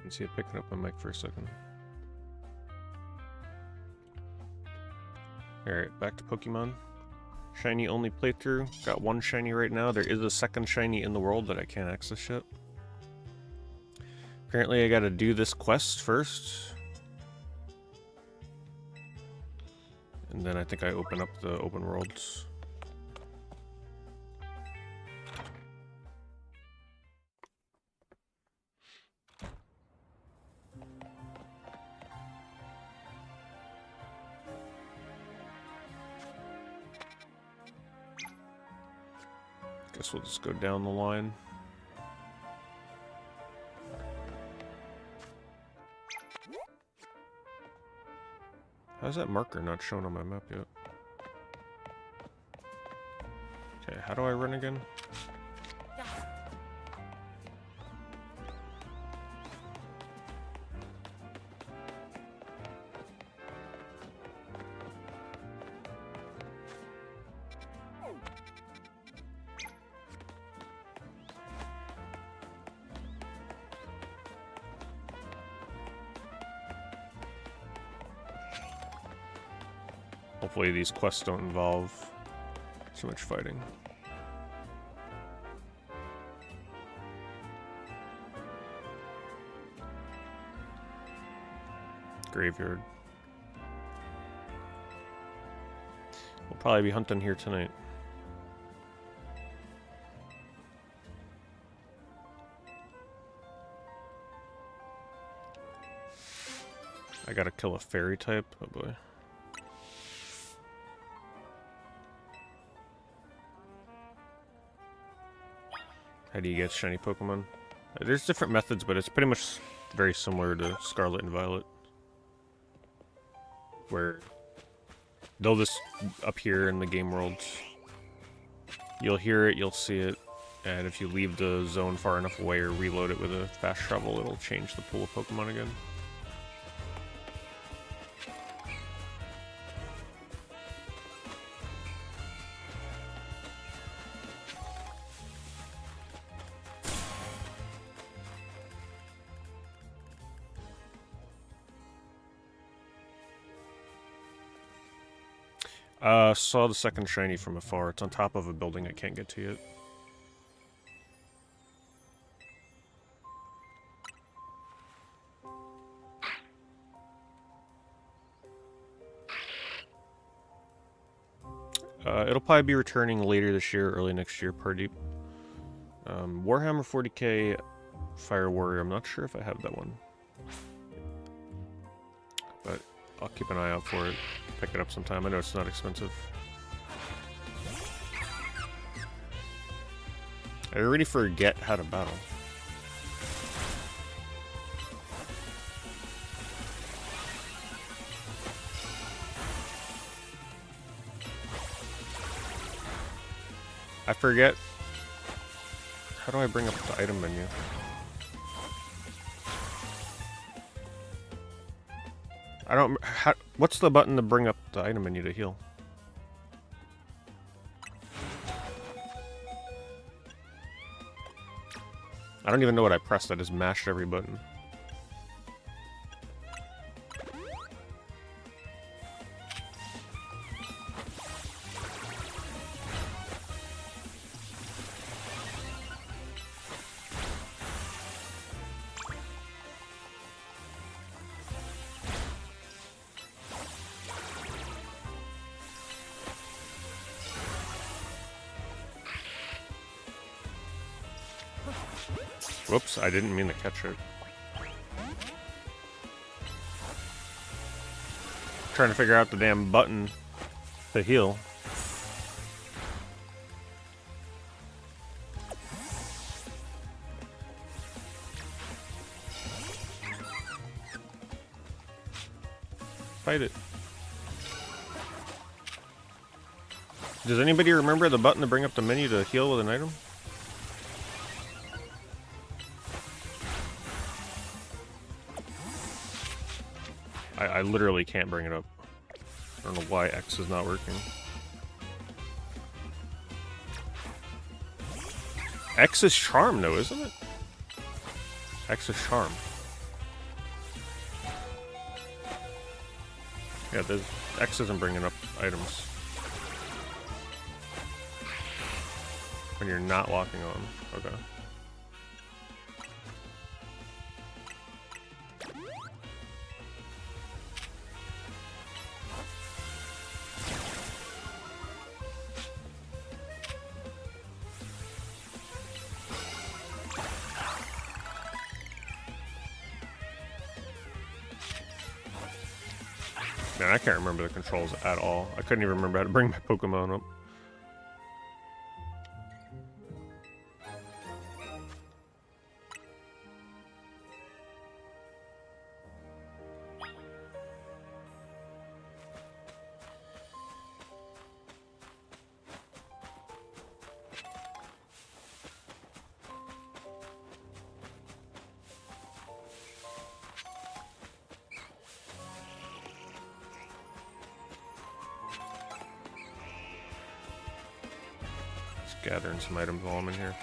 See it picking up my mic for a second. Alright, back to Pokemon. Shiny only playthrough. Got one shiny right now. There is a second shiny in the world that I can't access yet. Apparently I gotta do this quest first. And then I think I open up the open worlds. Guess we'll just go down the line. How's that marker not shown on my map yet? Okay, how do I run again? Hopefully these quests don't involve too much fighting. Graveyard. We'll probably be hunting here tonight. I gotta kill a fairy type. Oh boy. How do you get shiny Pokemon? There's different methods, but it's pretty much very similar to Scarlet and Violet. Where they'll just appear in the game world. You'll hear it, you'll see it, and if you leave the zone far enough away or reload it with a fast travel, it'll change the pool of Pokemon again. Saw the second shiny from afar. It's on top of a building I can't get to yet. It'll probably be returning later this year, early next year, Pardeep. Warhammer 40k Fire Warrior, I'm not sure if I have that one. But I'll keep an eye out for it. Pick it up sometime. I know it's not expensive. I already forget how to battle. I forget. How do I bring up the item menu? I don't. What's the button to bring up the item menu to heal? I don't even know what I pressed. I just mashed every button. Whoops, I didn't mean to catch it. Trying to figure out the damn button to heal. Fight it. Does anybody remember the button to bring up the menu to heal with an item? I literally can't bring it up. I don't know why X is not working. X is charm though, isn't it? X is charm. Yeah, there's X isn't bringing up items when you're not locking on. Okay. Man, I can't remember the controls at all. I couldn't even remember how to bring my Pokemon up. Gathering some items while I'm in here.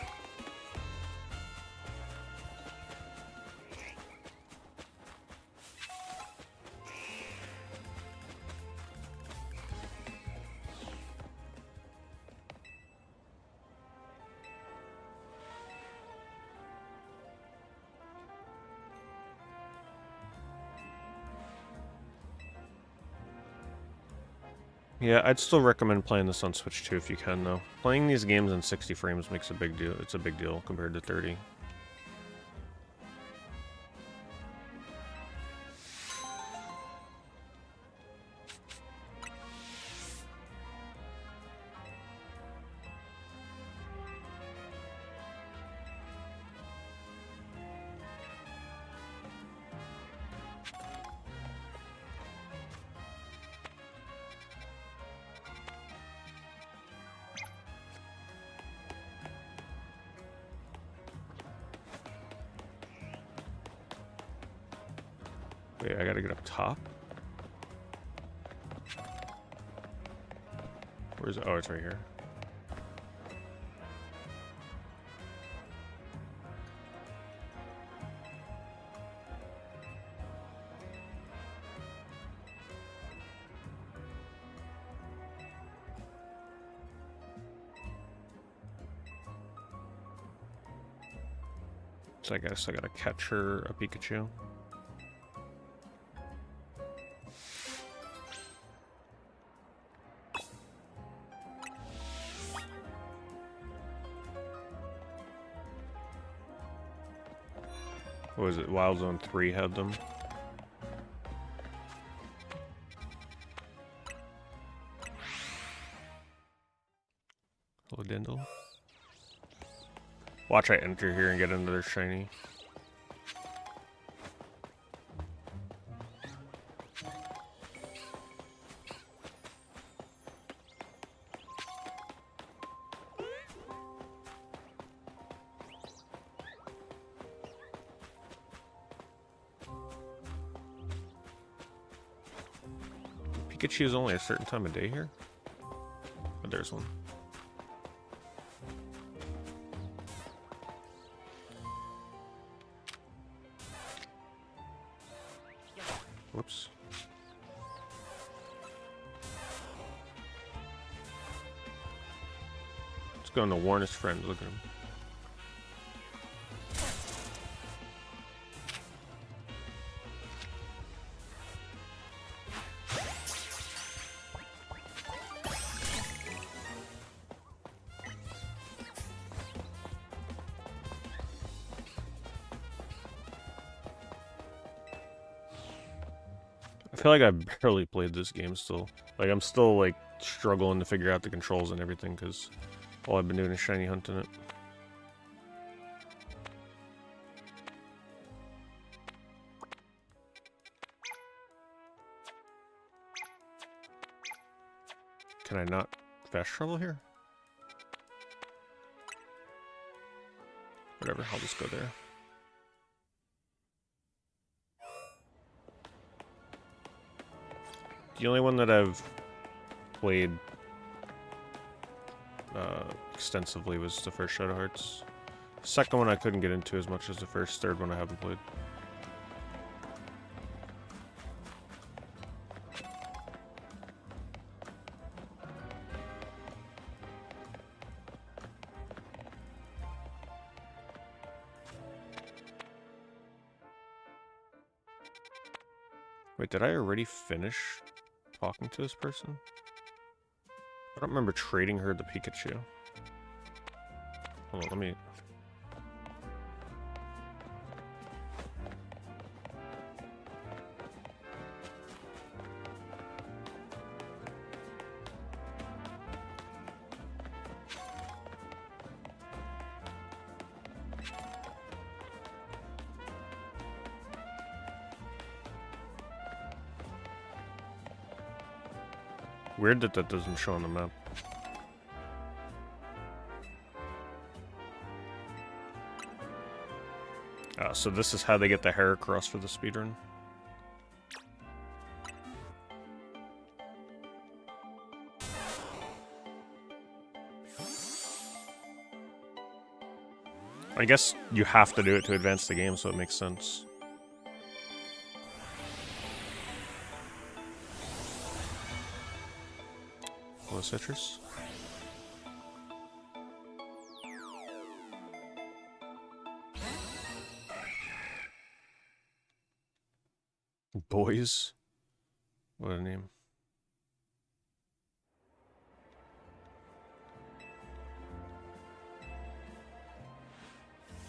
Yeah, I'd still recommend playing this on Switch 2 if you can, though. Playing these games in 60 frames makes a big deal. It's a big deal compared to 30. Wait, I gotta get up top? Where's it? Oh, it's right here. So I guess I gotta catch her a Pikachu. What was it? Wild Zone 3 had them. Hello, Dindle. Watch I enter here and get another shiny. Pikachu is only a certain time of day here? Oh, there's one. Whoops. Let's go to warn his friends. Look at him. I feel like I've barely played this game still. Like, I'm still, like, struggling to figure out the controls and everything, because all I've been doing is shiny hunting it. Can I not fast travel here? Whatever, I'll just go there. The only one that I've played extensively was the first Shadow Hearts. The second one I couldn't get into as much as the first. Third one I haven't played. Wait, did I already finish talking to this person? I don't remember trading her the Pikachu. Hold on, let me... Weird that that doesn't show on the map. So this is how they get the Heracross for the speedrun. I guess you have to do it to advance the game, so it makes sense. Hello, Citrus. Boys? What a name.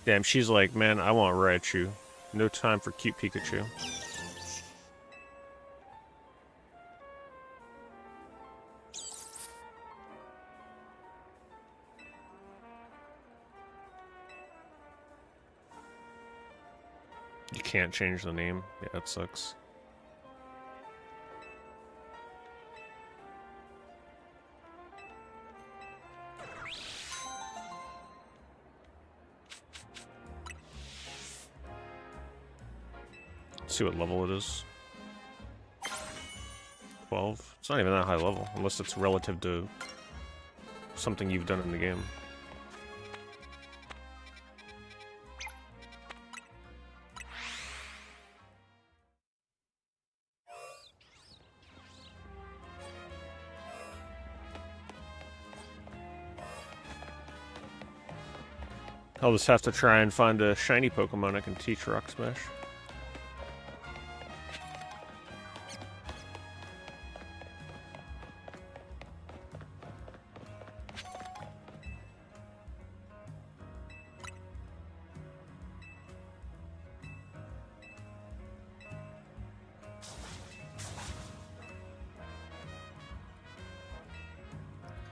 Damn, she's like, man, I want Raichu. No time for cute Pikachu. You can't change the name. Yeah, that sucks. Let's see what level it is. 12. It's not even that high level, unless it's relative to something you've done in the game. I'll just have to try and find a shiny Pokemon I can teach Rock Smash.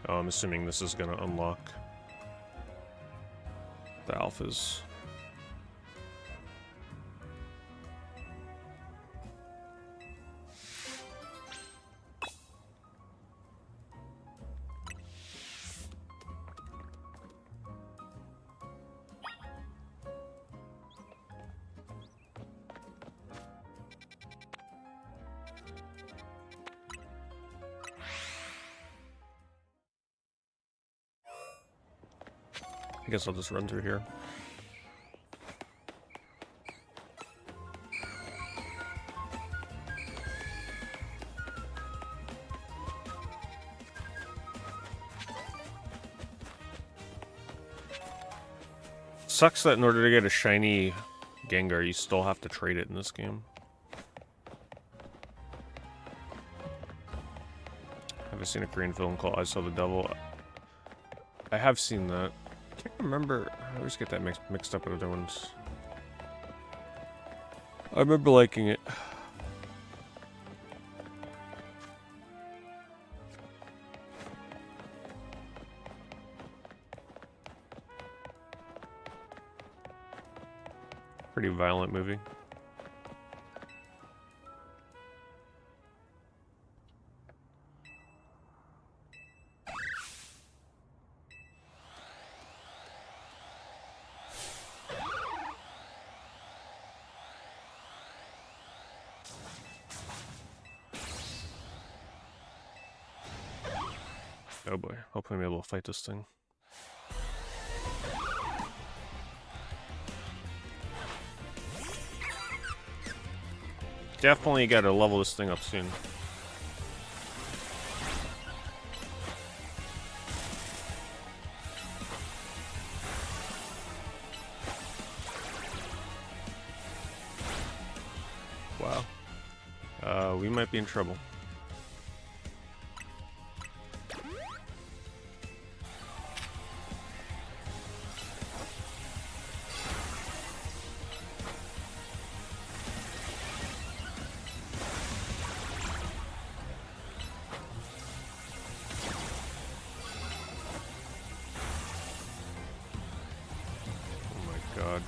Oh, I'm assuming this is gonna unlock the alphas. I guess I'll just run through here. Sucks that in order to get a shiny Gengar, you still have to trade it in this game. Have I seen a Korean film called I Saw the Devil? I have seen that. I can't remember. I always get that mixed up with other ones. I remember liking it. Pretty violent movie. Oh boy, hopefully I'm able to fight this thing. Definitely gotta level this thing up soon. Wow. we might be in trouble. God.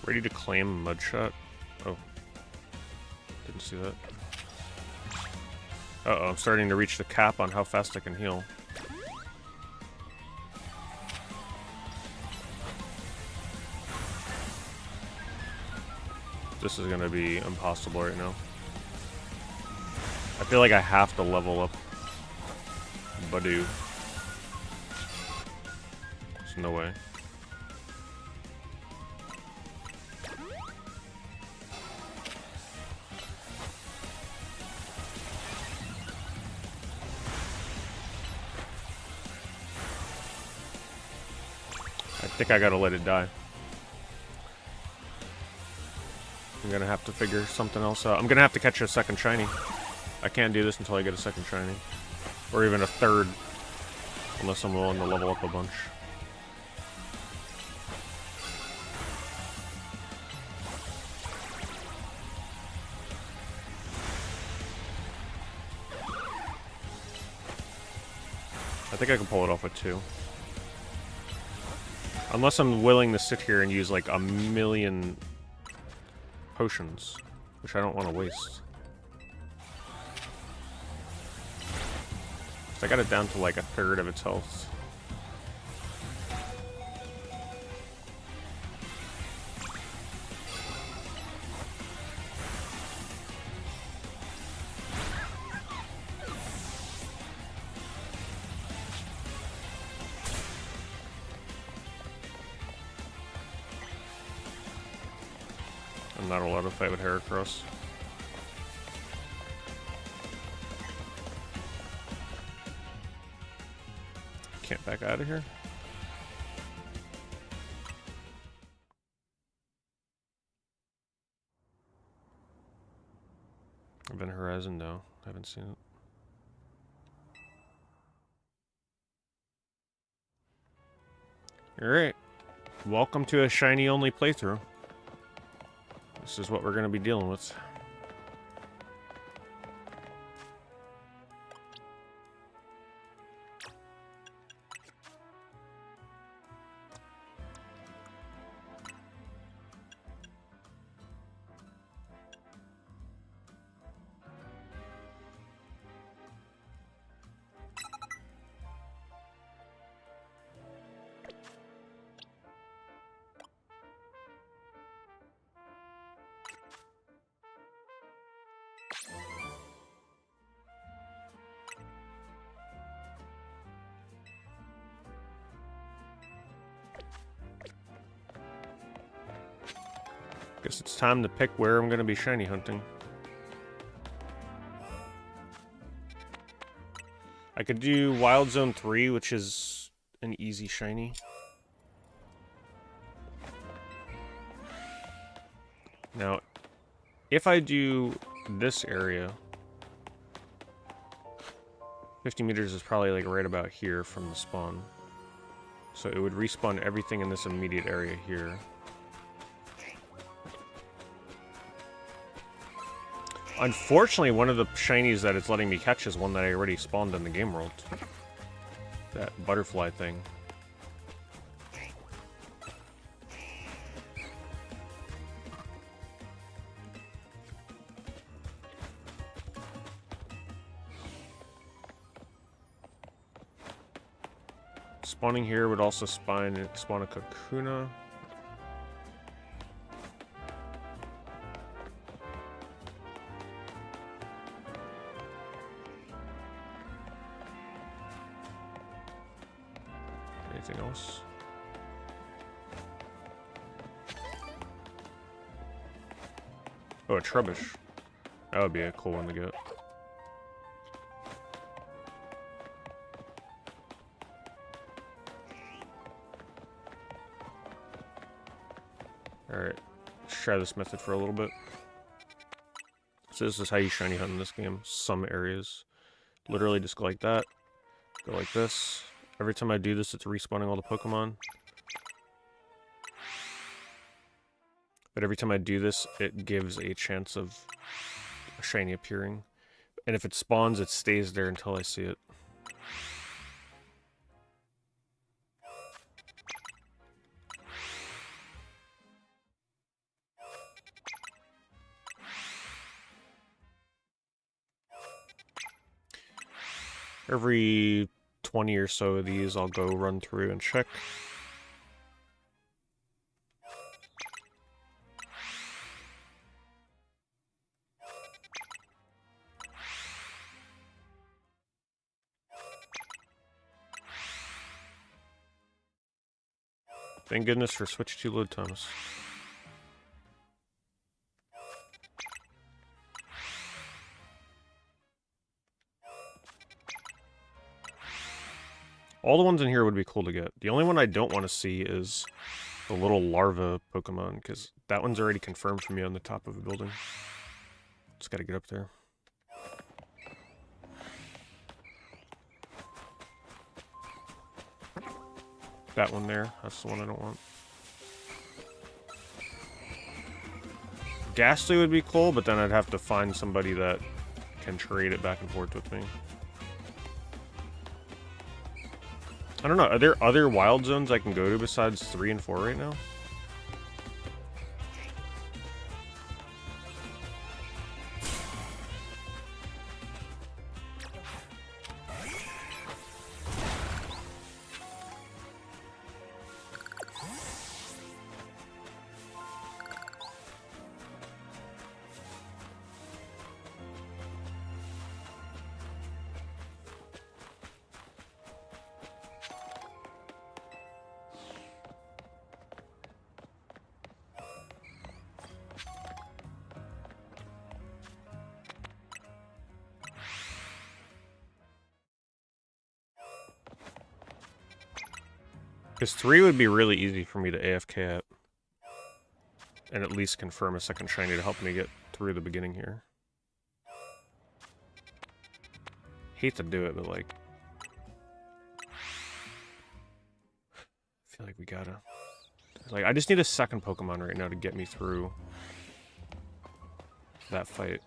Ready to claim Mudshot? Oh. Didn't see that. Uh-oh, I'm starting to reach the cap on how fast I can heal. This is gonna be impossible right now. I feel like I have to level up Badoo. There's no way. I think I gotta let it die. I'm gonna have to figure something else out. I'm gonna have to catch a second shiny. I can't do this until I get a second shiny. Or even a third. Unless I'm willing to level up a bunch. I think I can pull it off with 2. Unless I'm willing to sit here and use like a million potions, which I don't want to waste. So I got it down to like a third of its health. I'm not allowed to fight with Heracross. Can't back out of here. Event Horizon, no. Haven't seen it. Alright. Welcome to a shiny only playthrough. This is what we're going to be dealing with. Guess it's time to pick where I'm going to be shiny hunting. I could do Wild Zone 3, which is an easy shiny. Now, if I do this area, 50 meters is probably like right about here from the spawn. So it would respawn everything in this immediate area here. Unfortunately, one of the shinies that it's letting me catch is one that I already spawned in the game world. That butterfly thing. Spawning here would also spawn a Kakuna. Anything else? Oh, a Trubbish. That would be a cool one to get. Alright, let's try this method for a little bit. So this is how you shiny hunt in this game. Some areas. Literally just go like that. Go like this. Every time I do this, it's respawning all the Pokemon. But every time I do this, it gives a chance of a shiny appearing. And if it spawns, it stays there until I see it. Every 20 or so of these, I'll go run through and check. Thank goodness for Switch 2 load times. All the ones in here would be cool to get. The only one I don't want to see is the little larva Pokemon, because that one's already confirmed for me on the top of a building. Just gotta get up there. That one there, that's the one I don't want. Ghastly would be cool, but then I'd have to find somebody that can trade it back and forth with me. I don't know, are there other wild zones I can go to besides 3 and 4 right now? Because 3 would be really easy for me to AFK at. And at least confirm a second shiny to help me get through the beginning here. Hate to do it, but like... I feel like we gotta... Like, I just need a second Pokemon right now to get me through that fight.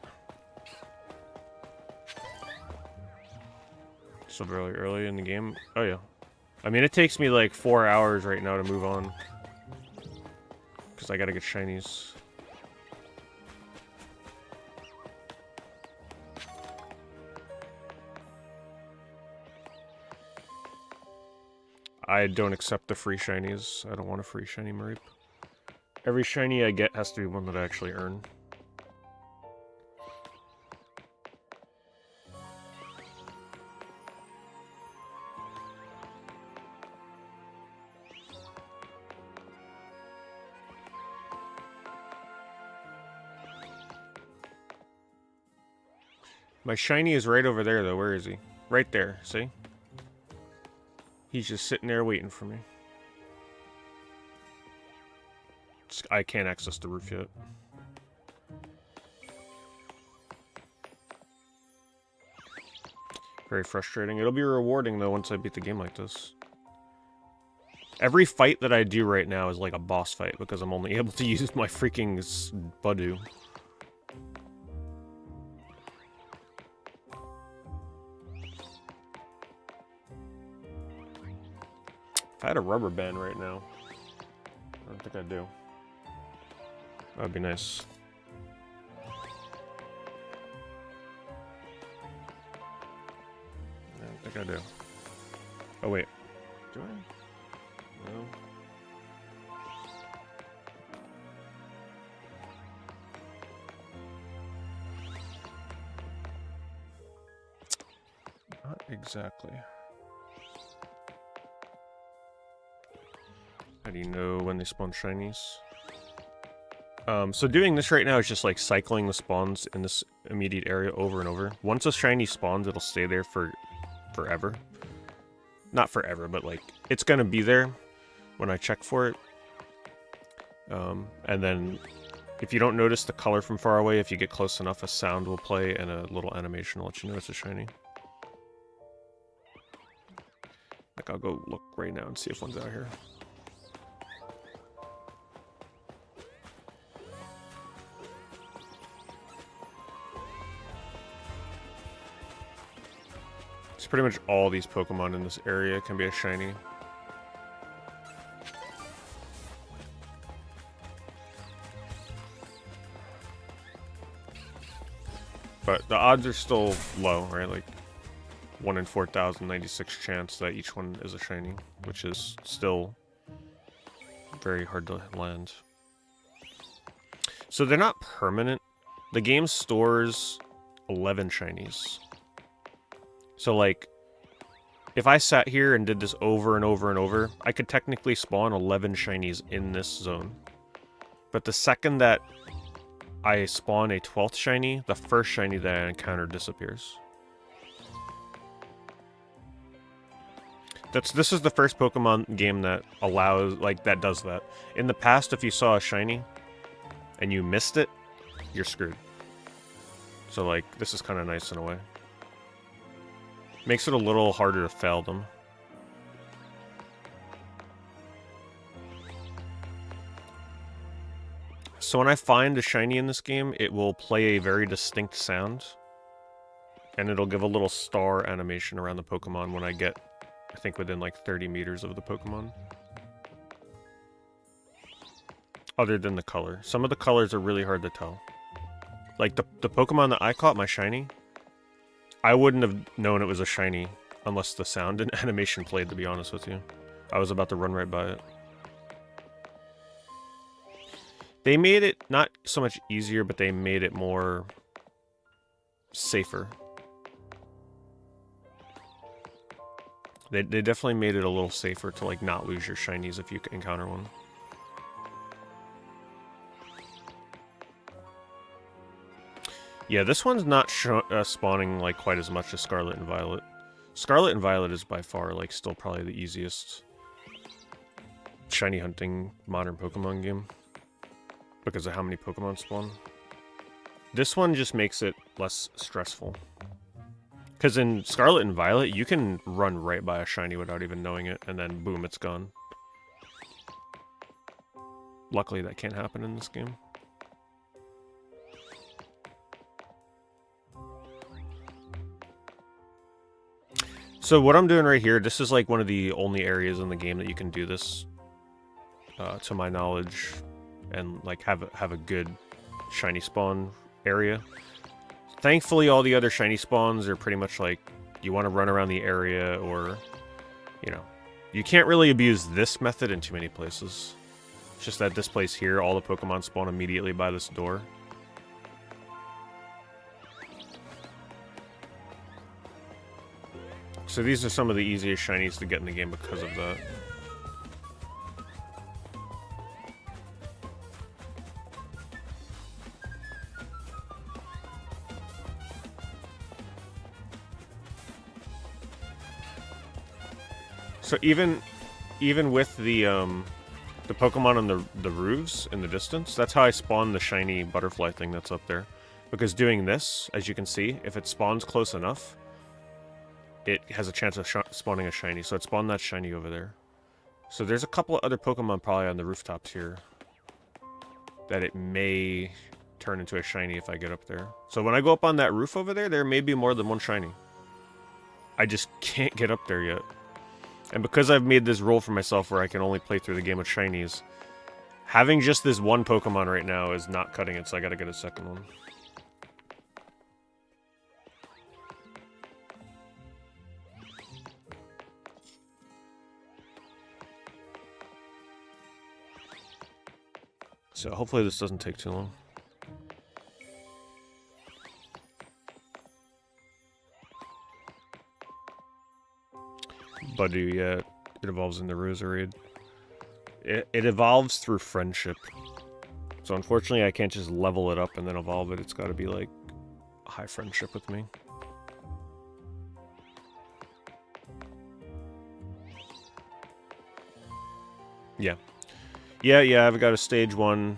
Still really early in the game. Oh yeah. I mean, it takes me like 4 hours right now to move on. Because I gotta get shinies. I don't accept the free shinies. I don't want a free shiny Mareep. Every shiny I get has to be one that I actually earn. My shiny is right over there, though. Where is he? Right there, see? He's just sitting there waiting for me. I can't access the roof yet. Very frustrating. It'll be rewarding, though, once I beat the game like this. Every fight that I do right now is like a boss fight, because I'm only able to use my freaking Budu. If I had a rubber band right now, I don't think I do. That'd be nice. I don't think I do. Oh wait, do I? No. Not exactly. How do you know when they spawn shinies? So doing this right now is just like cycling the spawns in this immediate area over and over. Once a shiny spawns, it'll stay there for forever. Not forever, but like it's gonna be there when I check for it. And then if you don't notice the color from far away, if you get close enough, a sound will play and a little animation will let you know it's a shiny. Like I'll go look right now and see if one's out here. So pretty much all these Pokemon in this area can be a shiny. But the odds are still low, right? Like 1 in 4,096 chance that each one is a shiny, which is still very hard to land. So they're not permanent. The game stores 11 shinies. So like, if I sat here and did this over and over and over, I could technically spawn 11 shinies in this zone. But the second that I spawn a 12th shiny, the first shiny that I encounter disappears. This is the first Pokemon game that allows, like, that does that. In the past, if you saw a shiny and you missed it, you're screwed. So, like, this is kind of nice in a way. Makes it a little harder to fail them. So when I find a shiny in this game, it will play a very distinct sound. And it'll give a little star animation around the Pokemon when I get, I think, within like 30 meters of the Pokemon. Other than the color. Some of the colors are really hard to tell. Like the Pokemon that I caught, my shiny, I wouldn't have known it was a shiny unless the sound and animation played, to be honest with you. I was about to run right by it. They made it not so much easier, but they made it more safer. They definitely made it a little safer to like not lose your shinies if you encounter one. Yeah, this one's not spawning like quite as much as Scarlet and Violet. Scarlet and Violet is by far like still probably the easiest shiny hunting modern Pokemon game because of how many Pokemon spawn. This one just makes it less stressful. Because in Scarlet and Violet, you can run right by a shiny without even knowing it, and then boom, it's gone. Luckily, that can't happen in this game. So what I'm doing right here, this is like one of the only areas in the game that you can do this, to my knowledge, and like have a good shiny spawn area. Thankfully, all the other shiny spawns are pretty much like, you want to run around the area, or, you know, you can't really abuse this method in too many places. It's just that this place here, all the Pokemon spawn immediately by this door. So these are some of the easiest shinies to get in the game because of that. So even with the Pokemon on the roofs in the distance, that's how I spawn the shiny butterfly thing that's up there. Because doing this, as you can see, if it spawns close enough, it has a chance of spawning a shiny. So it spawned that shiny over there. So there's a couple of other Pokemon probably on the rooftops here that it may turn into a shiny if I get up there. So when I go up on that roof over there, there may be more than one shiny. I just can't get up there yet. And because I've made this rule for myself where I can only play through the game with shinies, having just this one Pokemon right now is not cutting it, so I gotta get a second one. So hopefully this doesn't take too long. Badu, yeah, it evolves into Roserade. It evolves through friendship. So unfortunately, I can't just level it up and then evolve it. It's got to be like high friendship with me. Yeah. Yeah, I've got a stage 1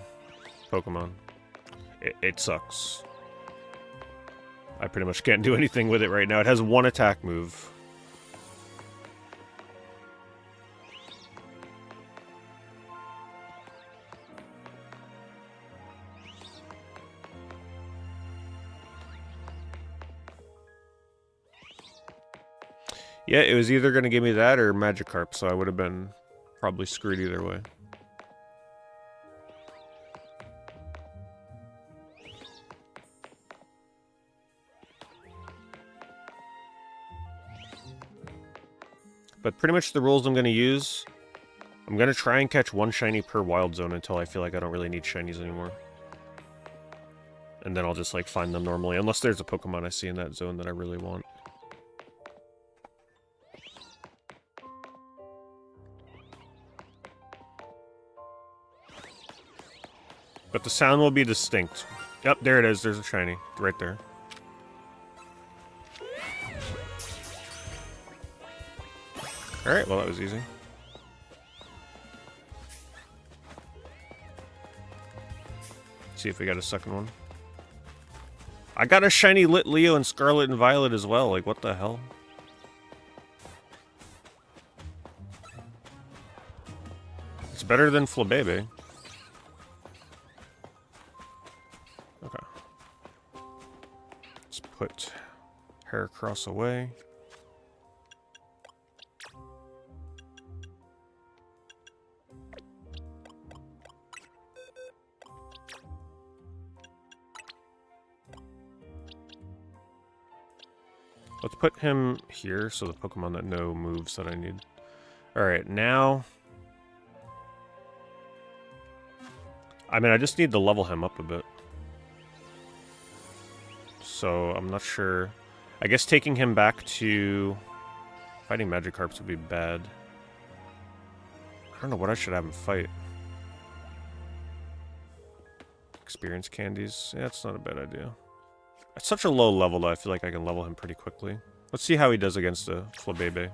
Pokemon. It sucks. I pretty much can't do anything with it right now. It has 1 attack move. Yeah, it was either going to give me that or Magikarp, so I would have been probably screwed either way. But pretty much the rules I'm going to use, I'm going to try and catch 1 shiny per wild zone until I feel like I don't really need shinies anymore. And then I'll just like find them normally, unless there's a Pokemon I see in that zone that I really want. But the sound will be distinct. Yep, there it is. There's a shiny. Right there. Alright, well that was easy. See if we got a second one. I got a shiny Lit Leo and Scarlet and Violet as well. Like, what the hell? It's better than Flabébé. Okay. Let's put Heracross away. Let's put him here, so the Pokemon that know moves that I need. Alright, now... I mean, I just need to level him up a bit. So, I'm not sure... I guess taking him back to... Fighting Magikarps would be bad. I don't know what I should have him fight. Experience candies? Yeah, that's not a bad idea. At such a low level, though, I feel like I can level him pretty quickly. Let's see how he does against a Flabébé.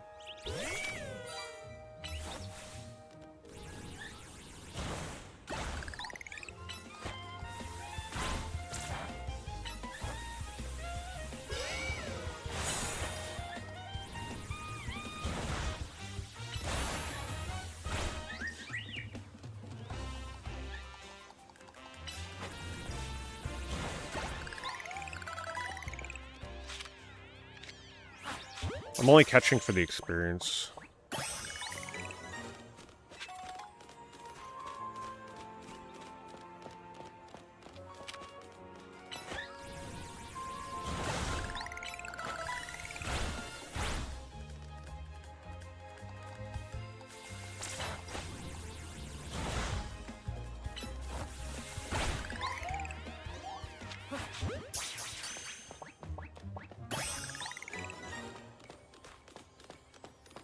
I'm only catching for the experience.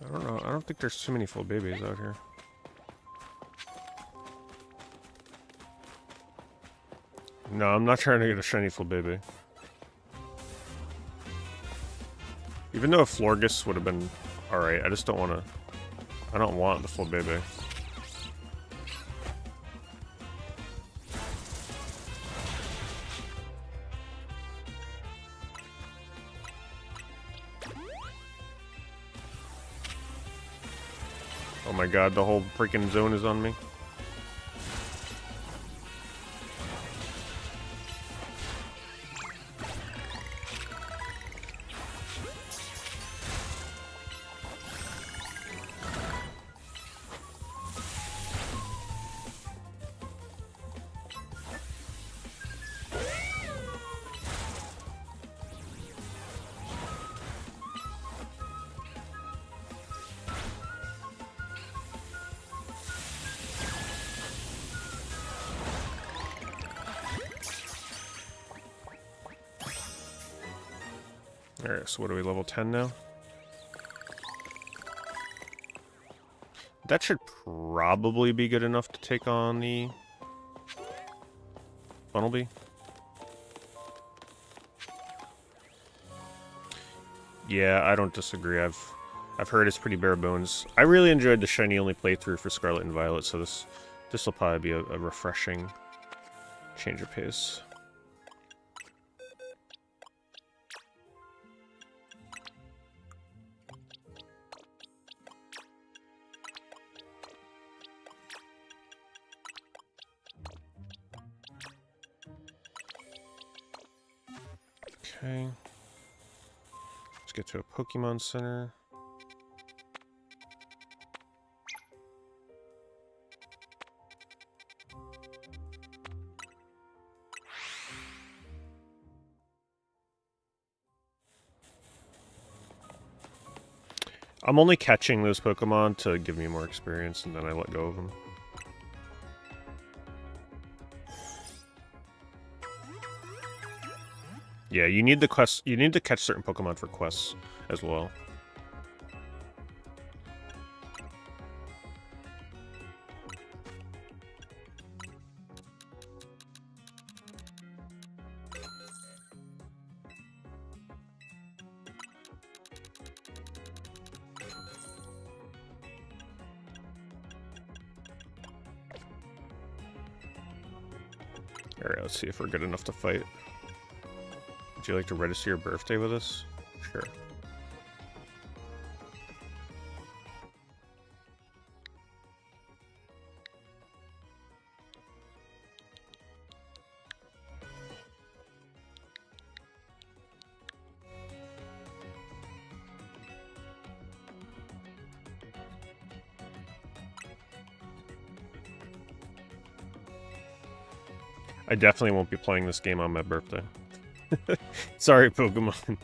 I don't know. I don't think there's too many Flabébés out here. No, I'm not trying to get a shiny Flabébé. Even though a Florges would have been alright, I just don't want to... I don't want the Flabébé. Oh my god, the whole freaking zone is on me. Alright, so what are we, level 10 now? That should probably be good enough to take on the Funnelbee. Yeah, I don't disagree. I've heard it's pretty bare bones. I really enjoyed the shiny only playthrough for Scarlet and Violet, so this will probably be a refreshing change of pace. Okay. Let's get to a Pokemon Center. I'm only catching those Pokemon to give me more experience, and then I let go of them. Yeah, you need the quest. You need to catch certain Pokemon for quests as well. Alright, let's see if we're good enough to fight. Would you like to register your birthday with us? Sure. I definitely won't be playing this game on my birthday. Sorry, Pokemon.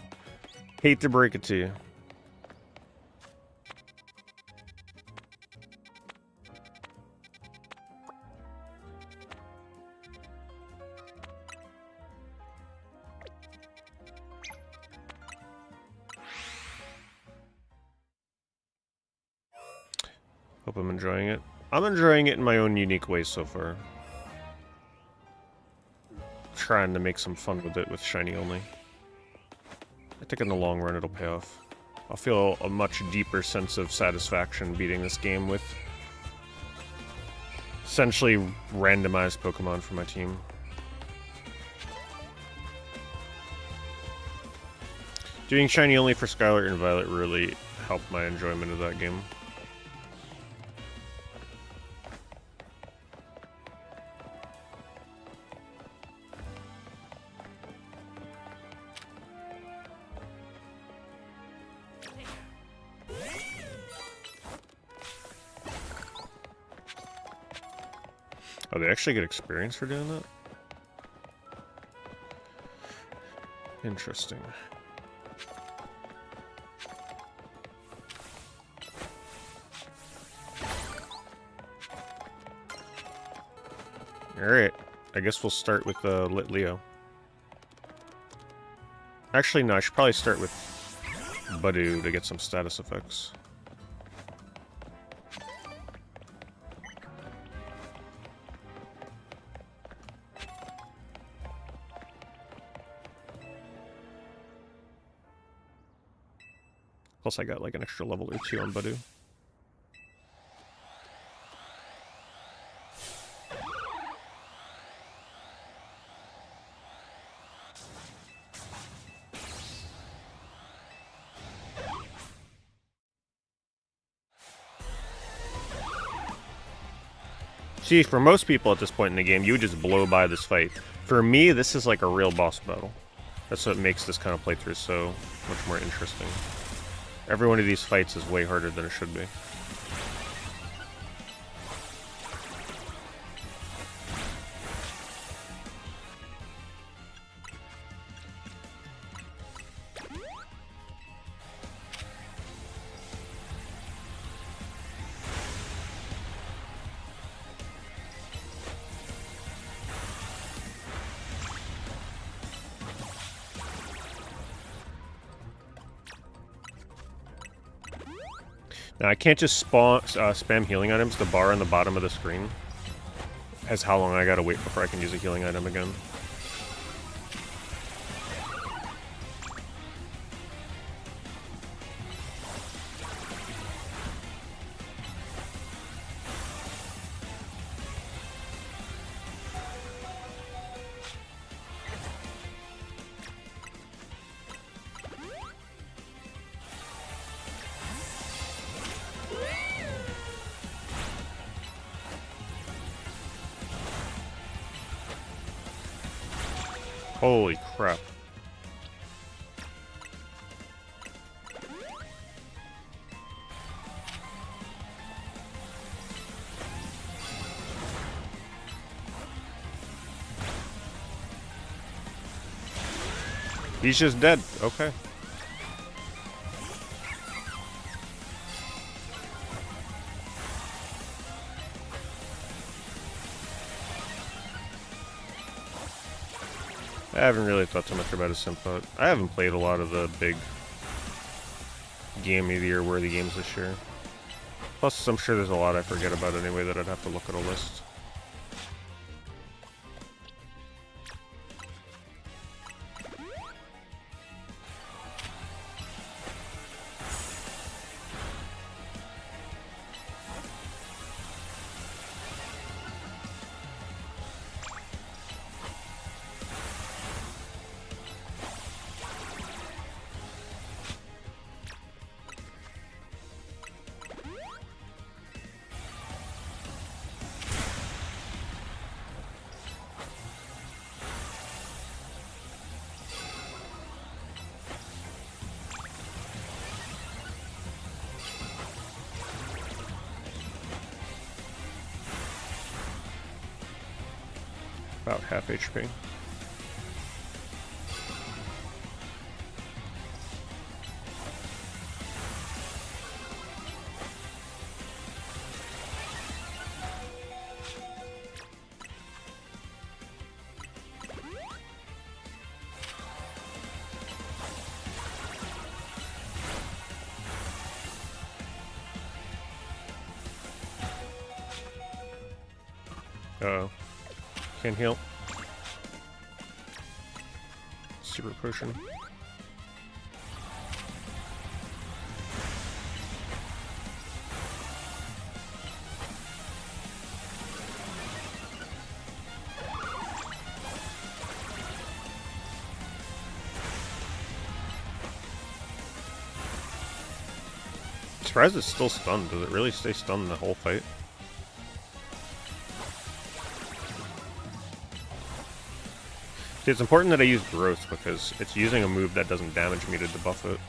Hate to break it to you. Hope I'm enjoying it. I'm enjoying it in my own unique way so far. Trying to make some fun with it with shiny only. I think in the long run it'll pay off. I'll feel a much deeper sense of satisfaction beating this game with essentially randomized Pokemon for my team. Doing shiny only for Scarlet and Violet really helped my enjoyment of that game. Oh, they actually get experience for doing that? Interesting. Alright, I guess we'll start with Lit Leo. Actually, no, I should probably start with Budew to get some status effects. Plus I got like an extra level or 2 on Budew. See, for most people at this point in the game, you would just blow by this fight. For me, this is like a real boss battle. That's what makes this kind of playthrough so much more interesting. Every one of these fights is way harder than it should be. Now, I can't just spam healing items. The bar on the bottom of the screen has how long I gotta wait before I can use a healing item again. Holy crap. He's just dead. Okay. I haven't really thought too much about his simp, I haven't played a lot of the big Game of the Year worthy games this year. Plus, I'm sure there's a lot I forget about anyway that I'd have to look at a list. About half HP. Uh-oh. Can't heal. Super potion. Surprised it's still stunned. Does it really stay stunned the whole fight? See, it's important that I use Growth because it's using a move that doesn't damage me to debuff it.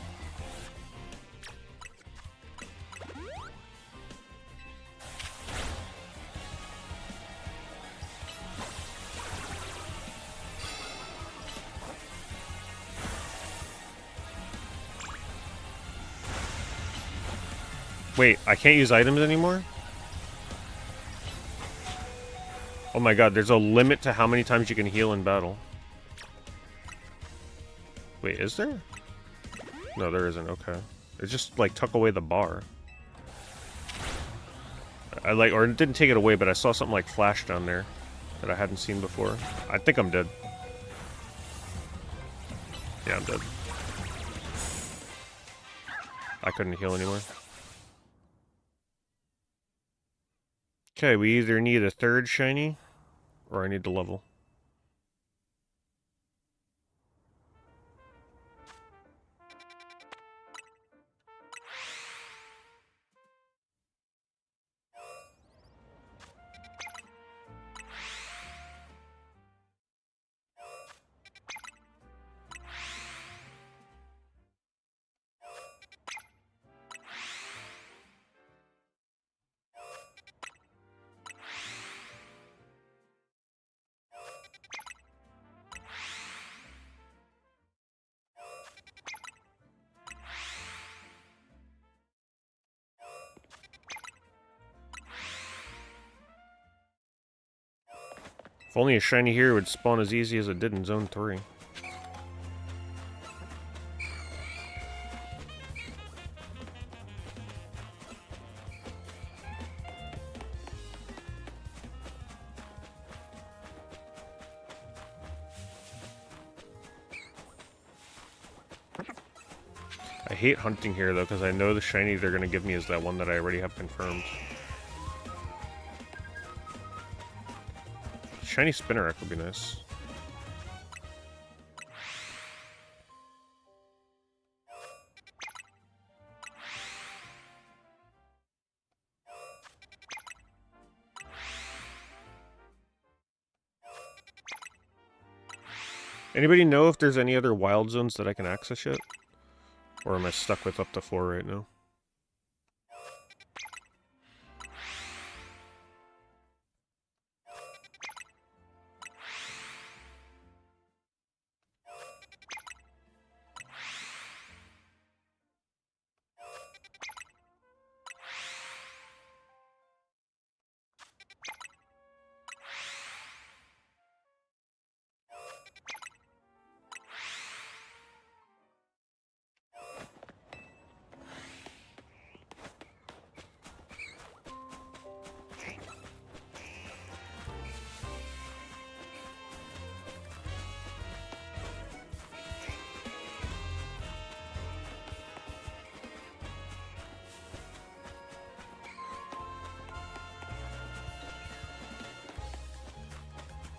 Wait, I can't use items anymore? Oh my god, there's a limit to how many times you can heal in battle. Wait, is there? No, there isn't. Okay. It just, like, took away the bar. Or it didn't take it away, but I saw something, like, flash down there that I hadn't seen before. I think I'm dead. Yeah, I'm dead. I couldn't heal anymore. Okay, we either need a third shiny, or I need to level. If only a shiny here would spawn as easy as it did in Zone 3. hate hunting here, though, because I know the shiny they're going to give me is that one that I already have confirmed. Shiny Spinnerack would be nice. Anybody know if there's any other wild zones that I can access yet? Or am I stuck with up to 4 right now?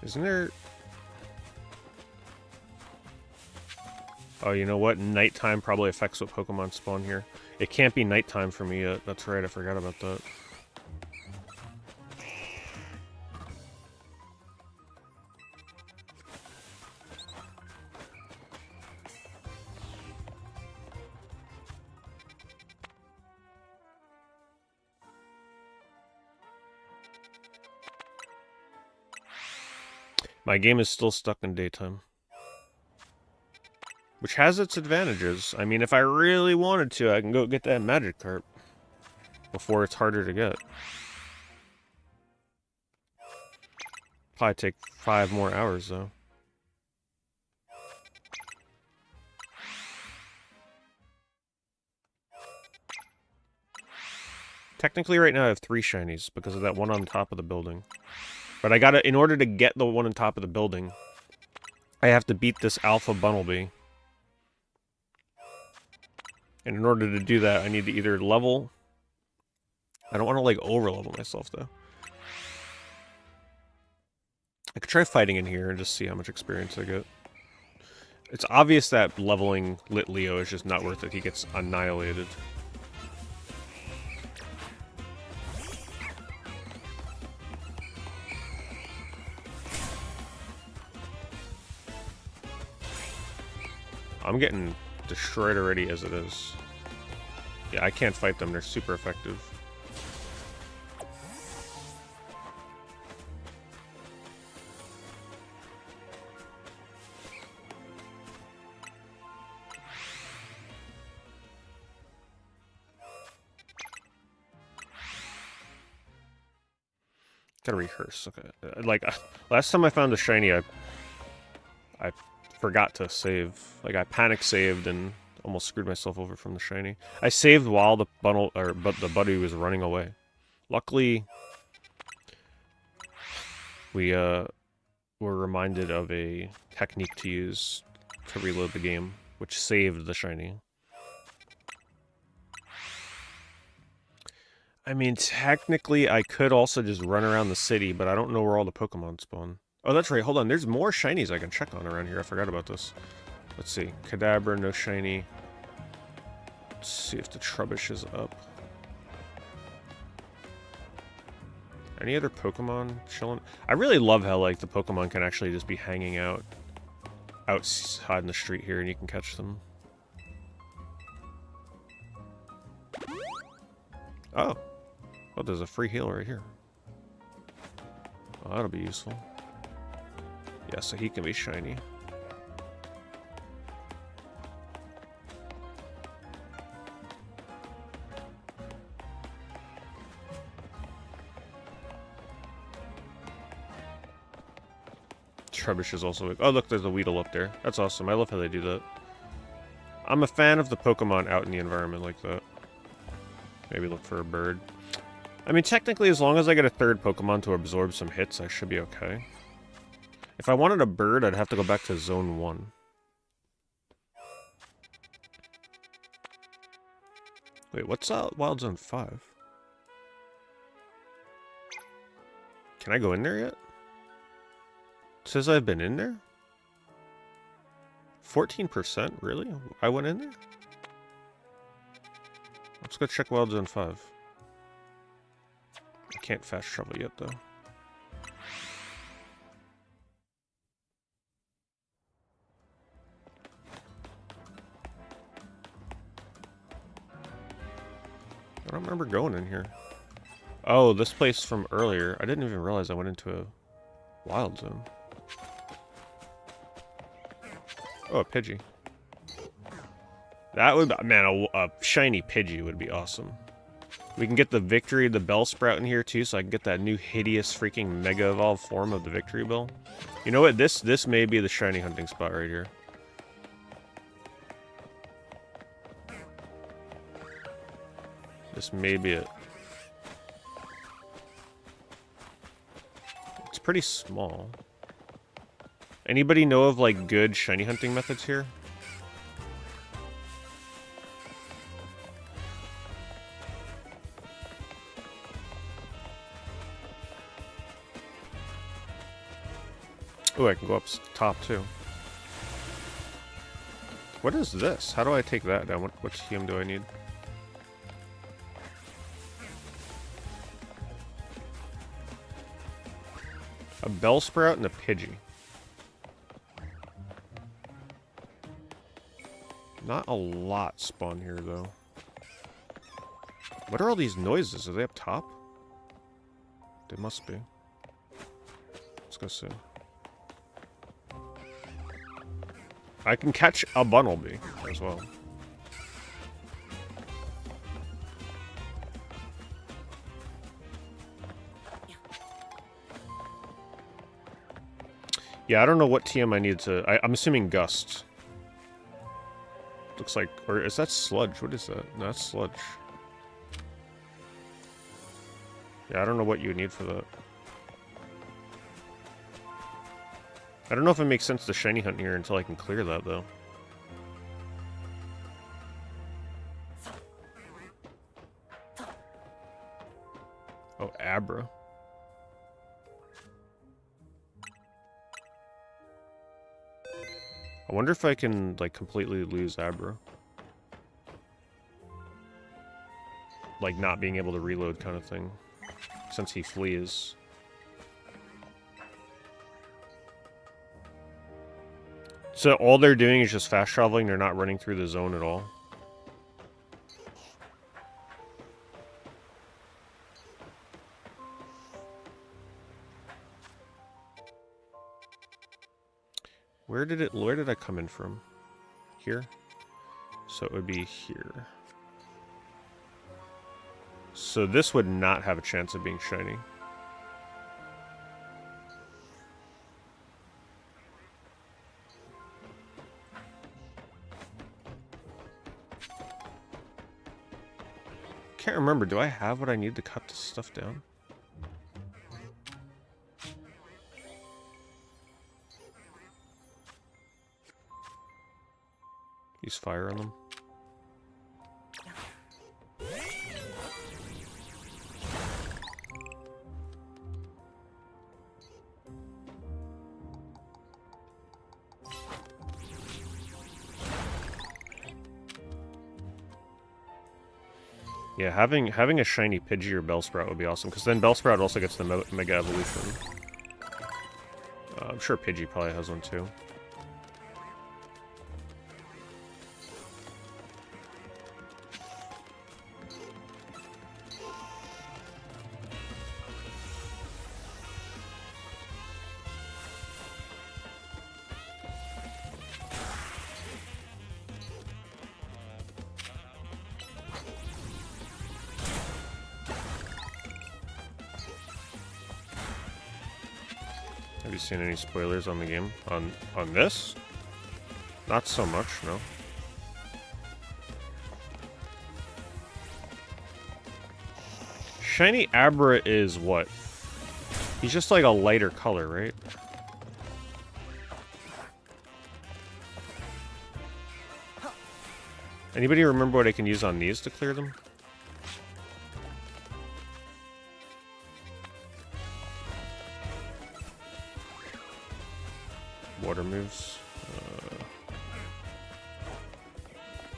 Isn't there... Oh, you know what? Nighttime probably affects what Pokemon spawn here. It can't be nighttime for me yet. That's right, I forgot about that. My game is still stuck in daytime. Which has its advantages. I mean, if I really wanted to, I can go get that Magikarp before it's harder to get. Probably take 5 more hours, though. Technically, right now I have 3 shinies because of that one on top of the building. But I gotta, in order to get the one on top of the building, I have to beat this Alpha Bunnelby. And in order to do that, I need to either level... I don't want to, like, over-level myself, though. I could try fighting in here and just see how much experience I get. It's obvious that leveling Lit Leo is just not worth it. He gets annihilated. I'm getting destroyed already as it is. Yeah, I can't fight them. They're super effective. Gotta rehearse. Okay. Like, last time I found a shiny, I forgot to save. Like, I panic saved and almost screwed myself over from the shiny. I saved while the the buddy was running away. Luckily, we were reminded of a technique to use to reload the game, which saved the shiny. I mean, technically, I could also just run around the city, but I don't know where all the Pokemon spawn. Oh, that's right. Hold on. There's more shinies I can check on around here. I forgot about this. Let's see. Kadabra, no shiny. Let's see if the Trubbish is up. Any other Pokemon chilling? I really love how, like, the Pokemon can actually just be hanging out outside in the street here, and you can catch them. Oh. Oh, there's a free heal right here. Oh, that'll be useful. Yeah, so he can be shiny. Trubbish is also... Oh, look, there's a Weedle up there. That's awesome. I love how they do that. I'm a fan of the Pokemon out in the environment like that. Maybe look for a bird. I mean, technically, as long as I get a third Pokemon to absorb some hits, I should be okay. If I wanted a bird, I'd have to go back to Zone 1. Wait, what's Wild Zone 5? Can I go in there yet? It says I've been in there? 14%? Really? I went in there? Let's go check Wild Zone 5. I can't fast travel yet, though. I don't remember going in here. Oh, this place from earlier. I didn't even realize I went into a Wild Zone. Oh, a Pidgey. That would, man, a shiny Pidgey would be awesome. We can get the Victory, the Bellsprout in here too, so I can get that new hideous freaking Mega Evolved form of the Victory Bell. You know what? This may be the shiny hunting spot right here. This may be it. It's pretty small. Anybody know of, like, good shiny hunting methods here? Oh, I can go up top, too. What is this? How do I take that down? What TM do I need? A Bellsprout and a Pidgey. Not a lot spawn here, though. What are all these noises? Are they up top? They must be. Let's go see. I can catch a Bunnelby as well. Yeah, I don't know what TM I need to... I'm assuming Gust. Looks like... Or is that Sludge? What is that? No, that's Sludge. Yeah, I don't know what you would need for that. I don't know if it makes sense to shiny hunt here until I can clear that, though. Oh, Abra. I wonder if I can, like, completely lose Abra. Like, not being able to reload kind of thing. Since he flees. So all they're doing is just fast traveling, they're not running through the zone at all. Where did I come in from? Here? So it would be here. So this would not have a chance of being shiny. Can't remember, do I have what I need to cut this stuff down? Use fire on them. Yeah, having a shiny Pidgey or Bellsprout would be awesome, because then Bellsprout also gets the Mega Evolution. I'm sure Pidgey probably has one too. Have you seen any spoilers on the game? On this? Not so much, no. Shiny Abra is what? He's just like a lighter color, right? Anybody remember what I can use on these to clear them? water moves.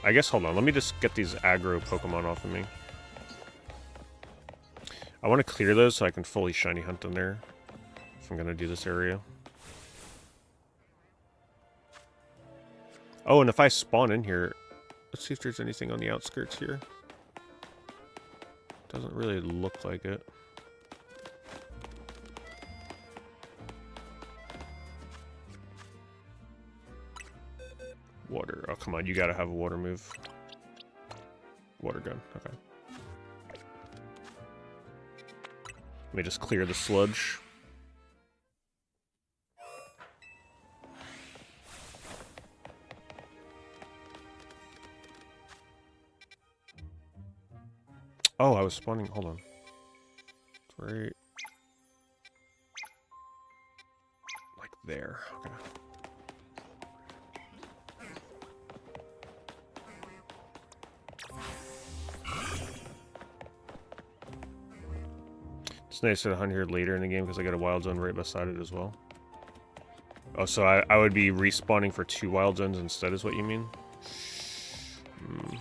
I guess, hold on, let me just get these aggro Pokemon off of me. I want to clear those so I can fully shiny hunt in there, if I'm going to do this area. Oh, and if I spawn in here, let's see if there's anything on the outskirts here. Doesn't really look like it. Water. Oh, come on. You gotta have a water move. Water gun. Okay. Let me just clear the sludge. Oh, I was spawning. Hold on. It's right. Like there. Okay. It's nice to hunt here later in the game because I got a wild zone right beside it as well. Oh, so I would be respawning for 2 wild zones instead is what you mean? Hmm.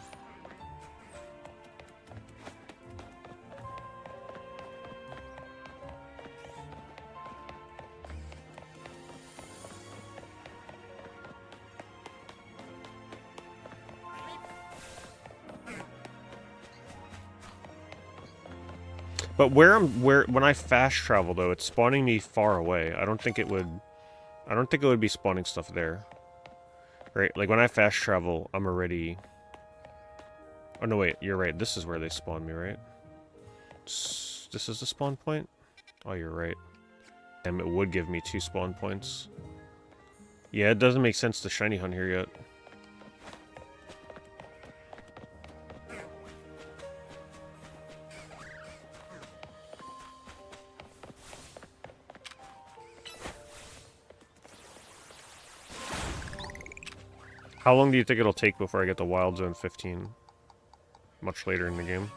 But when I fast travel though, it's spawning me far away. I don't think it would be spawning stuff there. Right? Like when I fast travel, I'm already... Oh no, wait, you're right. This is where they spawn me, right? This is the spawn point? Oh, you're right. Damn, it would give me 2 spawn points. Yeah, it doesn't make sense to shiny hunt here yet. How long do you think it'll take before I get to Wild Zone 15? Much later in the game.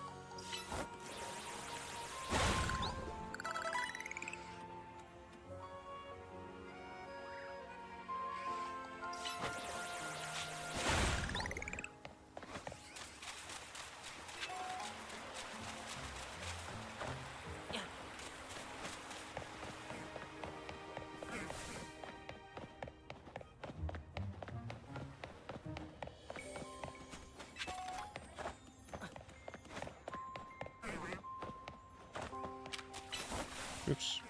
Oops.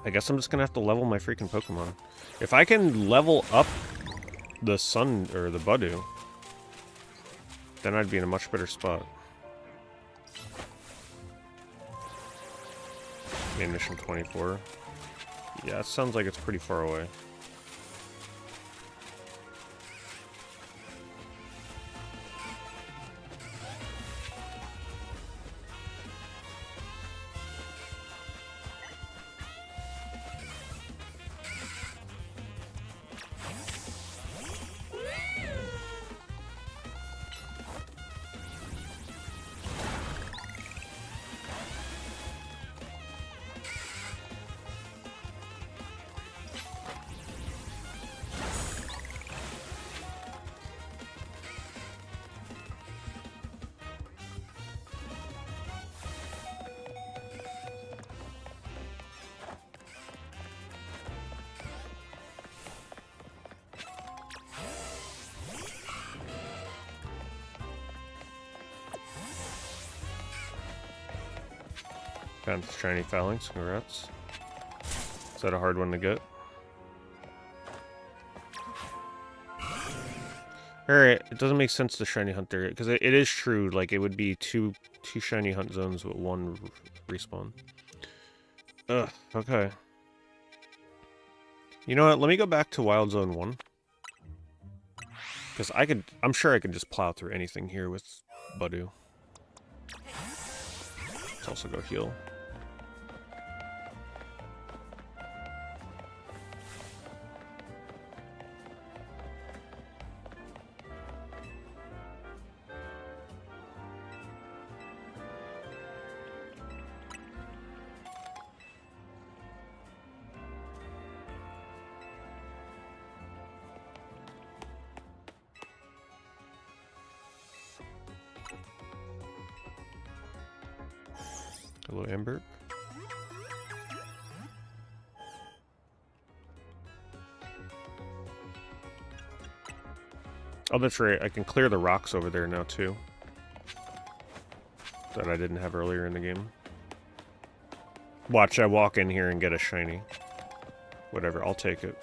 I guess I'm just gonna have to level my freaking Pokemon. If I can level up the Sun, or the Budew, then I'd be in a much better spot. Main mission 24. Yeah, it sounds like it's pretty far away. Found shiny Phalanx, congrats. Is that a hard one to get? Alright, it doesn't make sense to shiny hunt there, because it is true, like, it would be two shiny hunt zones with 1 respawn. Ugh, okay. You know what, let me go back to Wild Zone 1. Because I'm sure I could just plow through anything here with Budew. Let's also go heal. Hello, Amber. Oh, that's right. I can clear the rocks over there now, too. That I didn't have earlier in the game. Watch, I walk in here and get a shiny. Whatever, I'll take it.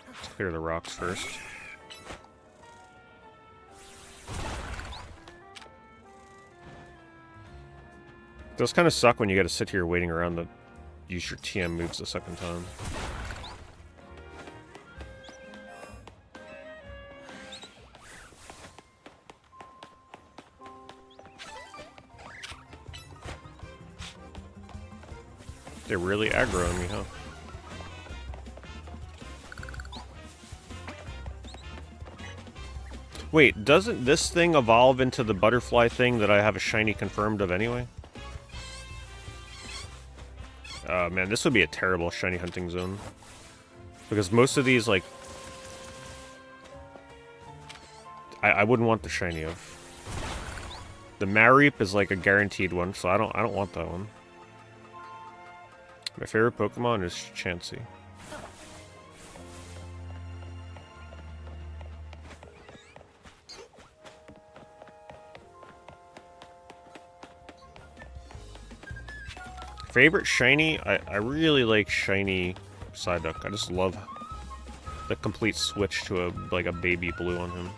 Let's clear the rocks first. It does kind of suck when you gotta sit here waiting around to use your TM moves the second time. They're really aggroing me, huh? Wait, doesn't this thing evolve into the butterfly thing that I have a shiny confirmed of anyway? Man, this would be a terrible shiny hunting zone. Because most of these, like... I wouldn't want the shiny of. The Mareep is like a guaranteed one, so I don't want that one. My favorite Pokemon is Chansey. Favorite shiny? I really like shiny Psyduck. I just love the complete switch to a baby blue on him.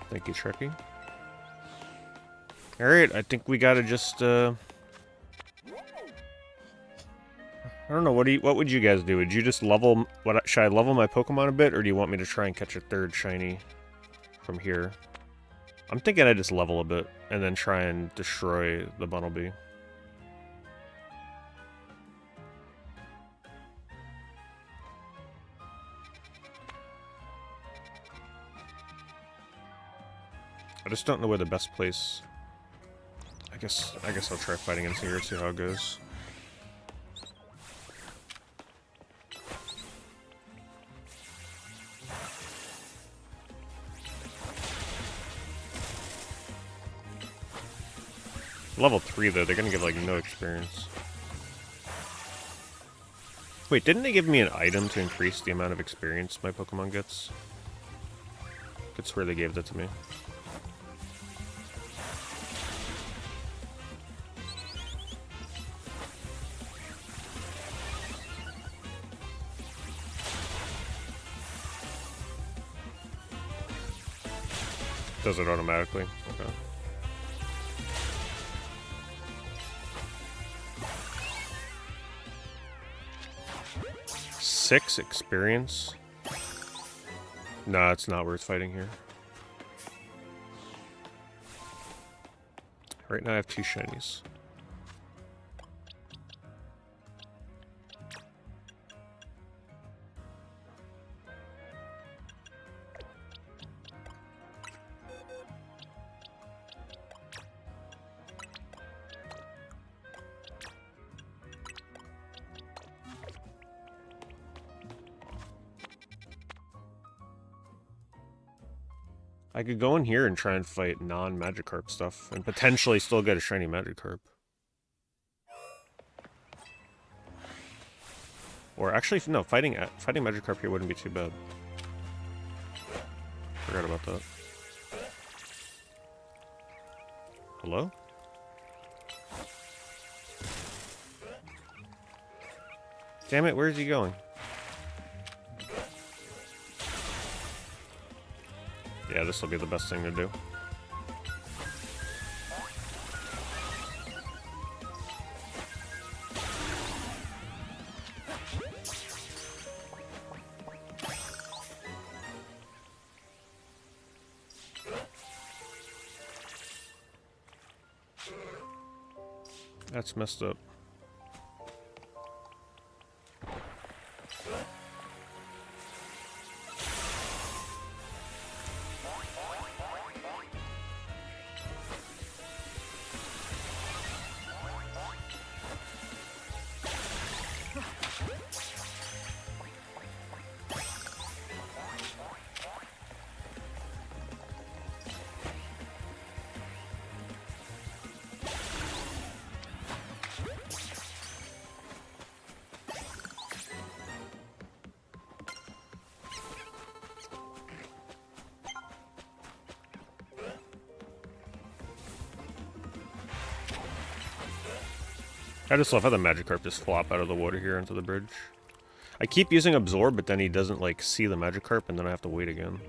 Thank you, Trekkie. Alright, I think we gotta just, I don't know, what would you guys do? Would you just level, should I level my Pokemon a bit, or do you want me to try and catch a third shiny from here? I'm thinking I just level a bit, and then try and destroy the Bunnelby. I just don't know where the best place. I guess I'll try fighting into here, see how it goes. Level 3 though, they're gonna give like no experience. Wait, didn't they give me an item to increase the amount of experience my Pokemon gets? I could swear they gave that to me. Does it automatically? Okay. Six experience? Nah, it's not worth fighting here. Right now I have 2 shinies. I could go in here and try and fight non-Magikarp stuff, and potentially still get a shiny Magikarp. Or actually, no, fighting Magikarp here wouldn't be too bad. Forgot about that. Hello? Damn it, where's he going? Yeah, this will be the best thing to do. That's messed up. I just love how the Magikarp just flop out of the water here into the bridge. I keep using Absorb, but then he doesn't, like, see the Magikarp, and then I have to wait again.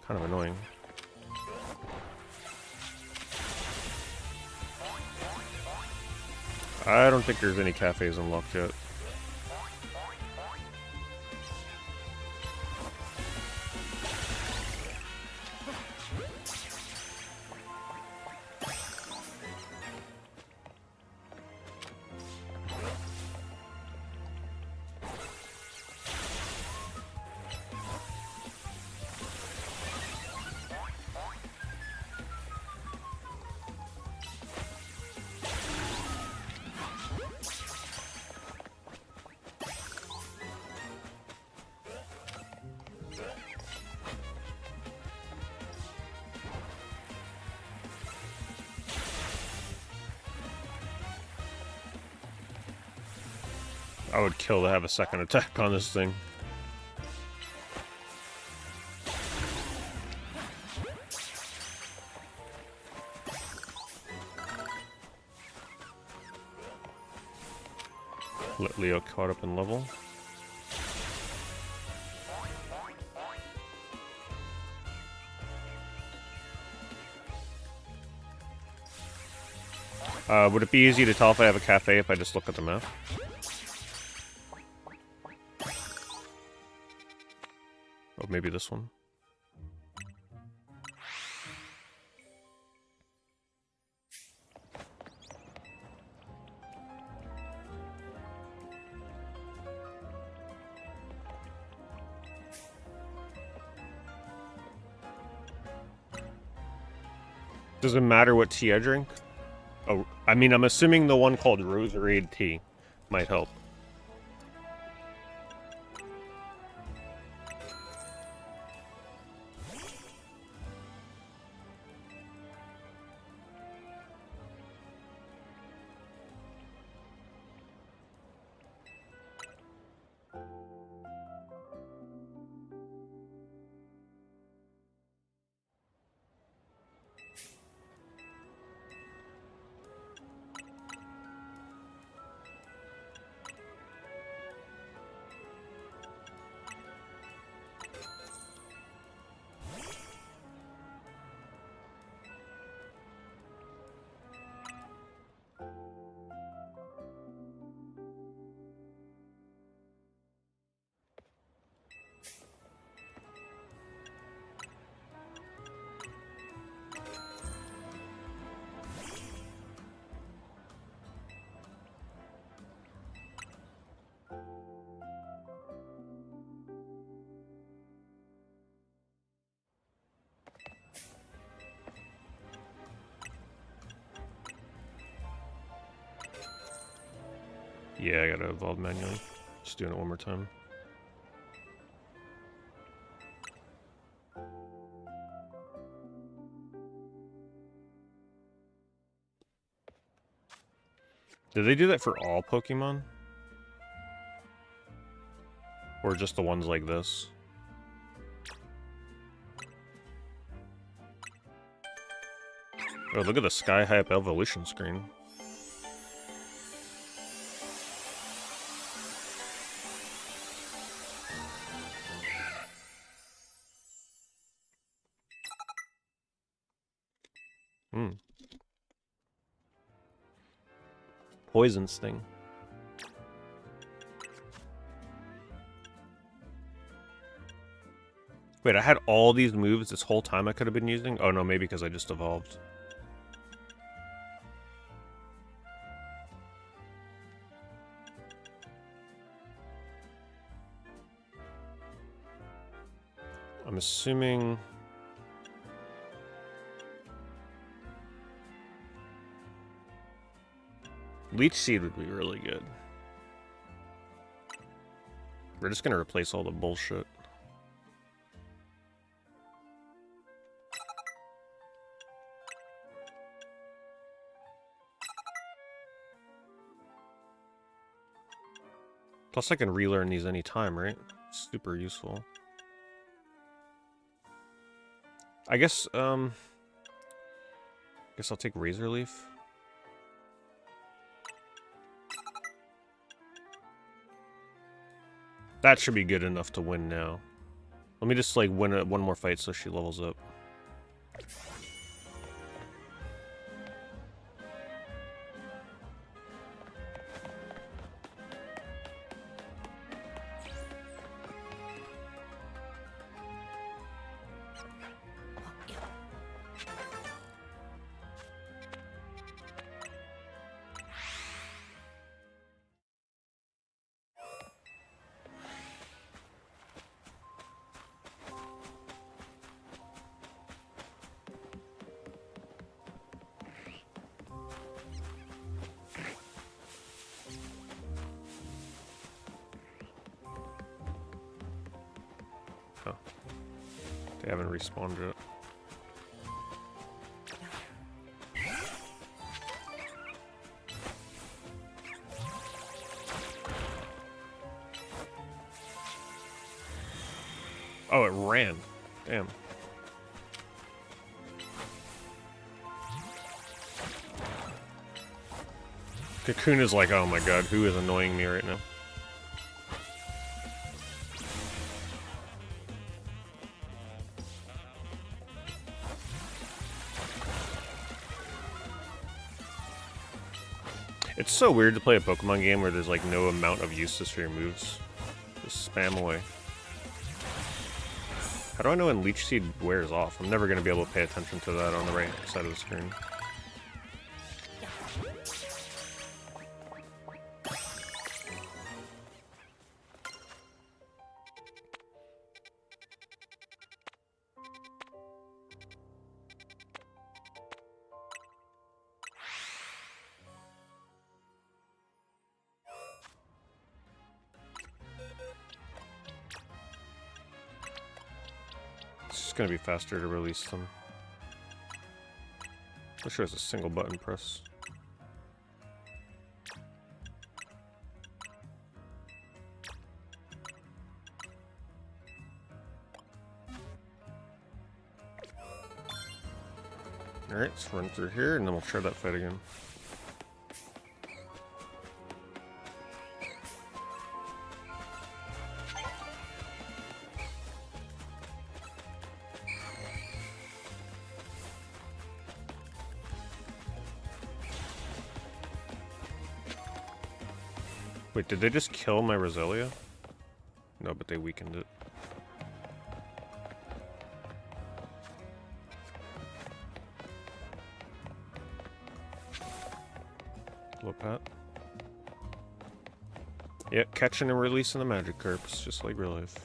Kind of annoying. I don't think there's any cafes unlocked yet. I would kill to have a second attack on this thing. Let Leo caught up in level. Would it be easy to tell if I have a cafe if I just look at the map? Oh, maybe this one. Does it matter what tea I drink? Oh, I mean, I'm assuming the one called Roserade tea might help. Yeah, I gotta evolve manually. Just doing it one more time. Did they do that for all Pokemon? Or just the ones like this? Oh, look at the Sky High evolution screen. Poison Sting. Wait, I had all these moves this whole time I could have been using? Oh no, maybe because I just evolved. I'm assuming... Leech Seed would be really good. We're just gonna replace all the bullshit. Plus I can relearn these anytime, right? Super useful. I guess I'll take Razor Leaf. That should be good enough to win now. Let me just like win one more fight so she levels up. Oh. They haven't respawned yet. Oh, it ran. Damn. Cocoon is like, oh my god, who is annoying me right now? It's so weird to play a Pokemon game where there's like no amount of uses for your moves. Just spam away. How do I know when Leech Seed wears off? I'm never going to be able to pay attention to that on the right side of the screen. It's gonna be faster to release them. I'm sure it's a single button press. Alright, let's run through here and then we'll try that fight again. Wait, did they just kill my Roselia? No, but they weakened it. Lopat. Yep, catching and releasing the Magikarps, just like real life.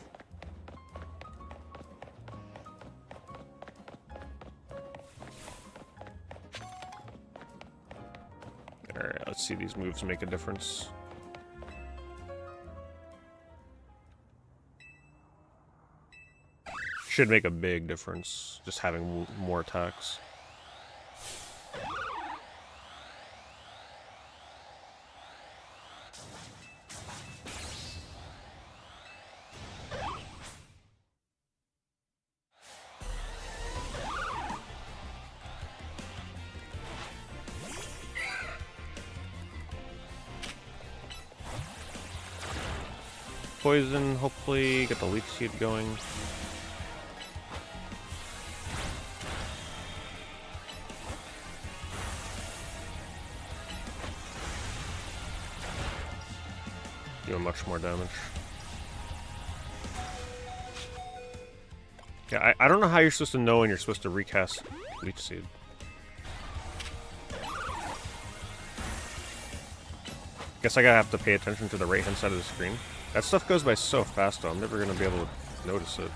Alright, let's see these moves make a difference. Should make a big difference, just having more attacks. Poison, hopefully, get the Leech Seed going. Doing much more damage. Yeah, I don't know how you're supposed to know when you're supposed to recast Leech Seed. Guess I gotta have to pay attention to the right hand side of the screen. That stuff goes by so fast though, I'm never gonna be able to notice it.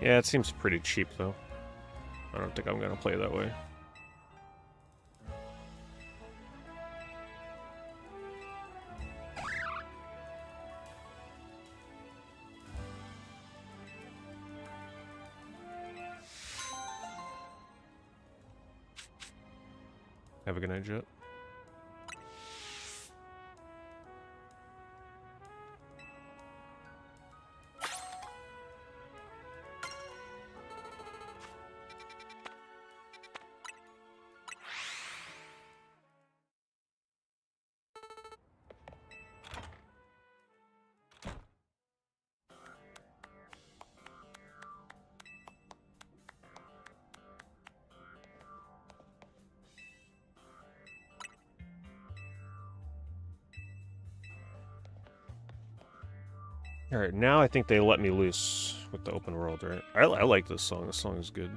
Yeah, it seems pretty cheap, though. I don't think I'm gonna play that way. Have a good night, Jet. Alright, now I think they let me loose with the open world, right? I like this song. This song is good.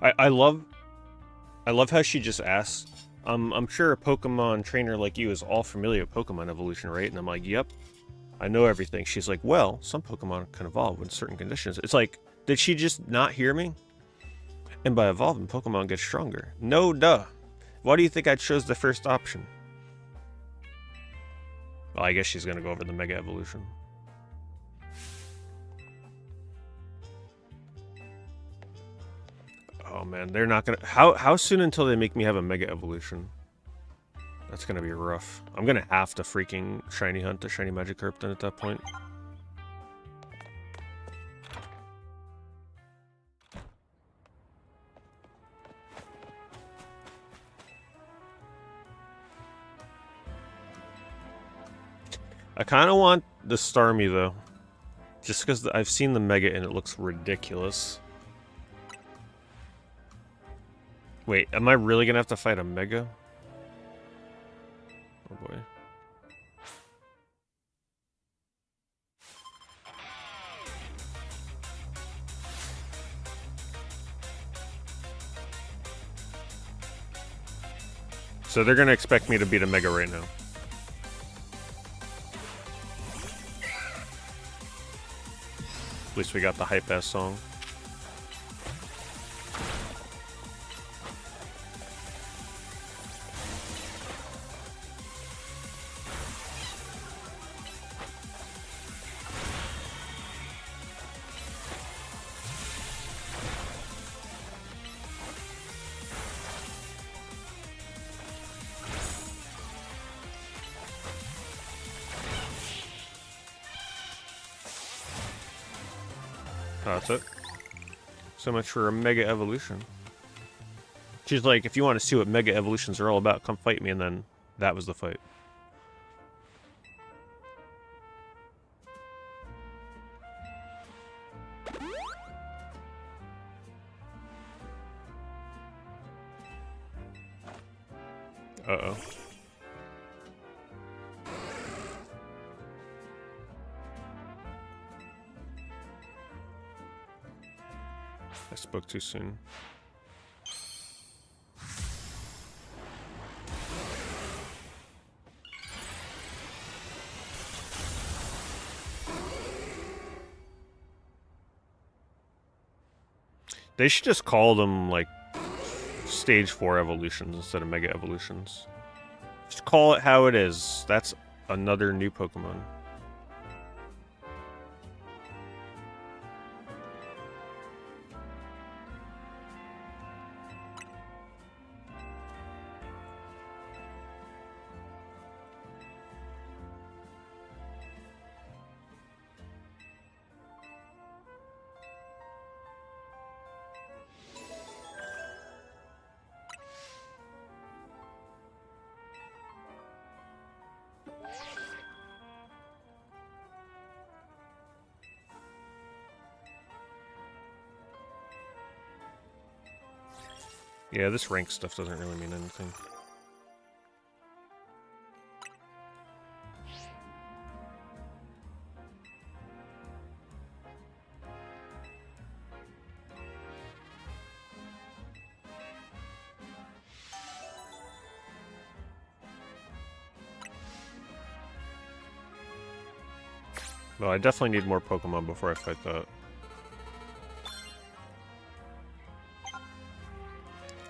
I love how she just asked, I'm sure a Pokemon trainer like you is all familiar with Pokemon evolution, right? And I'm like, yep, I know everything. She's like, well, some Pokemon can evolve with certain conditions. It's like, did she just not hear me? And by evolving, Pokemon get stronger. No, duh. Why do you think I chose the first option? Well, I guess she's gonna go over the Mega Evolution. Oh man, they're not gonna... How soon until they make me have a Mega Evolution? That's gonna be rough. I'm gonna have to freaking shiny hunt the shiny Magikarp then at that point. I kind of want the Starmie though. Just because I've seen the Mega and it looks ridiculous. Wait, am I really gonna have to fight a Mega? Oh boy. So they're gonna expect me to beat a Mega right now. At least we got the hype-ass song. Oh, that's it. So much for a Mega Evolution. She's like, if you want to see what Mega Evolutions are all about, come fight me, and then that was the fight. Uh-oh. I spoke too soon. They should just call them, like, Stage 4 evolutions instead of Mega Evolutions. Just call it how it is. That's another new Pokemon. Yeah, this rank stuff doesn't really mean anything. Well, I definitely need more Pokemon before I fight that.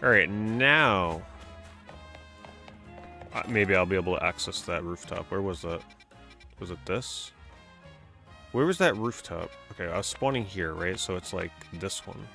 Alright, now... maybe I'll be able to access that rooftop. Where was that? Was it this? Where was that rooftop? Okay, I was spawning here, right? So it's like this one.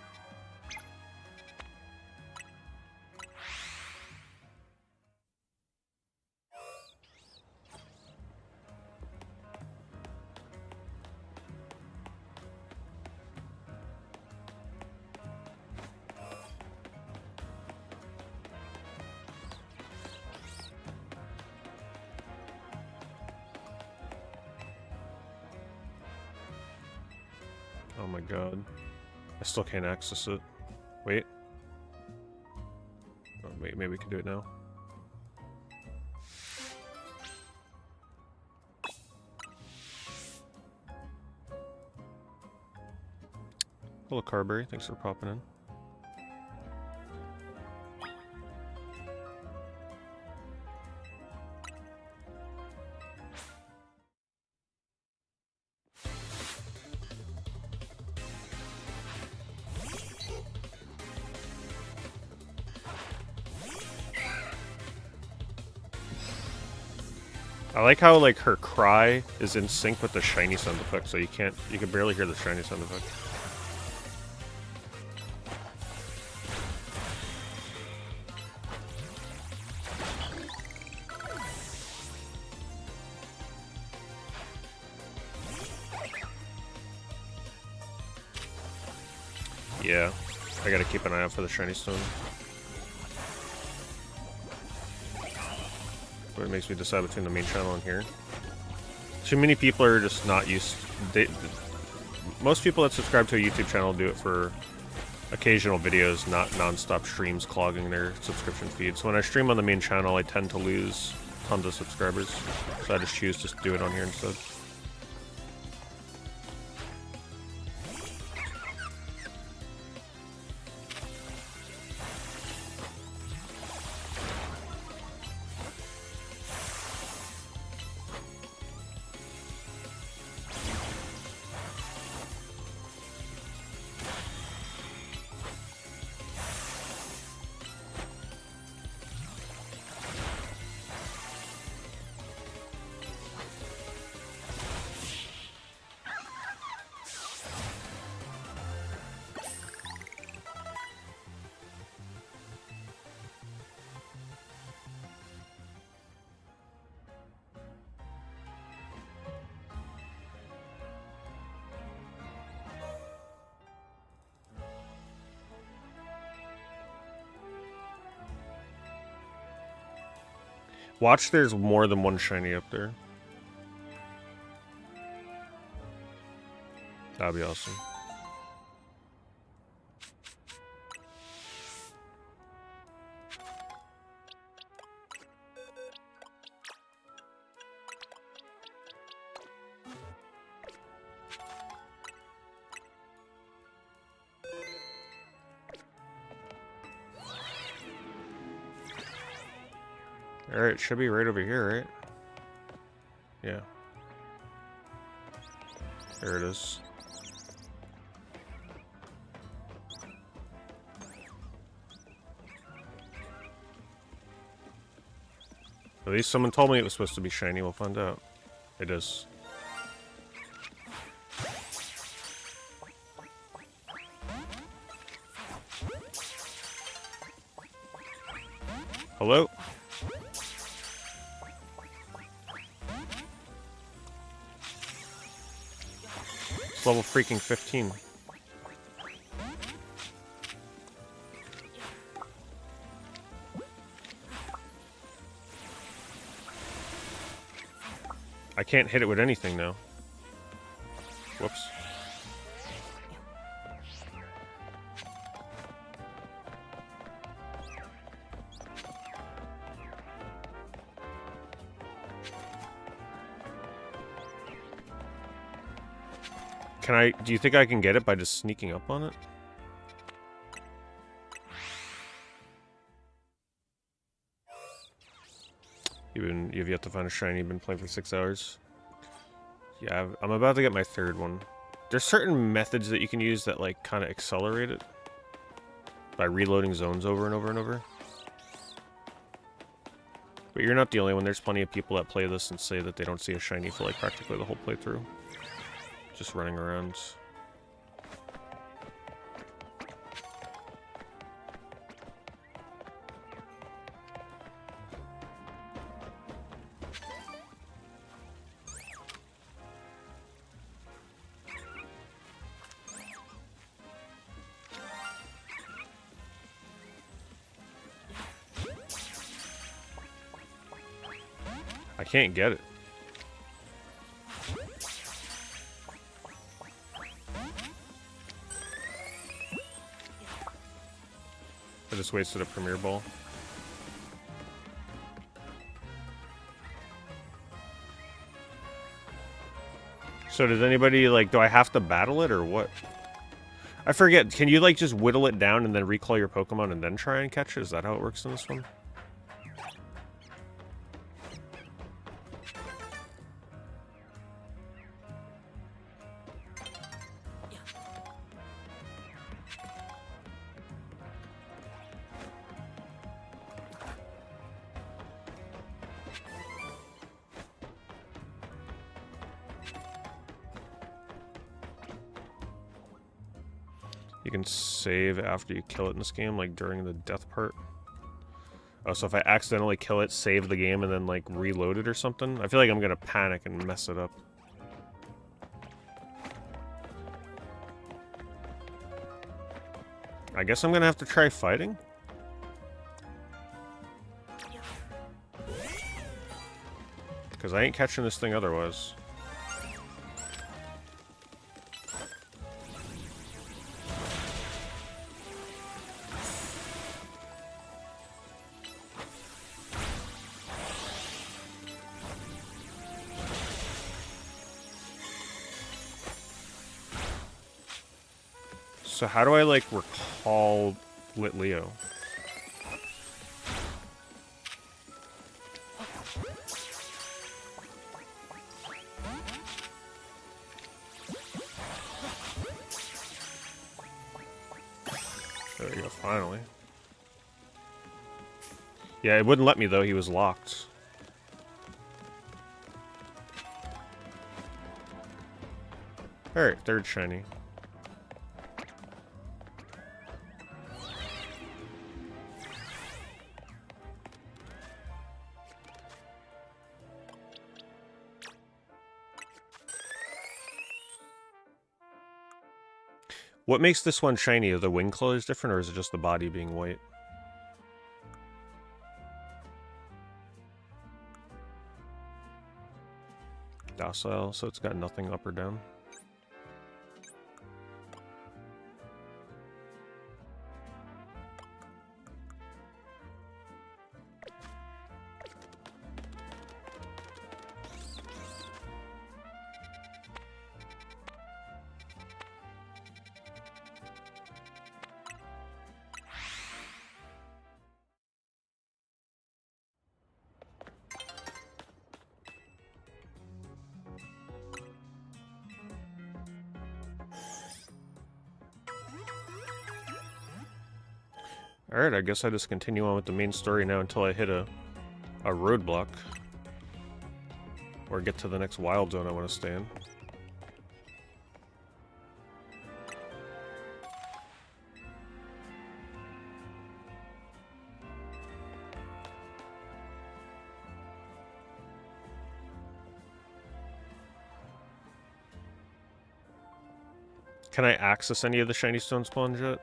Oh my god. I still can't access it. Wait. Oh, wait, maybe we can do it now. Hello, Carberry. Thanks for popping in. I like how, like, her cry is in sync with the shiny sound effect, so you can barely hear the shiny sound effect. Yeah, I gotta keep an eye out for the shiny stone. But it makes me decide between the main channel and here. Too many people are just not used. Most people that subscribe to a YouTube channel do it for occasional videos, not non-stop streams clogging their subscription feed. So when I stream on the main channel, I tend to lose tons of subscribers. So I just choose to do it on here instead. Watch, there's more than one shiny up there. That'd be awesome. Alright, it should be right over here, right? Yeah. There it is. At least someone told me it was supposed to be shiny. We'll find out. It is. Hello? It's level freaking 15. I can't hit it with anything now. Whoops. Do you think I can get it by just sneaking up on it? You've yet to find a shiny, you've been playing for 6 hours. Yeah, I'm about to get my third one. There's certain methods that you can use that, like, kind of accelerate it. By reloading zones over and over and over. But you're not the only one. There's plenty of people that play this and say that they don't see a shiny for, like, practically the whole playthrough. Just running around. I can't get it. I just wasted a Premier Ball. So does anybody, like, do I have to battle it or what? I forget, can you, like, just whittle it down and then recall your Pokemon and then try and catch it? Is that how it works in this one? You can save after you kill it in this game, like during the death part. Oh, so if I accidentally kill it, save the game, and then like reload it or something? I feel like I'm gonna panic and mess it up. I guess I'm gonna have to try fighting? Because I ain't catching this thing otherwise. So how do I, like, recall Litleo? There we go, finally. Yeah, it wouldn't let me, though. He was locked. Alright, third shiny. What makes this one shiny? Are the wing colors different, or is it just the body being white? Docile, so it's got nothing up or down. Alright, I guess I just continue on with the main story now until I hit a roadblock. Or get to the next wild zone I want to stay in. Can I access any of the shiny stone spawns yet?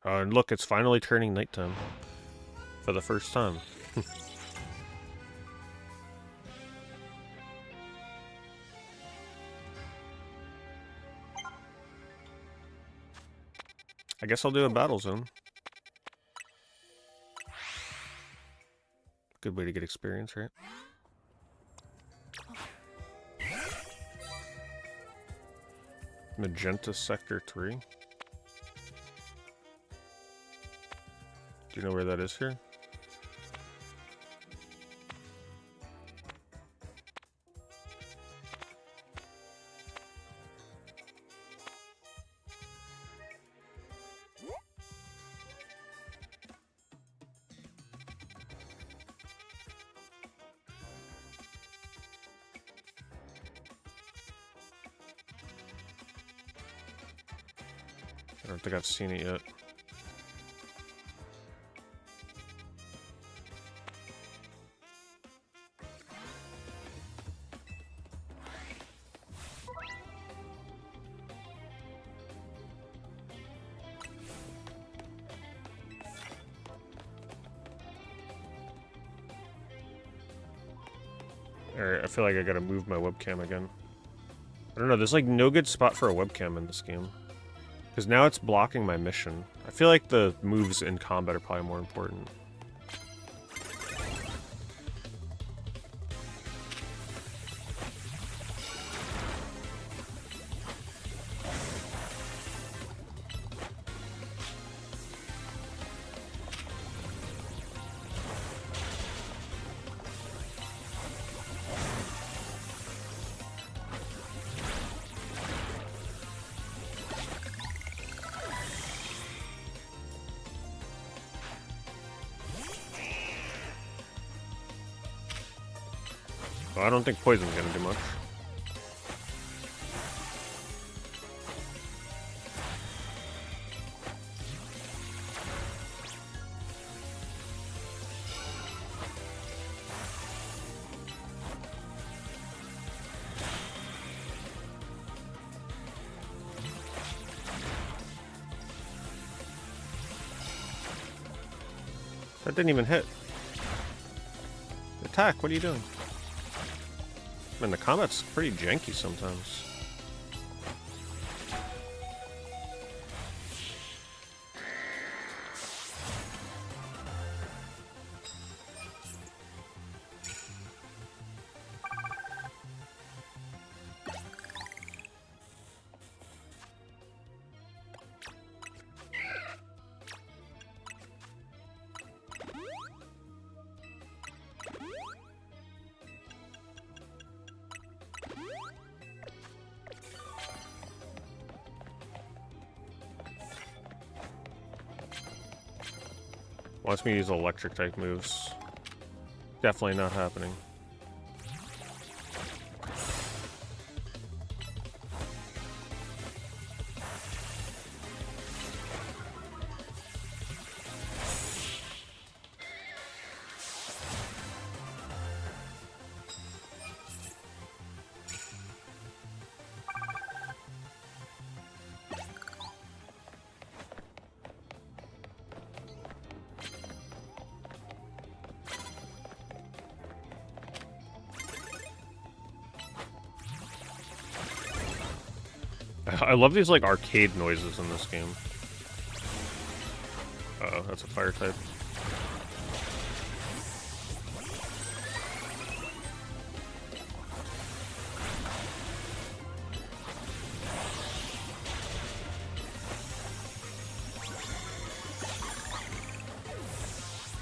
And look, it's finally turning nighttime. For the first time. I guess I'll do a battle zone. Good way to get experience, right? Magenta Sector 3. Do you know where that is here? don't think I've seen it yet. Alright, I feel like I gotta move my webcam again. I don't know, there's like no good spot for a webcam in this game. Because now it's blocking my mission. I feel like the moves in combat are probably more important. Well, I don't think poison's gonna do much. That didn't even hit. Attack, what are you doing? Man, the combat's pretty janky sometimes. Wants me to use electric type moves. Definitely not happening. I love these like arcade noises in this game. Uh-oh, that's a fire type.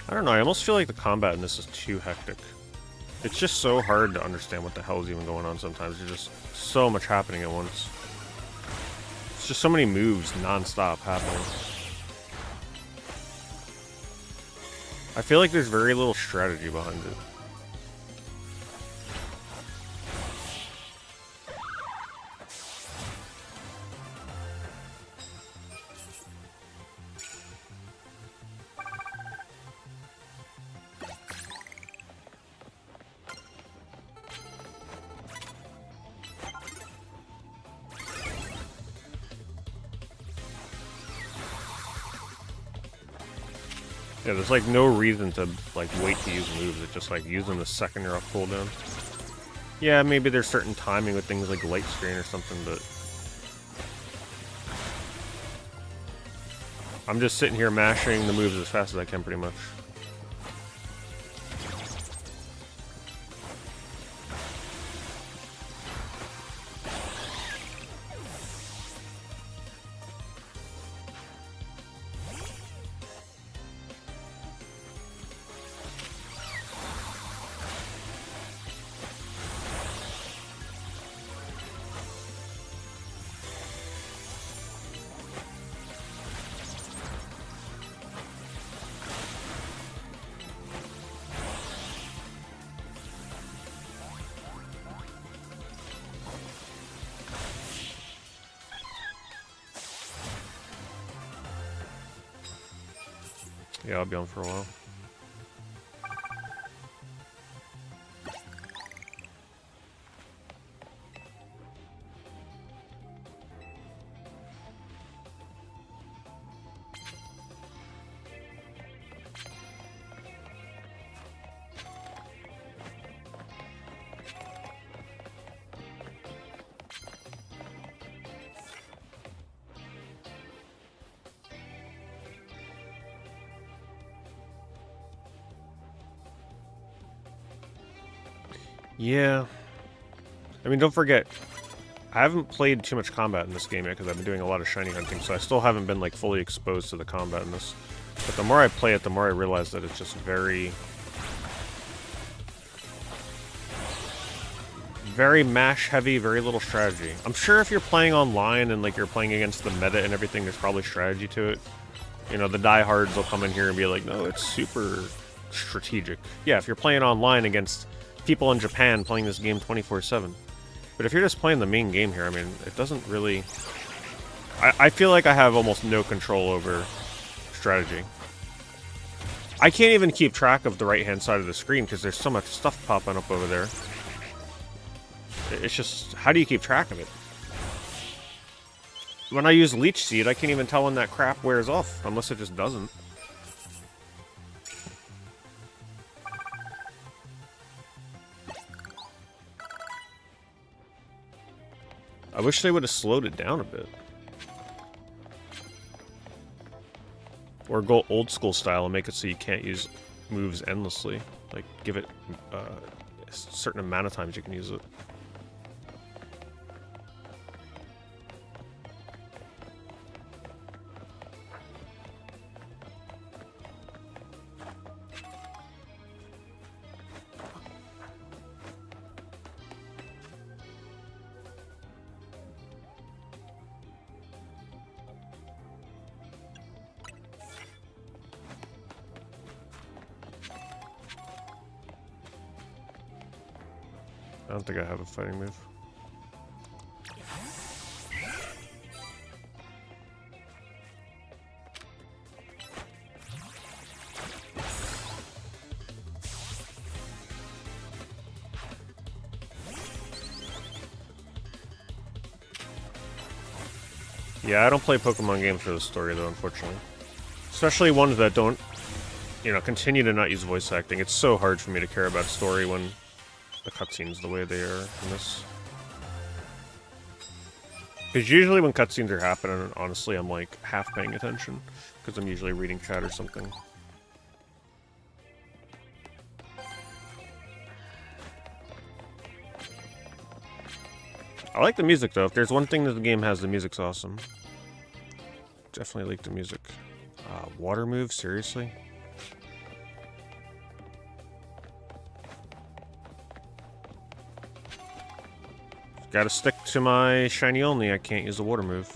I don't know, I almost feel like the combat in this is too hectic. It's just so hard to understand what the hell is even going on sometimes. There's just so much happening at once. It's just so many moves non-stop happening. I feel like there's very little strategy behind it. Yeah, there's like no reason to like wait to use moves. It's just like use them the second you're off cooldown. Yeah, maybe there's certain timing with things like light screen or something, but I'm just sitting here mashing the moves as fast as I can, pretty much. Yeah, I'll be on for a while. Yeah. I mean, don't forget, I haven't played too much combat in this game yet because I've been doing a lot of shiny hunting, so I still haven't been like fully exposed to the combat in this. But the more I play it, the more I realize that it's just very mash heavy, very little strategy. I'm sure if you're playing online and like you're playing against the meta and everything, there's probably strategy to it. You know, the diehards will come in here and be like, no, it's super strategic. Yeah, if you're playing online against people in Japan playing this game 24/7. But if you're just playing the main game here, I mean, it doesn't really... I feel like I have almost no control over strategy. I can't even keep track of the right-hand side of the screen because there's so much stuff popping up over there. It's just, how do you keep track of it? When I use Leech Seed, I can't even tell when that crap wears off, unless it just doesn't. I wish they would have slowed it down a bit. Or go old school style and make it so you can't use moves endlessly. Like, give it a certain amount of times you can use it. I don't think I have a fighting move. Yeah, I don't play Pokemon games for the story though, unfortunately. Especially ones that don't, you know, continue to not use voice acting. It's so hard for me to care about story when the cutscenes the way they are in this. Because usually when cutscenes are happening, honestly, I'm like half paying attention. Because I'm usually reading chat or something. I like the music though. If there's one thing that the game has, the music's awesome. Definitely like the music. Water move? Seriously? Gotta stick to my shiny only, I can't use the water move.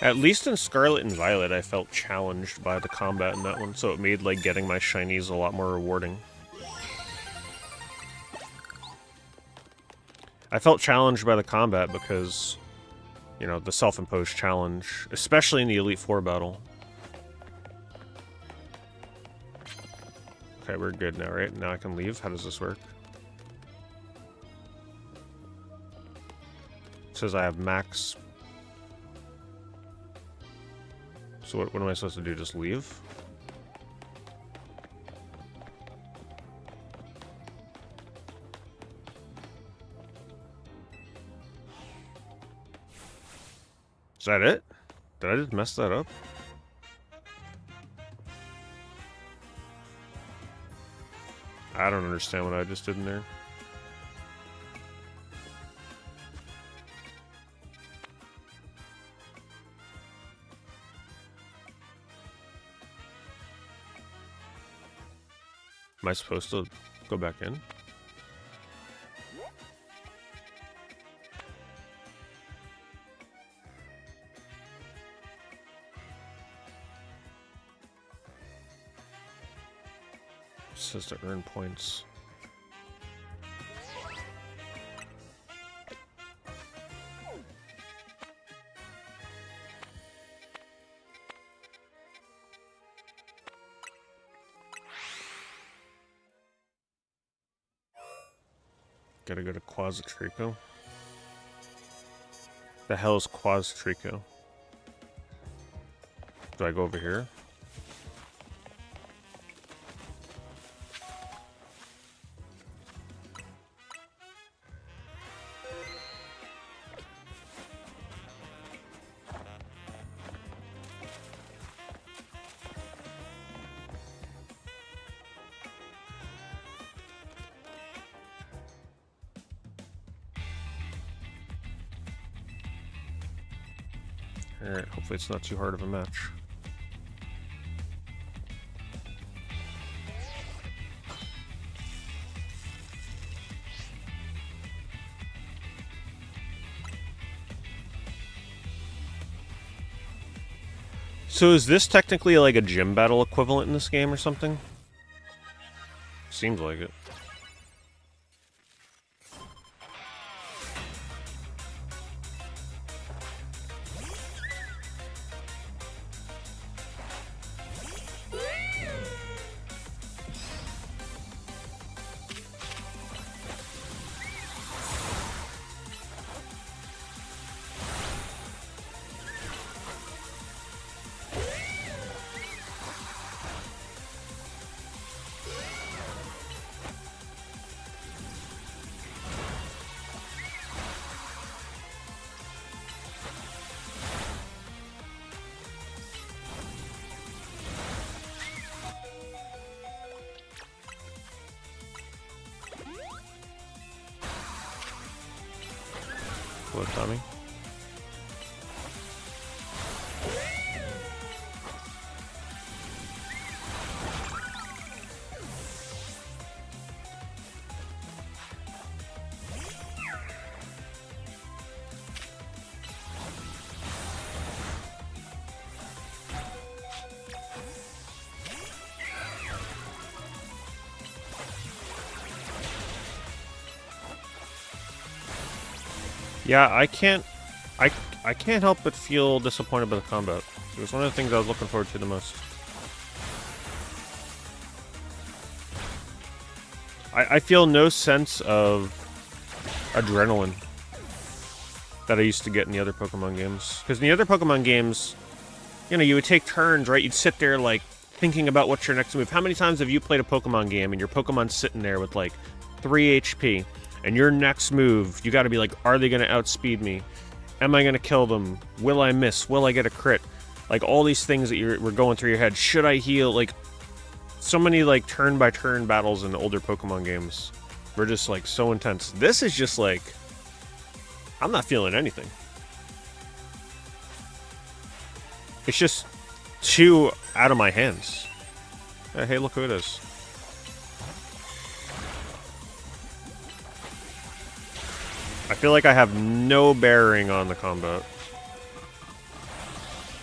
At least in Scarlet and Violet, I felt challenged by the combat in that one, so it made, like, getting my shinies a lot more rewarding. I felt challenged by the combat because, you know, the self-imposed challenge, especially in the Elite Four battle. Okay, we're good now, right? Now I can leave? How does this work? It says I have max... So what am I supposed to do? Just leave? Is that it? Did I just mess that up? I don't understand what I just did in there. Am I supposed to go back in? says to earn points. Gotta go to Quasitrico. The hell is Quasitrico? Do I go over here? Alright, hopefully it's not too hard of a match. So is this technically like a gym battle equivalent in this game or something? Seems like it. Hello, Tommy. Yeah, I can't help but feel disappointed by the combat. It was one of the things I was looking forward to the most. I feel no sense of adrenaline that I used to get in the other Pokemon games. Because in the other Pokemon games, you know, you would take turns, right? You'd sit there, like, thinking about what's your next move. How many times have you played a Pokemon game and your Pokemon's sitting there with, like, 3 HP? And your next move, you gotta be like, are they gonna outspeed me? Am I gonna kill them? Will I miss? Will I get a crit? Like, all these things that were going through your head. Should I heal? Like, so many, like, turn-by-turn battles in the older Pokemon games were just, like, so intense. This is just, like, I'm not feeling anything. It's just too out of my hands. Hey, look who it is. I feel like I have no bearing on the combat.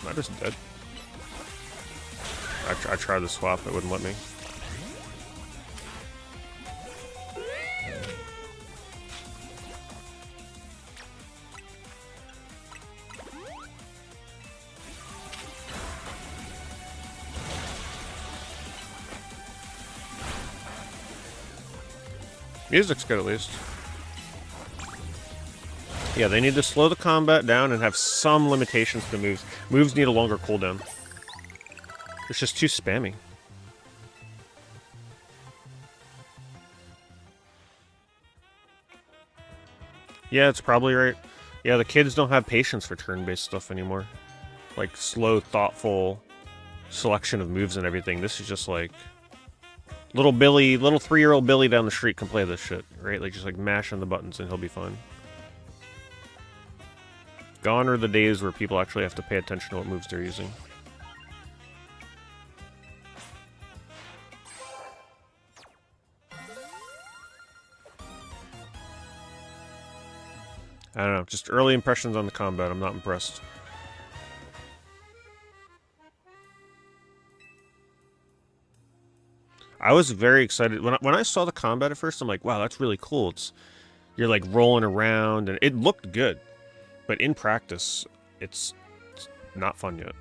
Am I just dead? I tried to swap, it wouldn't let me. Music's good at least. Yeah, they need to slow the combat down and have some limitations to moves. Moves need a longer cooldown. It's just too spammy. Yeah, it's probably right. Yeah, the kids don't have patience for turn-based stuff anymore. Like, slow, thoughtful selection of moves and everything. This is just like... little 3-year-old Billy down the street can play this shit, right? Like, just like mashing the buttons and he'll be fine. Gone are the days where people actually have to pay attention to what moves they're using. I don't know, just early impressions on the combat, I'm not impressed. I was very excited when I saw the combat at first. I'm like, wow, that's really cool. You're like rolling around, and it looked good, but in practice, it's not fun yet.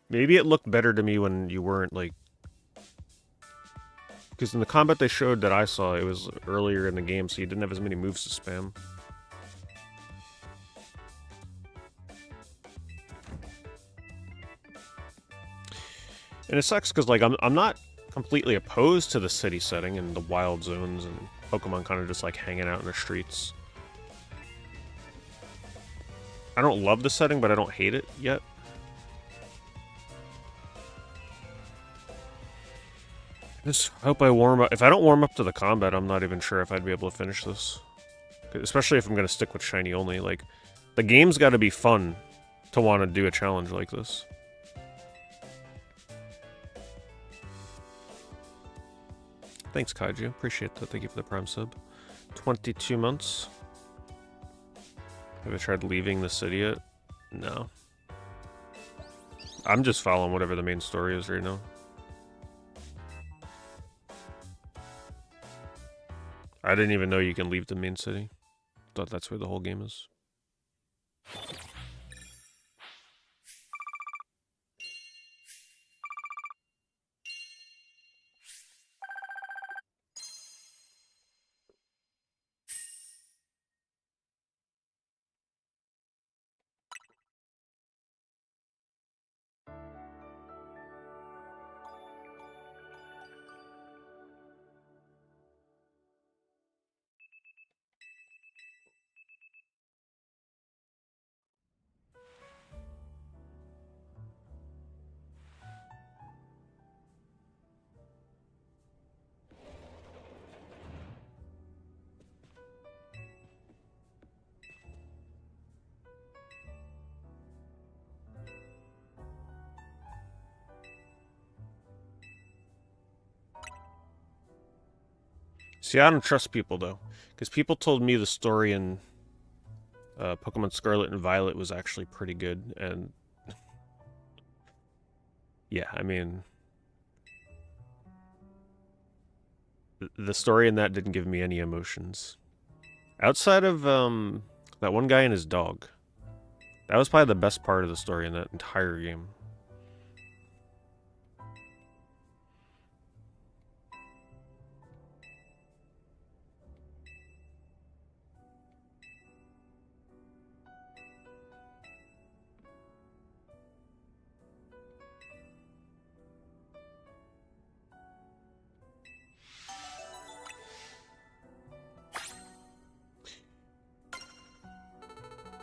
Maybe it looked better to me when you weren't like, because in the combat they showed that I saw, it was earlier in the game, so you didn't have as many moves to spam. And it sucks because like I'm not completely opposed to the city setting and the wild zones and Pokemon kind of just like hanging out in the streets. I don't love the setting, but I don't hate it yet. Just hope I warm up. If I don't warm up to the combat, I'm not even sure if I'd be able to finish this. Especially if I'm going to stick with shiny only. Like, the game's got to be fun to want to do a challenge like this. Thanks, Kaiju. Appreciate that. Thank you for the Prime sub. 22 months. Have I tried leaving the city yet? No. I'm just following whatever the main story is right now. I didn't even know you can leave the main city. Thought that's where the whole game is. See, I don't trust people, though. Because people told me the story in Pokemon Scarlet and Violet was actually pretty good, and... yeah, I mean... the story in that didn't give me any emotions. Outside of, that one guy and his dog. That was probably the best part of the story in that entire game.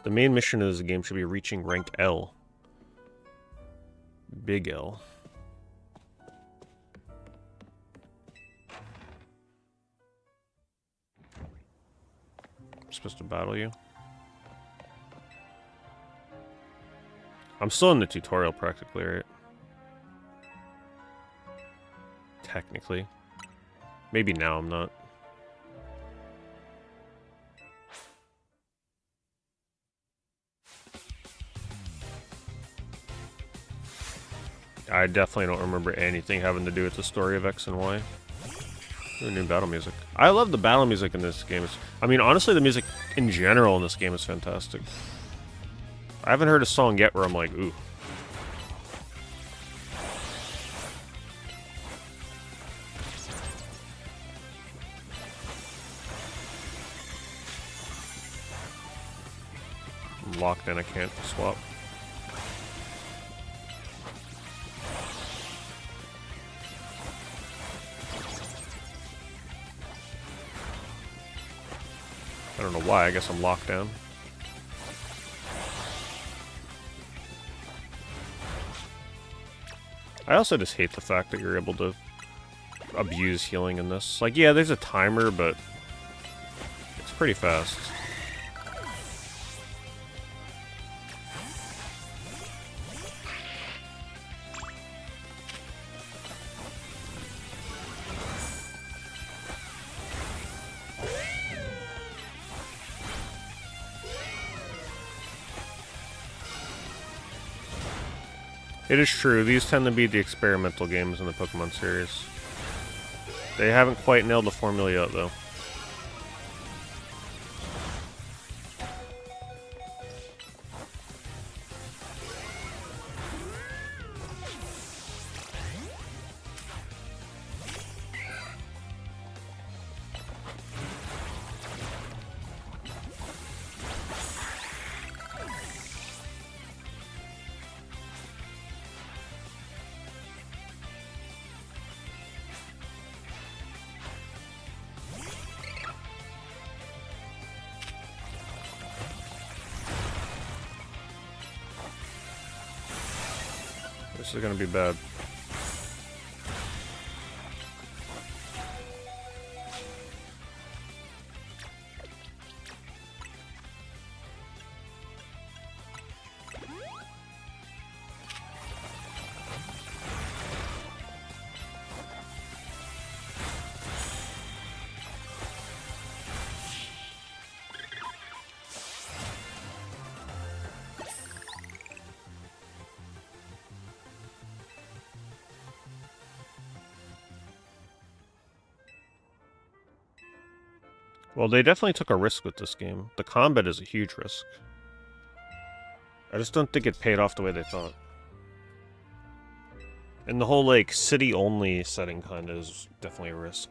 The main mission of this game should be reaching rank L. Big L. I'm supposed to battle you? I'm still in the tutorial practically, right? Technically. Maybe now I'm not. I definitely don't remember anything having to do with the story of X and Y. The new battle music. I love the battle music in this game. I mean, honestly, the music in general in this game is fantastic. I haven't heard a song yet where I'm like, ooh. I'm locked in, I can't swap. I don't know why, I guess I'm locked down. I also just hate the fact that you're able to abuse healing in this. Like, yeah, there's a timer, but it's pretty fast. It is true, these tend to be the experimental games in the Pokemon series. They haven't quite nailed the formula yet, though. This is gonna be bad. Well, they definitely took a risk with this game. The combat is a huge risk. I just don't think it paid off the way they thought. And the whole, like, city-only setting kind of is definitely a risk.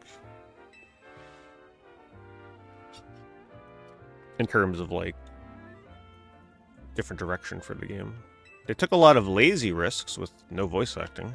In terms of, like, different direction for the game. They took a lot of lazy risks with no voice acting.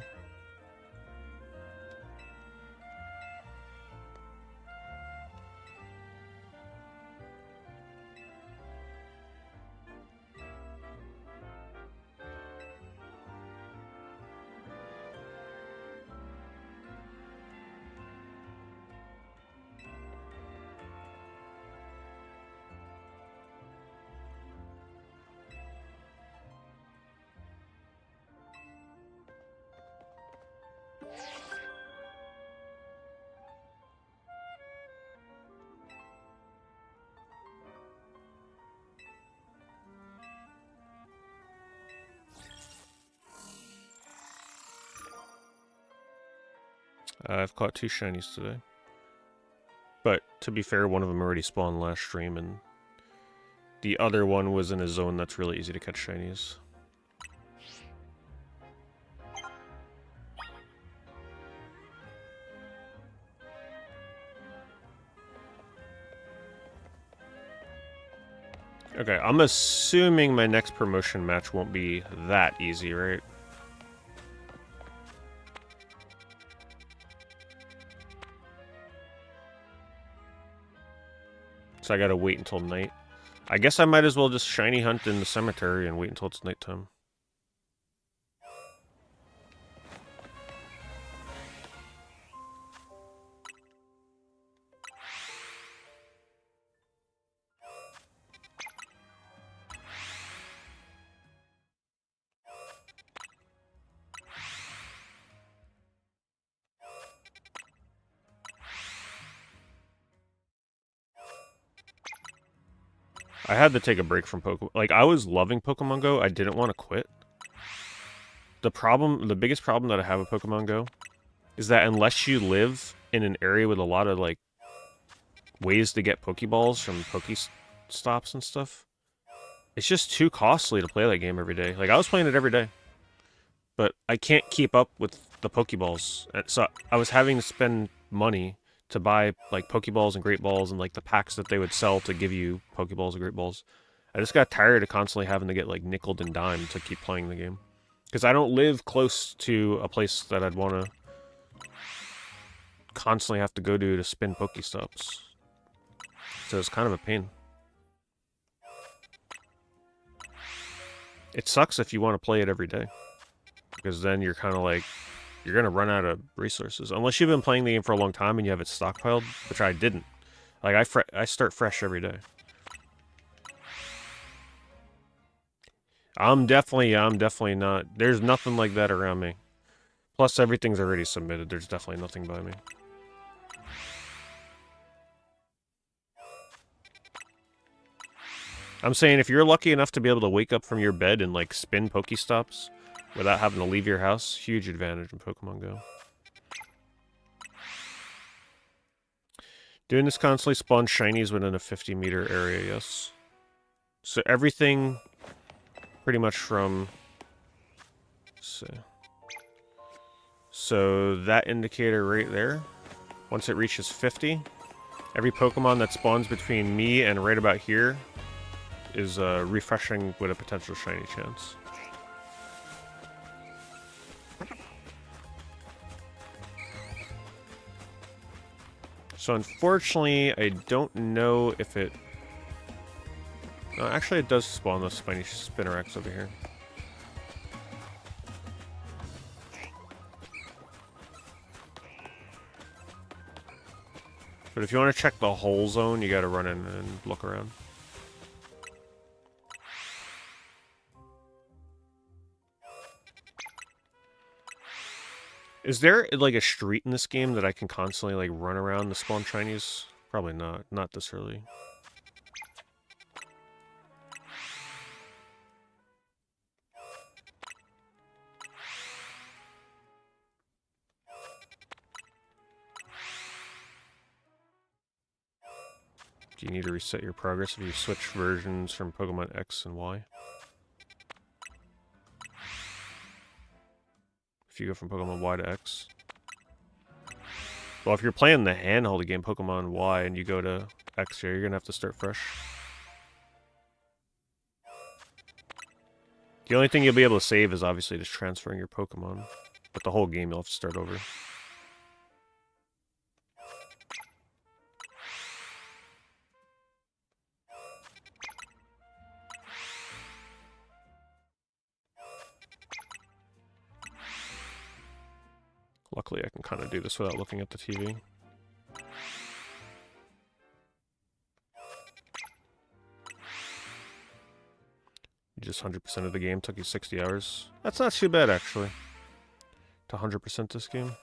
I've caught 2 shinies today. But, to be fair, one of them already spawned last stream, and the other one was in a zone that's really easy to catch shinies. Okay, I'm assuming my next promotion match won't be that easy, right? So I gotta wait until night. I guess I might as well just shiny hunt in the cemetery and wait until it's nighttime. I had to take a break from Pokemon. Like, I was loving Pokemon Go. I didn't want to quit. The biggest problem that I have with Pokemon Go is that unless you live in an area with a lot of, like, ways to get Pokeballs from Pokestops and stuff, it's just too costly to play that game every day. Like, I was playing it every day, but I can't keep up with the Pokeballs. So I was having to spend money to buy, like, Pokeballs and Great Balls and, like, the packs that they would sell to give you Pokeballs and Great Balls. I just got tired of constantly having to get, like, nickeled and dimed to keep playing the game. Because I don't live close to a place that I'd want to constantly have to go to spin Pokestops. So it's kind of a pain. It sucks if you want to play it every day. Because then you're kind of like, you're going to run out of resources. Unless you've been playing the game for a long time and you have it stockpiled, which I didn't. Like, I start fresh every day. I'm definitely not. There's nothing like that around me. Plus, everything's already submitted. There's definitely nothing by me. I'm saying if you're lucky enough to be able to wake up from your bed and, like, spin Pokestops, without having to leave your house. Huge advantage in Pokemon Go. Doing this constantly spawns shinies within a 50-meter area, yes. So everything pretty much from... Let's see. So that indicator right there, once it reaches 50, every Pokemon that spawns between me and right about here is refreshing with a potential shiny chance. So unfortunately, I don't know if it... No, actually it does spawn those spiny Spinnerax over here. But if you want to check the whole zone, you gotta run in and look around. Is there, like, a street in this game that I can constantly, like, run around to spawn shinies? Probably not. Not this early. Do you need to reset your progress if you switch versions from Pokemon X and Y? If you go from Pokemon Y to X? Well, if you're playing the handheld game Pokemon Y and you go to X here, you're gonna have to start fresh. The only thing you'll be able to save is obviously just transferring your Pokemon. But the whole game you'll have to start over. Luckily, I can kind of do this without looking at the TV. Just 100% of the game took you 60 hours. That's not too bad, actually. To 100% this game.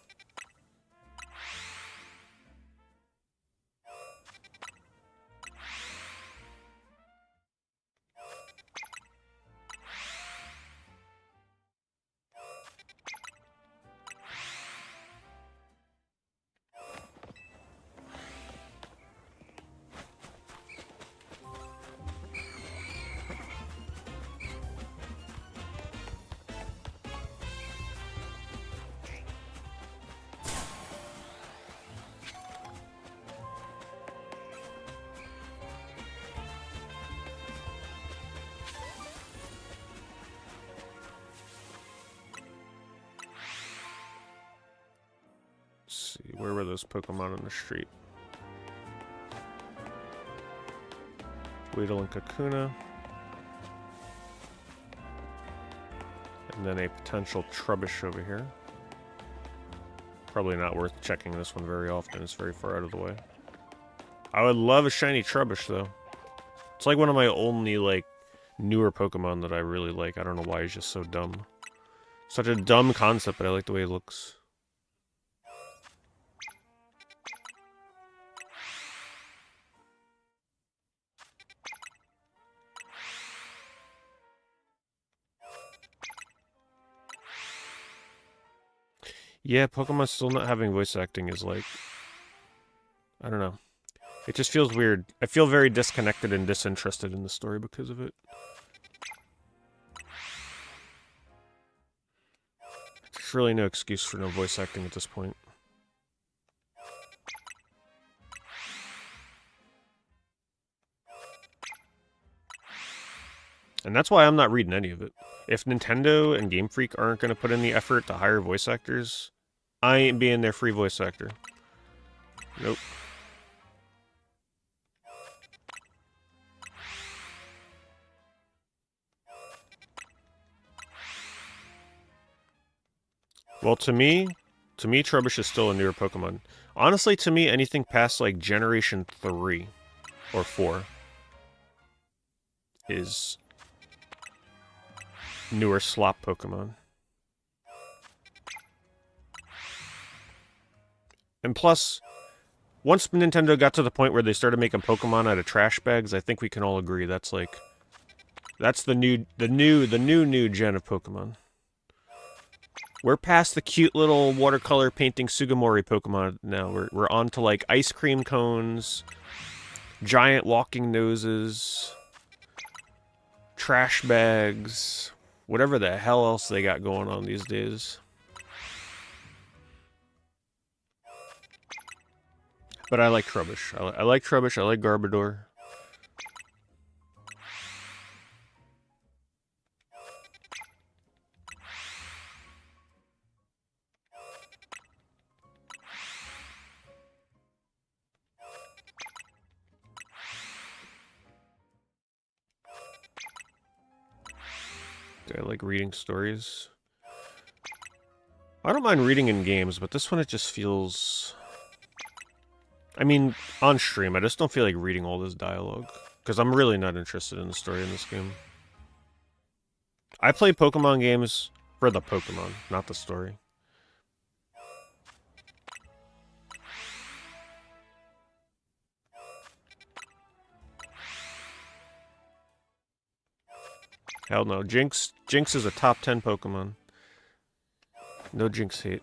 Where were those Pokemon on the street? Weedle and Kakuna. And then a potential Trubbish over here. Probably not worth checking this one very often. It's very far out of the way. I would love a shiny Trubbish, though. It's like one of my only, like, newer Pokemon that I really like. I don't know why he's just so dumb. Such a dumb concept, but I like the way he looks. Yeah, Pokemon still not having voice acting is like... I don't know. It just feels weird. I feel very disconnected and disinterested in the story because of it. There's really no excuse for no voice acting at this point. And that's why I'm not reading any of it. If Nintendo and Game Freak aren't going to put in the effort to hire voice actors, I ain't being their free voice actor. Nope. Well, to me, Trubbish is still a newer Pokemon. Honestly, to me, anything past, like, Generation 3 or 4 is newer slop Pokemon. And plus, once Nintendo got to the point where they started making Pokemon out of trash bags, I think we can all agree that's like... That's the new gen of Pokemon. We're past the cute little watercolor painting Sugimori Pokemon now. We're on to like ice cream cones, giant walking noses, trash bags, whatever the hell else they got going on these days. But I like Trubbish. I like Trubbish. I like Garbodor. I like reading stories. I don't mind reading in games, but this one it just feels... I mean, on stream, I just don't feel like reading all this dialogue. Because I'm really not interested in the story in this game. I play Pokemon games for the Pokemon, not the story. Hell no. Jinx is a top 10 Pokemon. No Jinx hate.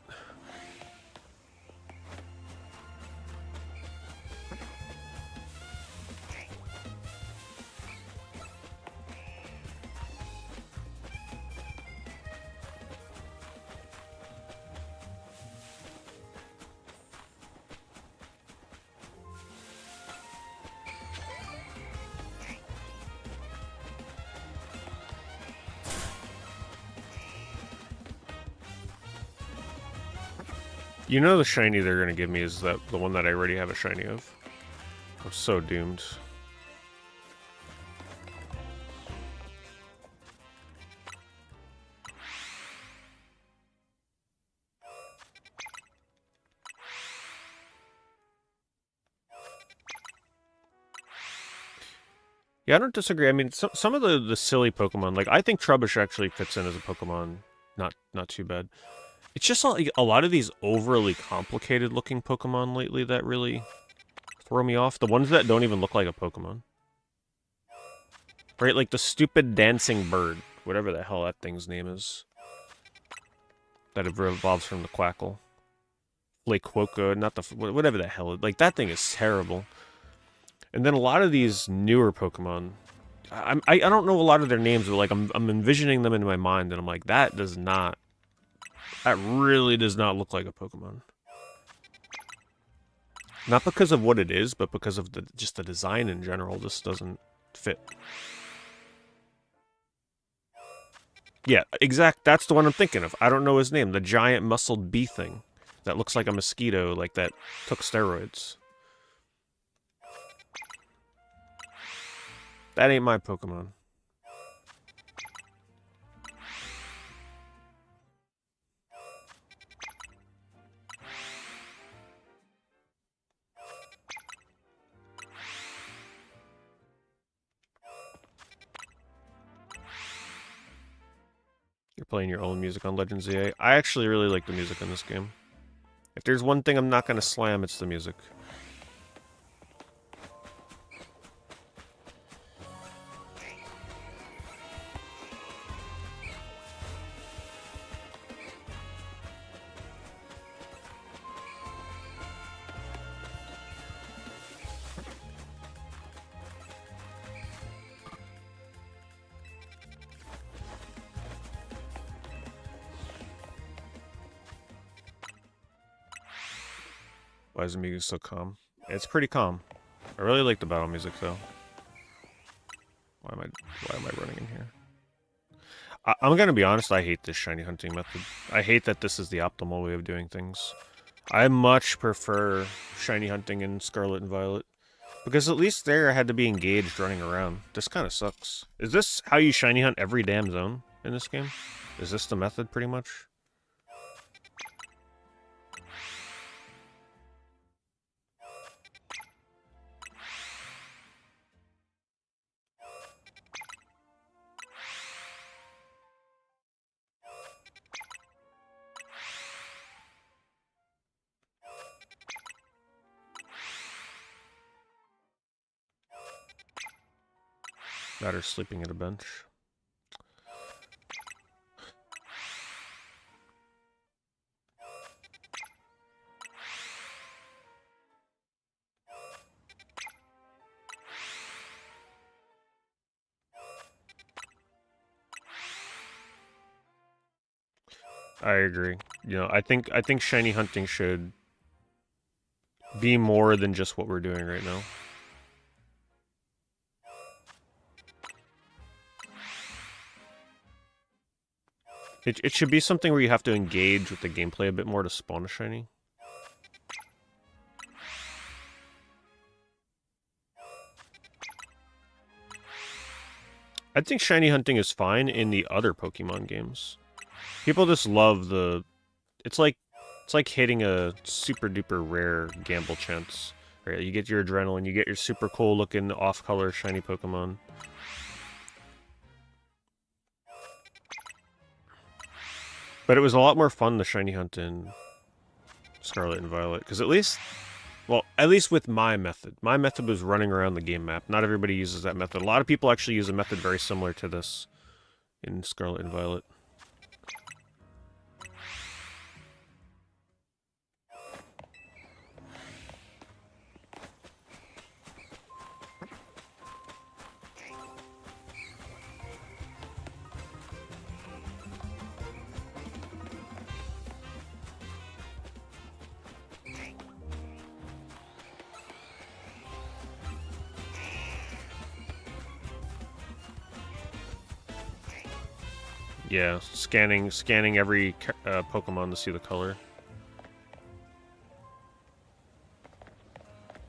You know the shiny they're gonna give me is the one that I already have a shiny of. I'm so doomed. Yeah, I don't disagree. I mean, some of the silly Pokemon, like I think Trubbish actually fits in as a Pokemon, not too bad. It's just like a lot of these overly complicated looking Pokemon lately that really throw me off. The ones that don't even look like a Pokemon. Right, like the stupid dancing bird, whatever the hell that thing's name is. That evolves from the Quackle. Flaquoka, not the... whatever the hell. Like, that thing is terrible. And then a lot of these newer Pokemon... I don't know a lot of their names, but like, I'm envisioning them in my mind, and I'm like, that does not... That really does not look like a Pokemon. Not because of what it is, but because of just the design in general just doesn't fit. Yeah, that's the one I'm thinking of. I don't know his name. The giant muscled bee thing. That looks like a mosquito, like that took steroids. That ain't my Pokemon. You're playing your own music on Legends EA. I actually really like the music in this game. If there's one thing I'm not going to slam, it's the music. Why is the music so calm? It's pretty calm. I really like the battle music, though. Why am I running in here? I'm gonna be honest, I hate this shiny hunting method. I hate that this is the optimal way of doing things. I much prefer shiny hunting in Scarlet and Violet. Because at least there I had to be engaged running around. This kind of sucks. Is this how you shiny hunt every damn zone in this game? Is this the method, pretty much? That or sleeping at a bench. I agree. You know, I think shiny hunting should be more than just what we're doing right now. It should be something where you have to engage with the gameplay a bit more to spawn a shiny. I think shiny hunting is fine in the other Pokemon games. People just love the... It's like hitting a super duper rare gamble chance. Right? You get your adrenaline, you get your super cool looking off-color shiny Pokemon. But it was a lot more fun to shiny hunt in Scarlet and Violet, because at least with my method. My method was running around the game map. Not everybody uses that method. A lot of people actually use a method very similar to this in Scarlet and Violet. Yeah, scanning every Pokemon to see the color.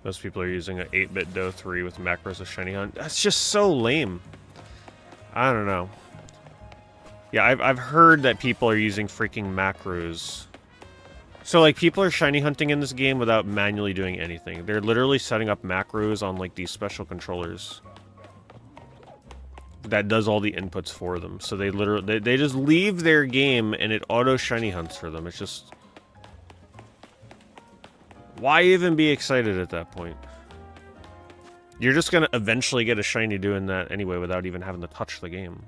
Most people are using an 8-bit Do 3 with macros of shiny hunt. That's just so lame. I don't know. Yeah, I've heard that people are using freaking macros. So, like, people are shiny hunting in this game without manually doing anything. They're literally setting up macros on, like, these special controllers that does all the inputs for them. So they literally they just leave their game and it auto shiny hunts for them. It's just, why even be excited at that point? You're just gonna eventually get a shiny doing that anyway without even having to touch the game.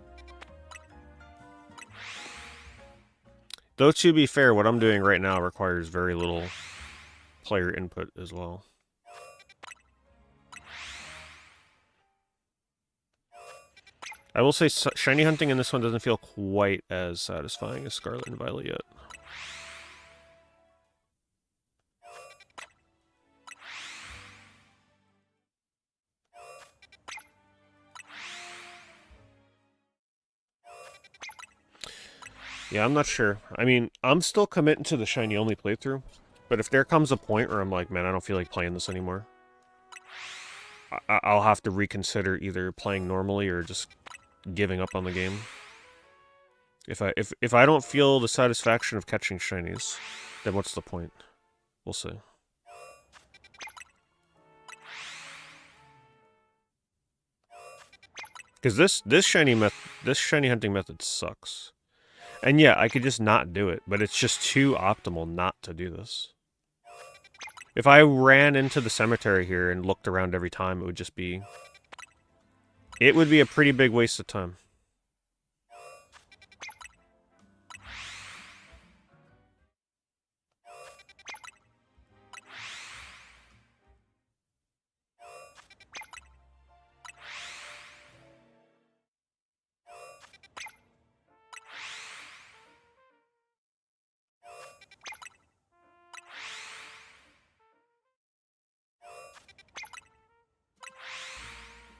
Though, to be fair, what I'm doing right now requires very little player input as well. I will say shiny hunting in this one doesn't feel quite as satisfying as Scarlet and Violet yet. Yeah, I'm not sure. I mean, I'm still committing to the shiny-only playthrough, but if there comes a point where I'm like, man, I don't feel like playing this anymore, I'll have to reconsider either playing normally or just giving up on the game. If I don't feel the satisfaction of catching shinies, then what's the point? We'll see. Because this shiny hunting method sucks. And yeah, I could just not do it, but it's just too optimal not to do this. If I ran into the cemetery here and looked around every time, it would just be... It would be a pretty big waste of time.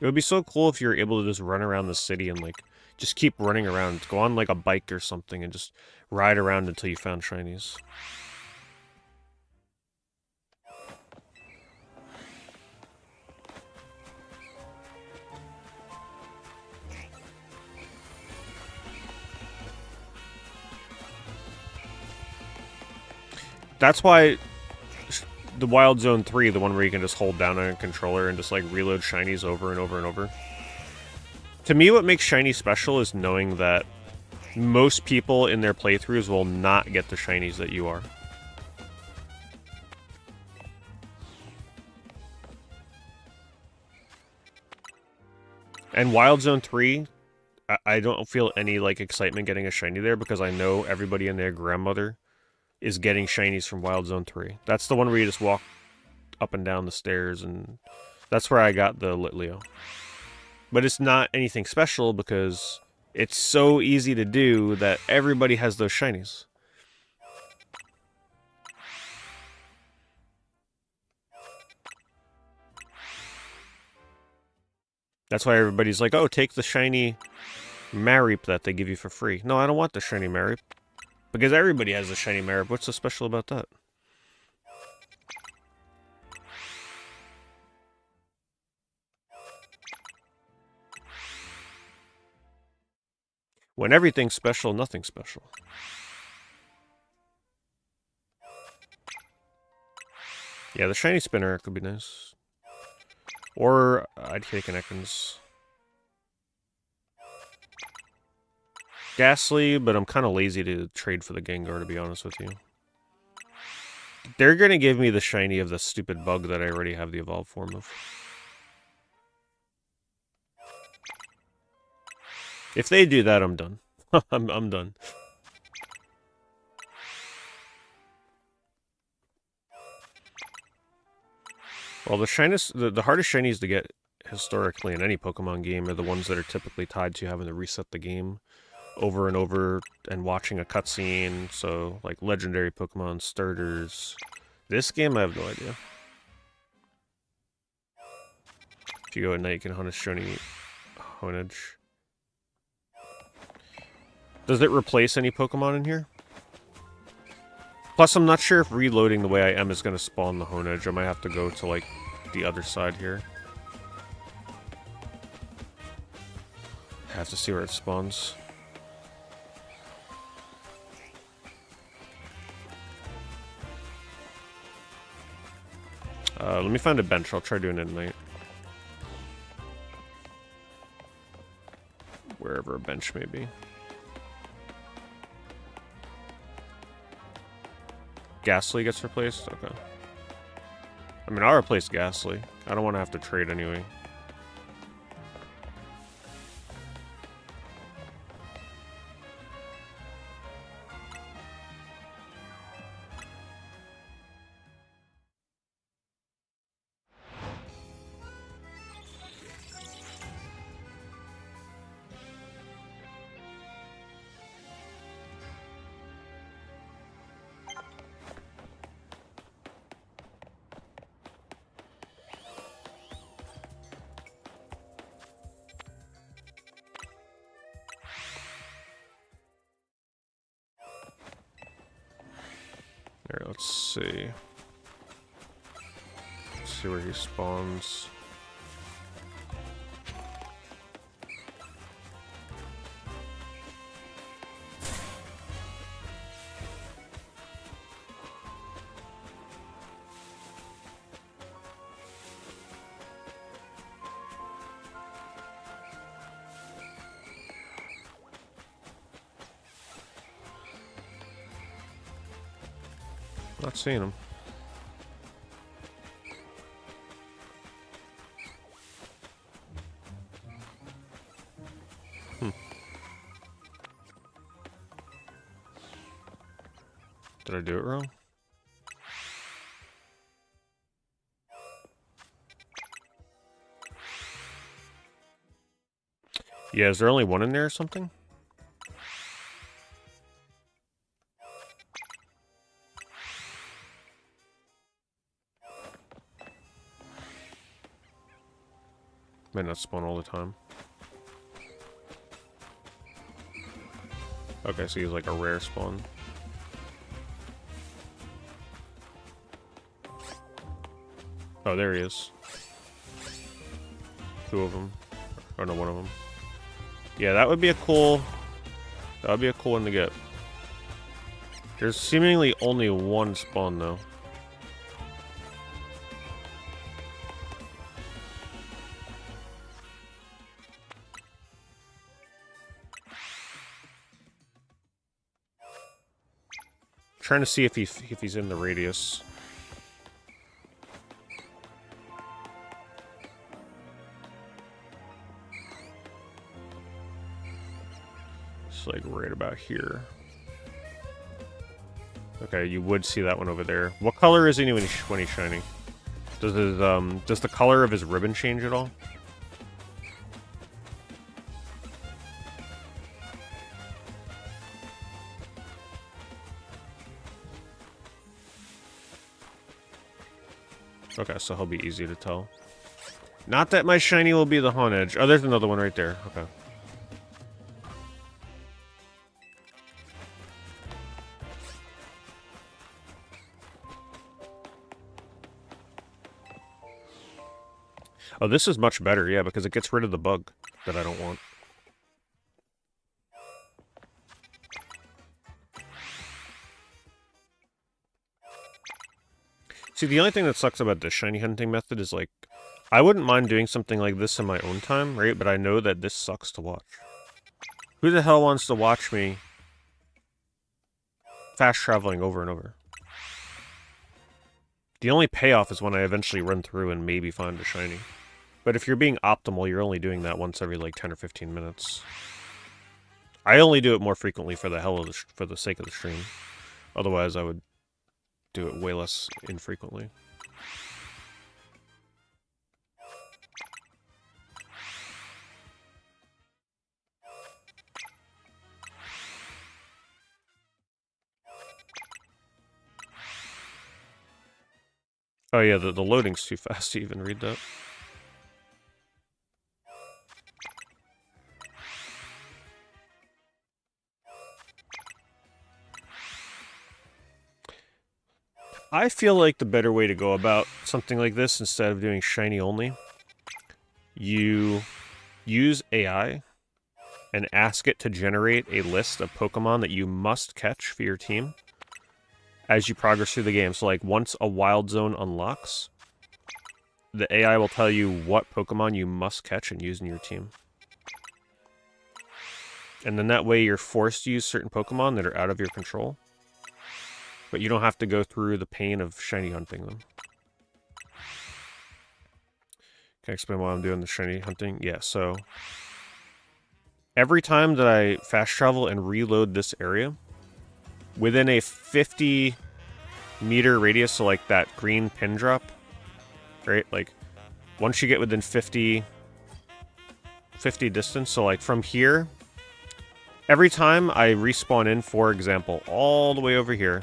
It would be so cool if you were able to just run around the city and, like, just keep running around. Go on, like, a bike or something and just ride around until you found shinies. That's why the Wild Zone 3, the one where you can just hold down on a controller and just, like, reload shinies over and over and over. To me, what makes shiny special is knowing that most people in their playthroughs will not get the shinies that you are. And Wild Zone 3, I don't feel any, like, excitement getting a shiny there because I know everybody and their grandmother is getting shinies from Wild Zone 3. That's the one where you just walk up and down the stairs, and that's where I got the Litleo. But it's not anything special because it's so easy to do that everybody has those shinies. That's why everybody's like, oh, take the shiny Marip that they give you for free. No, I don't want the shiny Marip. Because everybody has a shiny Marip. What's so special about that? When everything's special, nothing's special. Yeah, the shiny spinner could be nice. Or I'd take an Ekans. Ghastly, but I'm kind of lazy to trade for the Gengar, to be honest with you. They're going to give me the shiny of the stupid bug that I already have the evolved form of. If they do that, I'm done. I'm done. Well, the hardest shinies to get historically in any Pokemon game are the ones that are typically tied to having to reset the game over and over and watching a cutscene. So, like legendary Pokemon, starters. This game, I have no idea. If you go at night, you can hunt a shiny Honedge. Does it replace any Pokemon in here? Plus, I'm not sure if reloading the way I am is going to spawn the Honedge. I might have to go to, like, the other side here. I have to see where it spawns. Let me find a bench. I'll try doing it at night. Wherever a bench may be. Ghastly gets replaced? Okay. I mean, I'll replace Ghastly. I don't want to have to trade anyway. Here, let's see. Let's see where he spawns. Not seeing him. Did I do it wrong? Yeah, is there only one in there or something? Might not spawn all the time. Okay, so he's like a rare spawn. Oh, there he is. Two of them. Or no, one of them. Yeah, that would be a cool... That would be a cool one to get. There's seemingly only one spawn, though. Trying to see if he's in the radius. It's like right about here. Okay, you would see that one over there. What color is he when he's shining? Does his does the color of his ribbon change at all? Okay, so he'll be easy to tell. Not that my shiny will be the Haunt Edge. Oh, there's another one right there. Okay. Oh, this is much better, yeah, because it gets rid of the bug that I don't want. See, the only thing that sucks about this shiny hunting method is, like, I wouldn't mind doing something like this in my own time, right? But I know that this sucks to watch. Who the hell wants to watch me fast traveling over and over? The only payoff is when I eventually run through and maybe find a shiny. But if you're being optimal, you're only doing that once every, like, 10 or 15 minutes. I only do it more frequently for the hell of for the sake of the stream. Otherwise, I would do it way less infrequently. Oh yeah, the loading's too fast to even read that. I feel like the better way to go about something like this, instead of doing shiny only, you use AI and ask it to generate a list of Pokemon that you must catch for your team as you progress through the game. So, like, once a wild zone unlocks, the AI will tell you what Pokemon you must catch and use in your team. And then that way you're forced to use certain Pokemon that are out of your control. But you don't have to go through the pain of shiny hunting them. Can I explain why I'm doing the shiny hunting? Yeah, so every time that I fast travel and reload this area, within a 50-meter radius, so like that green pin drop, right? Like, once you get within 50 distance, so like from here, every time I respawn in, for example, all the way over here,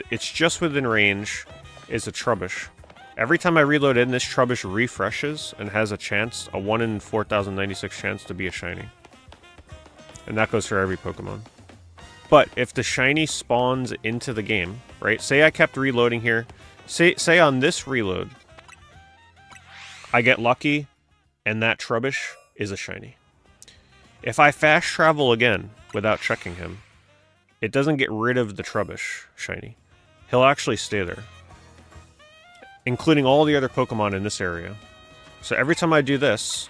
it's just within range, is a Trubbish. Every time I reload in, this Trubbish refreshes and has a chance, a 1 in 4,096 chance to be a shiny. And that goes for every Pokemon. But if the shiny spawns into the game, right? Say I kept reloading here. Say on this reload, I get lucky and that Trubbish is a shiny. If I fast travel again without checking him, it doesn't get rid of the Trubbish shiny. He'll actually stay there, including all the other Pokemon in this area. So every time I do this,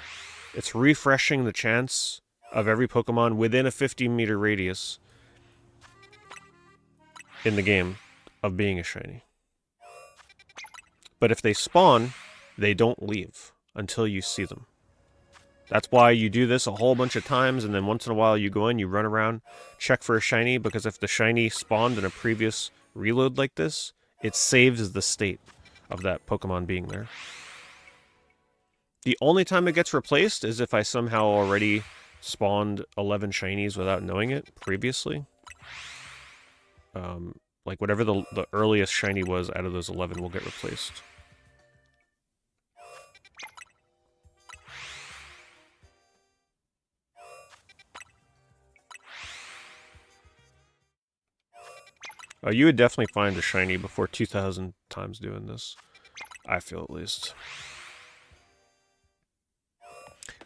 it's refreshing the chance of every Pokemon within a 50-meter radius in the game of being a shiny. But if they spawn, they don't leave until you see them. That's why you do this a whole bunch of times, and then once in a while you go in, you run around, check for a shiny, because if the shiny spawned in a previous reload like this, it saves the state of that Pokemon being there. The only time it gets replaced is if I somehow already spawned 11 shinies without knowing it previously. Like whatever the earliest shiny was out of those 11 will get replaced. Oh, you would definitely find a shiny before 2,000 times doing this. I feel, at least.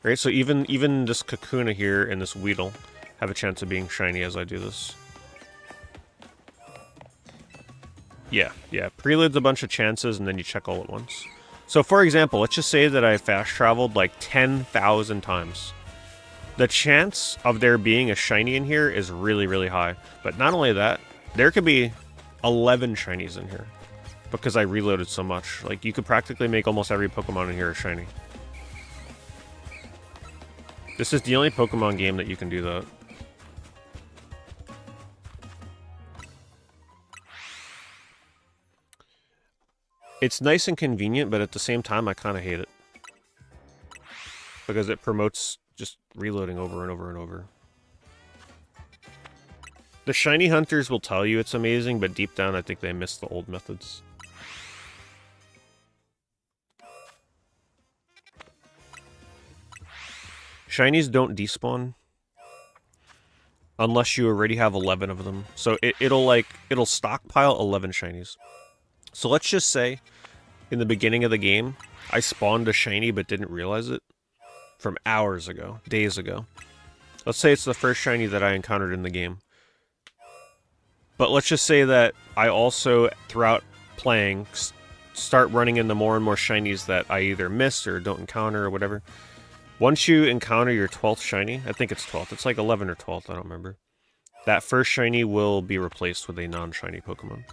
Right, so even this Kakuna here and this Weedle have a chance of being shiny as I do this. Yeah. Prelude's a bunch of chances, and then you check all at once. So, for example, let's just say that I fast traveled like 10,000 times. The chance of there being a shiny in here is really, really high. But not only that, there could be 11 shinies in here because I reloaded so much. Like, you could practically make almost every Pokemon in here a shiny. This is the only Pokemon game that you can do that. It's nice and convenient, but at the same time, I kind of hate it. Because it promotes just reloading over and over and over. The shiny hunters will tell you it's amazing, but deep down I think they miss the old methods. Shinies don't despawn unless you already have 11 of them. So it'll stockpile 11 shinies. So let's just say in the beginning of the game, I spawned a shiny but didn't realize it from hours ago, days ago. Let's say it's the first shiny that I encountered in the game. But let's just say that I also, throughout playing, start running into more and more shinies that I either miss or don't encounter or whatever. Once you encounter your 12th shiny, I think it's 12th, it's like 11 or 12th, I don't remember. That first shiny will be replaced with a non-shiny Pokemon.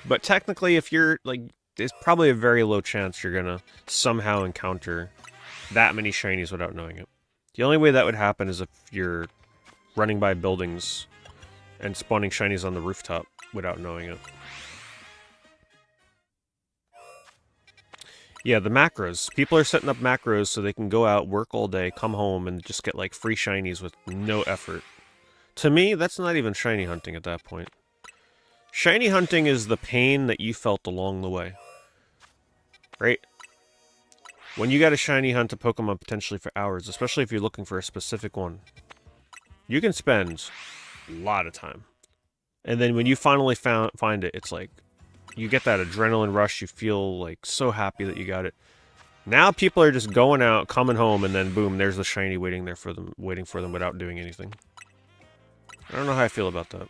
But technically, if you're, like, there's probably a very low chance you're gonna somehow encounter that many shinies without knowing it. The only way that would happen is if you're running by buildings and spawning shinies on the rooftop without knowing it. Yeah, the macros. People are setting up macros so they can go out, work all day, come home, and just get, like, free shinies with no effort. To me, that's not even shiny hunting at that point. Shiny hunting is the pain that you felt along the way. Right? When you gotta shiny hunt a Pokemon potentially for hours, especially if you're looking for a specific one, you can spend a lot of time. And then when you finally find it, it's like, you get that adrenaline rush, you feel like so happy that you got it. Now people are just going out, coming home, and then boom, there's the shiny waiting for them without doing anything. I don't know how I feel about that.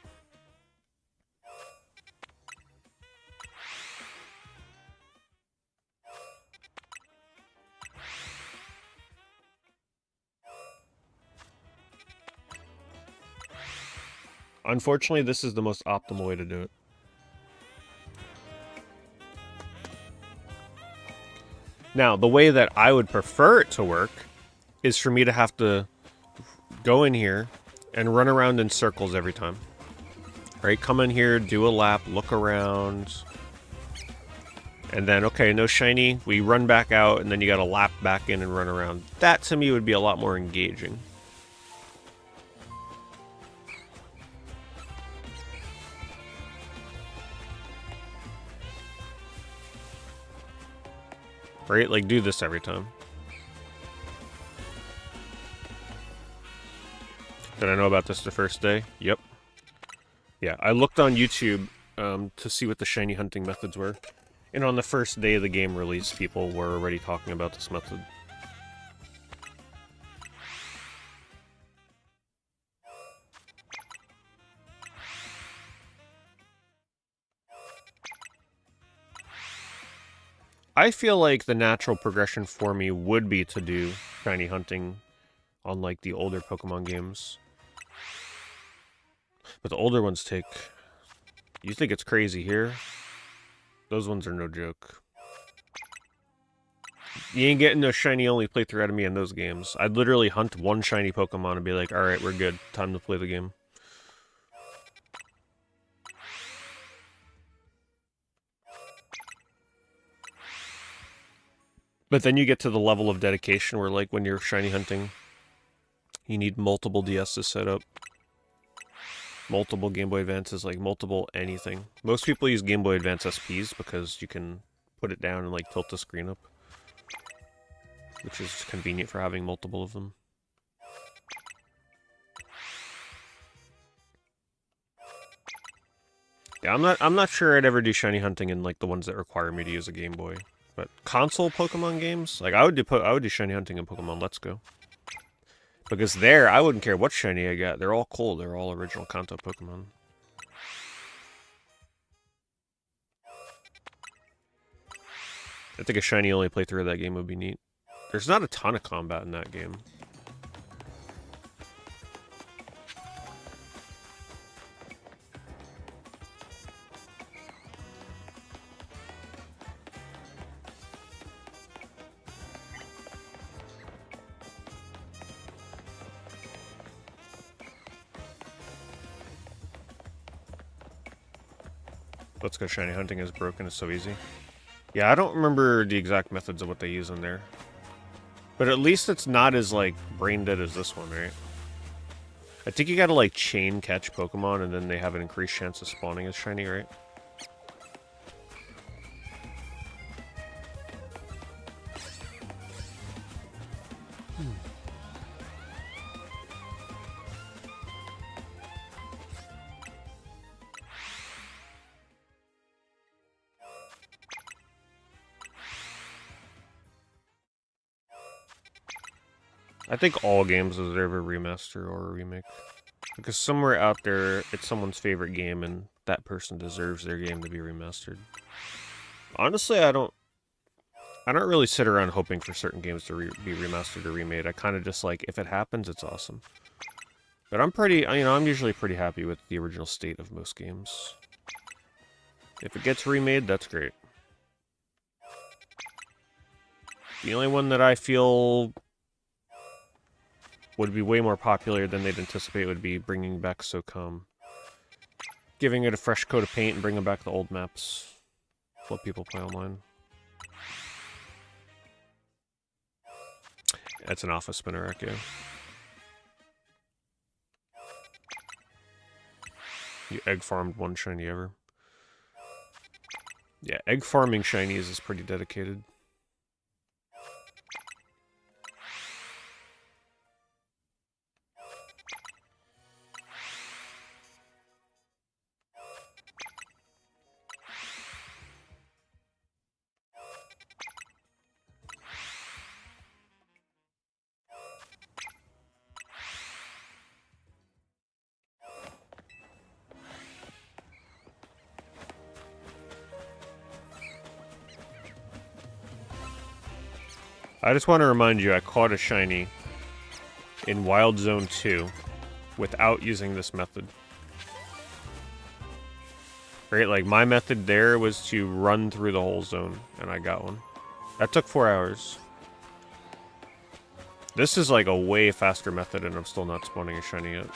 Unfortunately, this is the most optimal way to do it. Now, the way that I would prefer it to work is for me to have to go in here and run around in circles every time. Right? Come in here, do a lap, look around, and then, okay, no shiny, we run back out, and then you gotta lap back in and run around. That, to me, would be a lot more engaging. Right? Like, do this every time. Did I know about this the first day? Yep. Yeah, I looked on YouTube to see what the shiny hunting methods were. And on the first day of the game release, people were already talking about this method. I feel like the natural progression for me would be to do shiny hunting on, like, the older Pokemon games. But the older ones take... You think it's crazy here? Those ones are no joke. You ain't getting no shiny only playthrough out of me in those games. I'd literally hunt one shiny Pokemon and be like, alright, we're good. Time to play the game. But then you get to the level of dedication where, like, when you're shiny hunting, you need multiple DSs set up. Multiple Game Boy Advances, like, multiple anything. Most people use Game Boy Advance SPs because you can put it down and, like, tilt the screen up. Which is convenient for having multiple of them. Yeah, I'm not sure I'd ever do shiny hunting in, like, the ones that require me to use a Game Boy. But console Pokemon games, like, I would do shiny hunting in Pokemon Let's Go. Because there, I wouldn't care what shiny I got. They're all cool. They're all original Kanto Pokemon. I think a shiny only playthrough of that game would be neat. There's not a ton of combat in that game. Let's Go shiny hunting is broken. It's so easy. Yeah, I don't remember the exact methods of what they use in there. But at least it's not as, like, brain dead as this one, right? I think you gotta, like, chain catch Pokemon and then they have an increased chance of spawning as shiny, right? I think all games deserve a remaster or a remake. Because somewhere out there, it's someone's favorite game, and that person deserves their game to be remastered. Honestly, I don't really sit around hoping for certain games to be remastered or remade. I kind of just like, if it happens, it's awesome. But I'm pretty, I'm usually pretty happy with the original state of most games. If it gets remade, that's great. The only one that I feel would be way more popular than they'd anticipate would be bringing back SOCOM. Giving it a fresh coat of paint and bringing back the old maps. That's what people play online. That's an alpha spinner, yeah. You egg farmed one shiny ever. Yeah, egg farming shinies is pretty dedicated. I just want to remind you, I caught a shiny in Wild Zone 2 without using this method. Right, like my method there was to run through the whole zone, and I got one. That took 4 hours. This is like a way faster method, and I'm still not spawning a shiny yet.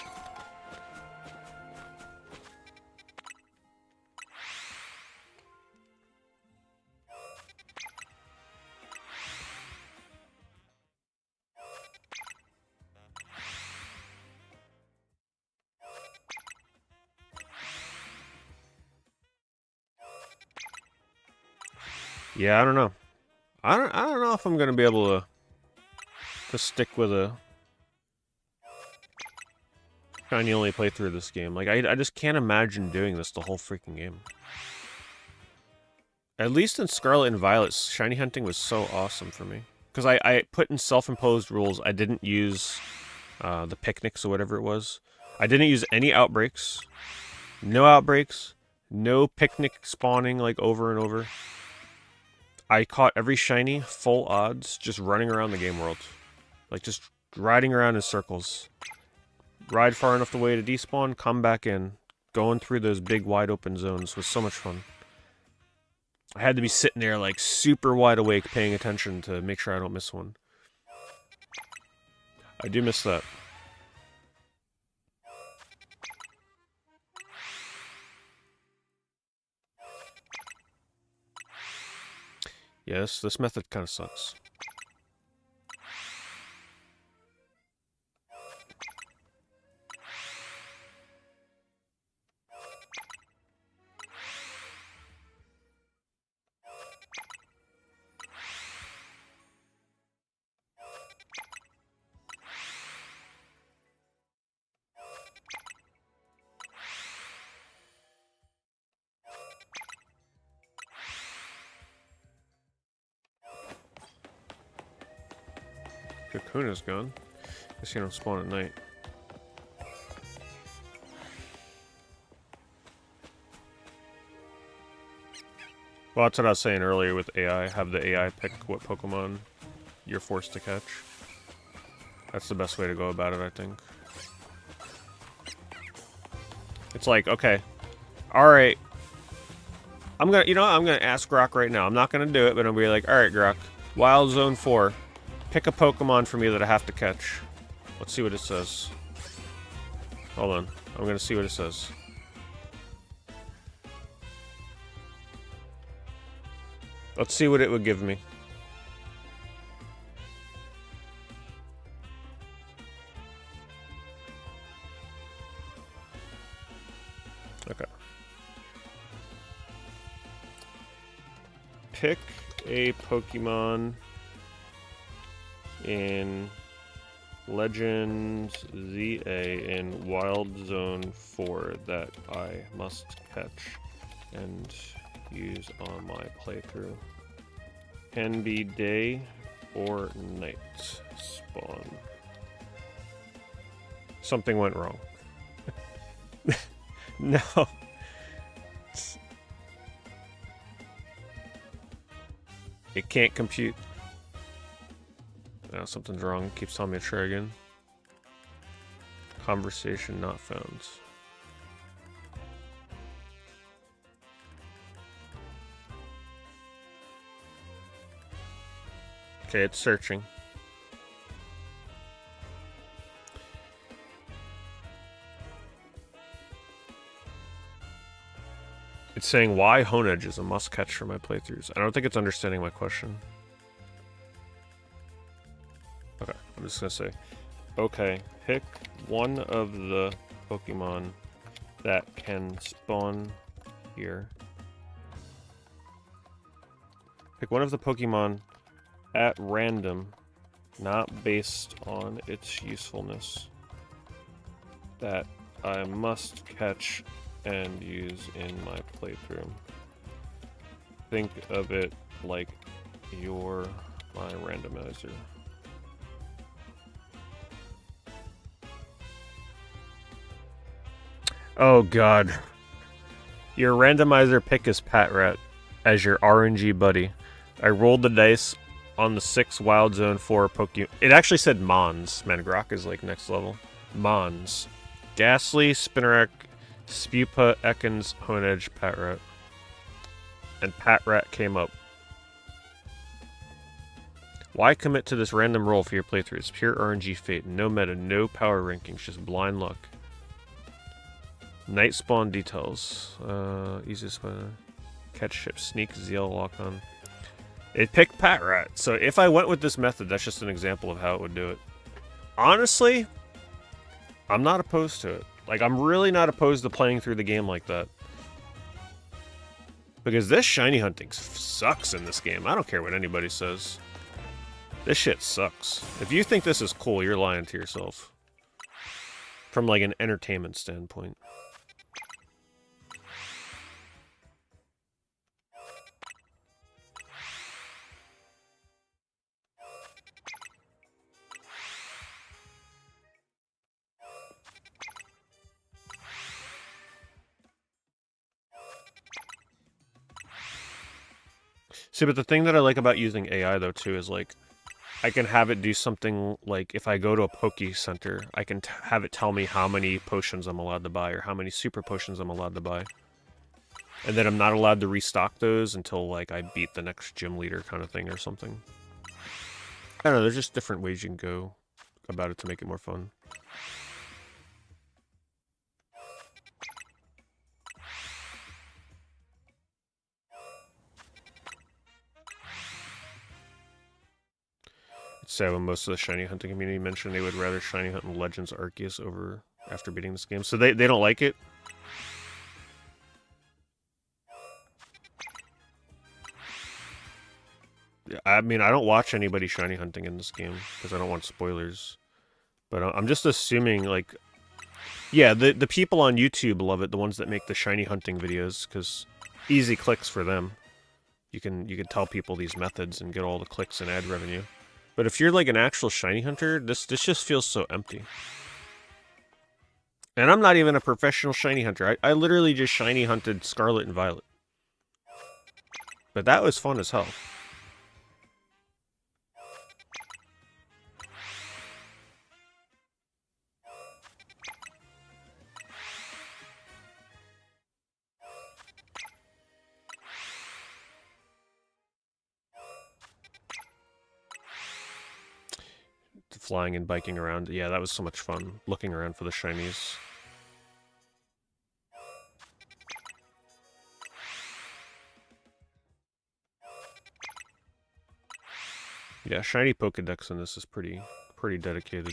Yeah, I don't know. I don't know if I'm gonna be able to stick with a shiny only playthrough of this game. Like I just can't imagine doing this the whole freaking game. At least in Scarlet and Violet, shiny hunting was so awesome for me. Because I put in self-imposed rules. I didn't use the picnics or whatever it was. I didn't use any outbreaks. No outbreaks. No picnic spawning like over and over. I caught every shiny, full odds, just running around the game world. Like, just riding around in circles. Ride far enough away to despawn, come back in. Going through those big, wide open zones was so much fun. I had to be sitting there, like, super wide awake, paying attention to make sure I don't miss one. I do miss that. Yes, this method kind of sucks. Kakuna's gone. Guess you don't spawn at night. Well, that's what I was saying earlier with AI. Have the AI pick what Pokemon you're forced to catch. That's the best way to go about it, I think. It's like, okay, alright. I'm gonna ask Grok right now. I'm not gonna do it, but I'm gonna be like, alright, Grok, Wild Zone 4. Pick a Pokemon for me that I have to catch. Let's see what it says. Hold on. I'm gonna see what it says. Let's see what it would give me. Okay. Pick a Pokemon in Legends ZA in Wild Zone 4 that I must catch and use on my playthrough. Can be day or night spawn. Something went wrong. No. It can't compute. No, something's wrong. It keeps telling me to try again. Conversation not found. Okay, it's searching. It's saying why Honedge is a must catch for my playthroughs. I don't think it's understanding my question. Okay, I'm just gonna say, okay, pick one of the Pokemon that can spawn here. Pick one of the Pokemon at random, not based on its usefulness, that I must catch and use in my playthrough. Think of it like you're my randomizer. Oh god. Your randomizer pick is Patrat as your RNG buddy. I rolled the dice on the 6 Wild Zone 4 Pokemon. It actually said Mons. Mangrok is like next level. Mons. Ghastly, Spinarak, Spupa, Ekans, Honedge, Patrat. And Patrat came up. Why commit to this random roll for your playthrough? It's pure RNG fate. No meta, no power rankings, just blind luck. Night spawn details. Easiest way to catch ship. Sneak, ZL, lock on. It picked Patrat. So if I went with this method, that's just an example of how it would do it. Honestly, I'm not opposed to it. Like, I'm really not opposed to playing through the game like that. Because this shiny hunting sucks in this game. I don't care what anybody says. This shit sucks. If you think this is cool, you're lying to yourself. From, like, an entertainment standpoint. See, but the thing that I like about using AI, though, too, is, like, I can have it do something, like, if I go to a Poke Center, I can have it tell me how many potions I'm allowed to buy, or how many super potions I'm allowed to buy. And then I'm not allowed to restock those until, like, I beat the next gym leader kind of thing, or something. I don't know, there's just different ways you can go about it to make it more fun. So when most of the shiny hunting community mentioned they would rather shiny hunt in Legends Arceus over after beating this game. So they don't like it? I mean, I don't watch anybody shiny hunting in this game because I don't want spoilers. But I'm just assuming, like... Yeah, the people on YouTube love it, the ones that make the shiny hunting videos, because easy clicks for them. You can tell people these methods and get all the clicks and ad revenue. But if you're like an actual shiny hunter, this just feels so empty. And I'm not even a professional shiny hunter. I literally just shiny hunted Scarlet and Violet. But that was fun as hell. Flying and biking around. Yeah, that was so much fun. Looking around for the shinies. Yeah, shiny Pokedex in this is pretty dedicated.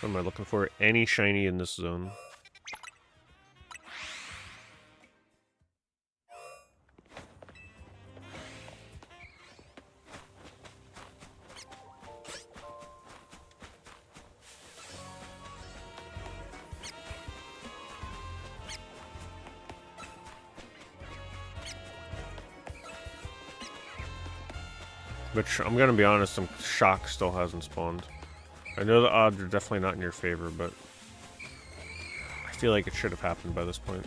What am I looking for? Any shiny in this zone. Which, I'm gonna be honest, some shock still hasn't spawned. I know the odds are definitely not in your favor, but I feel like it should have happened by this point.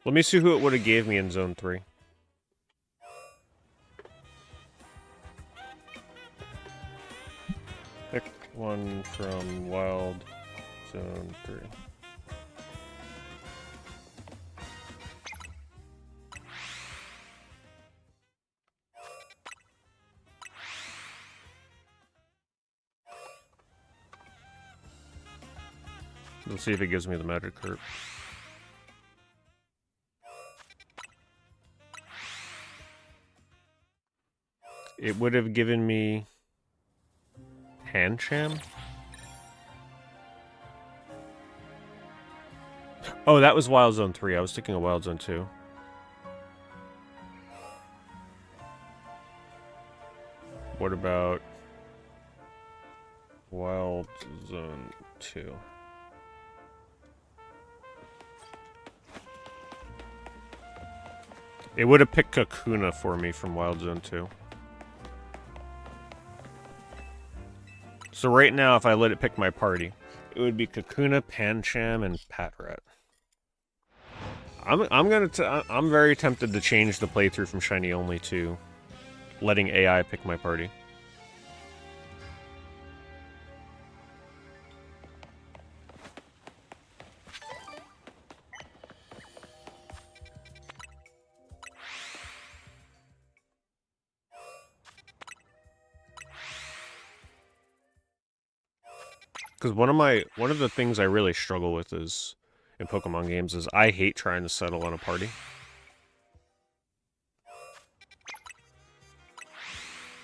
Let me see who it would have gave me in Zone 3. Pick one from Wild Zone 3. Let's see if it gives me the magic carp. It would have given me Pancham? Oh, that was Wild Zone 3. I was thinking of Wild Zone 2. What about Wild Zone 2? It would have picked Kakuna for me from Wild Zone 2. So right now, if I let it pick my party, it would be Kakuna, Pancham, and Patrat. I'm very tempted to change the playthrough from Shiny Only to letting AI pick my party. Because one of the things I really struggle with is in Pokemon games is I hate trying to settle on a party.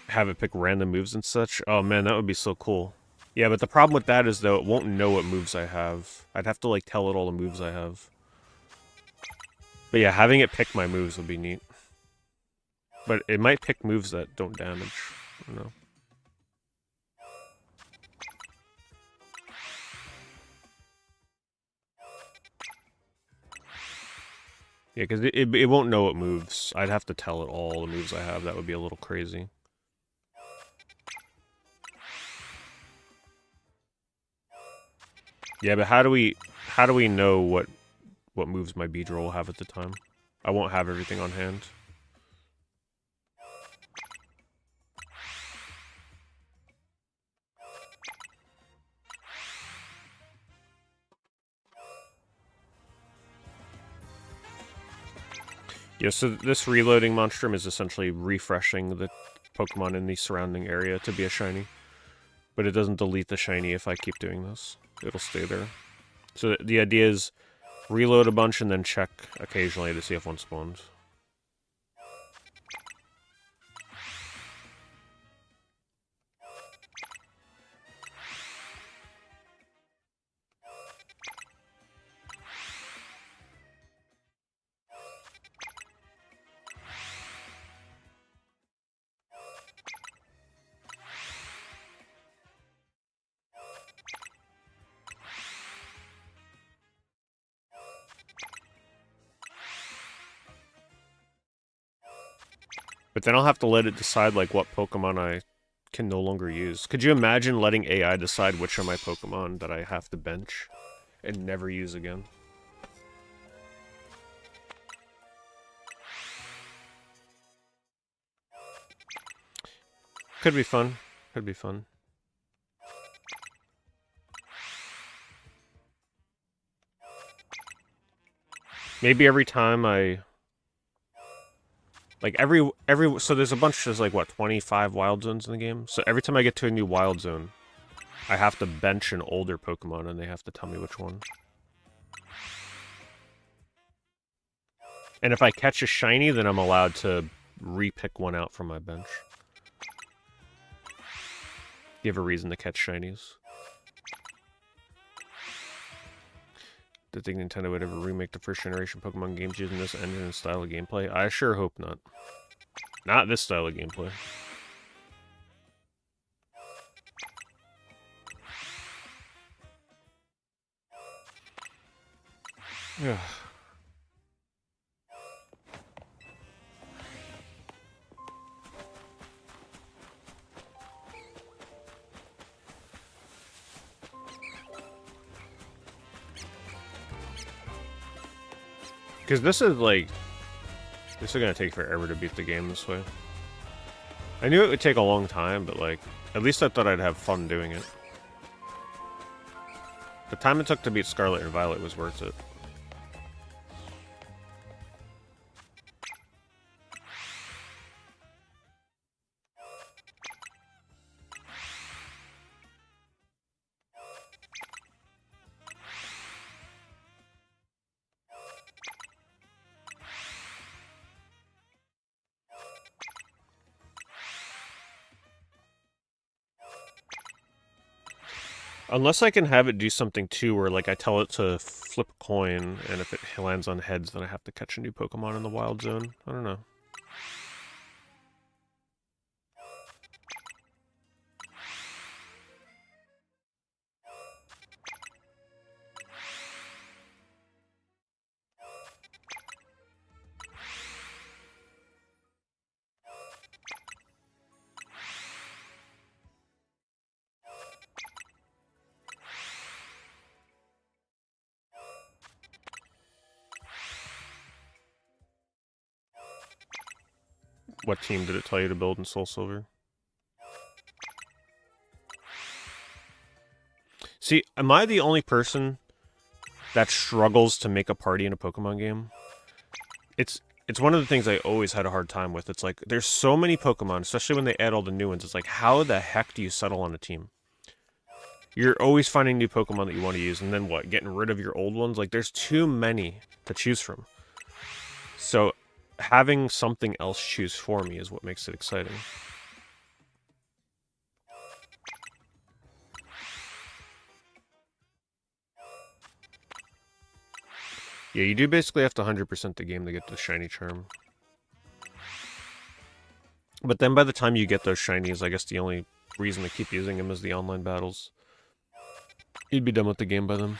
Have it pick random moves and such. Oh man, that would be so cool. Yeah, but the problem with that is though it won't know what moves I have. I'd have to like tell it all the moves I have. But yeah, having it pick my moves would be neat. But it might pick moves that don't damage. I don't know. Yeah, because it won't know what moves. I'd have to tell it all the moves I have. That would be a little crazy. Yeah, but how do we know what moves my PeteDorr will have at the time? I won't have everything on hand. Yeah, so this reloading monstrum is essentially refreshing the Pokemon in the surrounding area to be a shiny. But it doesn't delete the shiny if I keep doing this. It'll stay there. So the idea is reload a bunch and then check occasionally to see if one spawns. But then I'll have to let it decide, like, what Pokemon I can no longer use. Could you imagine letting AI decide which of my Pokemon that I have to bench and never use again? Could be fun. Could be fun. Maybe every time I... Like, so there's a bunch, there's like, what, 25 wild zones in the game? So every time I get to a new wild zone, I have to bench an older Pokemon, and they have to tell me which one. And if I catch a shiny, then I'm allowed to re-pick one out from my bench. Give a reason to catch shinies. Do you think Nintendo would ever remake the first generation Pokemon games using this engine and style of gameplay? I sure hope not. Not this style of gameplay. Yeah. Because this is like... This is gonna take forever to beat the game this way. I knew it would take a long time, but like... At least I thought I'd have fun doing it. The time it took to beat Scarlet and Violet was worth it. Unless I can have it do something too, where like I tell it to flip a coin, and if it lands on heads, then I have to catch a new Pokemon in the wild zone. I don't know. What team did it tell you to build in Soul Silver? See, am I the only person that struggles to make a party in a Pokemon game? It's one of the things I always had a hard time with. It's like, there's so many Pokemon, especially when they add all the new ones. It's like, how the heck do you settle on a team? You're always finding new Pokemon that you want to use, and then what? Getting rid of your old ones? Like, there's too many to choose from. So, having something else choose for me is what makes it exciting. Yeah, you do basically have to 100% the game to get the shiny charm. But then by the time you get those shinies, I guess the only reason to keep using them is the online battles. You'd be done with the game by then.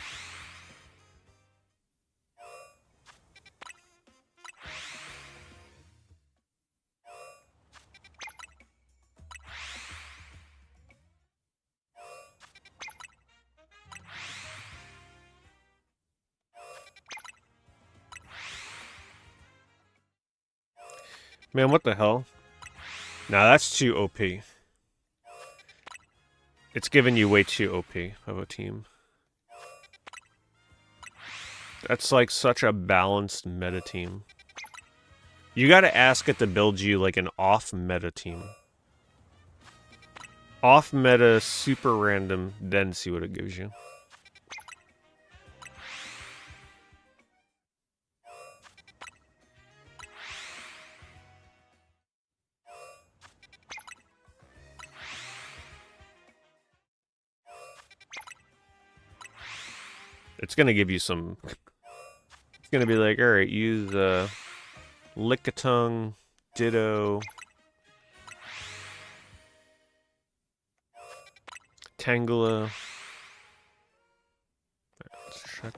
Man, what the hell? Nah, that's too OP. It's giving you way too OP of a team. That's like such a balanced meta team. You gotta ask it to build you like an off-meta team. Off-meta, super random, then see what it gives you. It's gonna give you some... It's gonna be like, alright, use Lickitung, Ditto, Tangela. Let's check.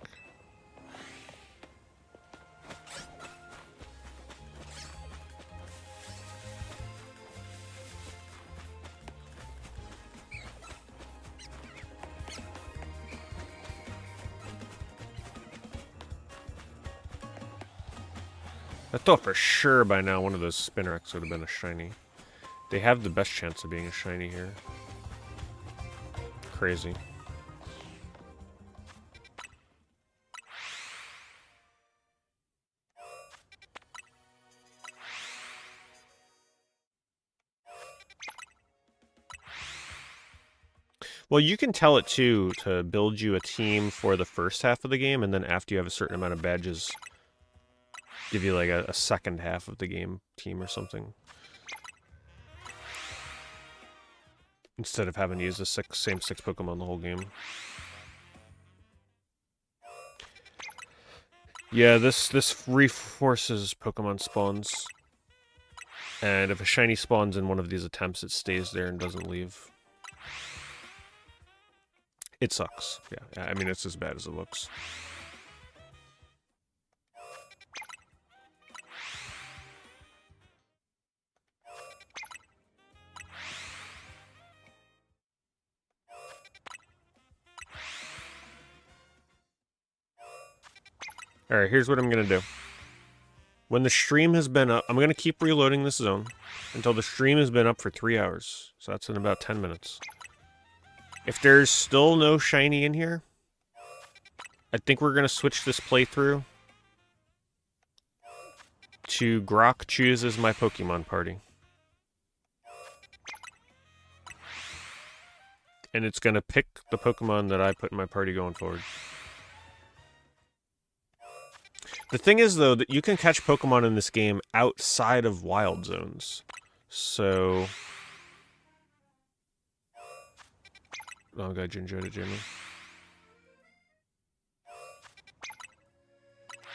I thought for sure by now one of those Spinarex would have been a shiny. They have the best chance of being a shiny here. Crazy. Well, you can tell it too to build you a team for the first half of the game, and then after you have a certain amount of badges, give you like a second half of the game team or something. Instead of having to use the same six Pokemon the whole game. Yeah, this reinforces Pokemon spawns. And if a shiny spawns in one of these attempts, it stays there and doesn't leave. It sucks. Yeah, I mean, it's as bad as it looks. Alright, here's what I'm gonna do. When the stream has been up, I'm gonna keep reloading this zone until the stream has been up for 3 hours. So that's in about 10 minutes. If there's still no shiny in here, I think we're gonna switch this playthrough to Grok chooses my Pokemon party. And it's gonna pick the Pokemon that I put in my party going forward. The thing is, though, that you can catch Pokemon in this game outside of wild zones. So... Oh, God, Jinjo to Jimmy.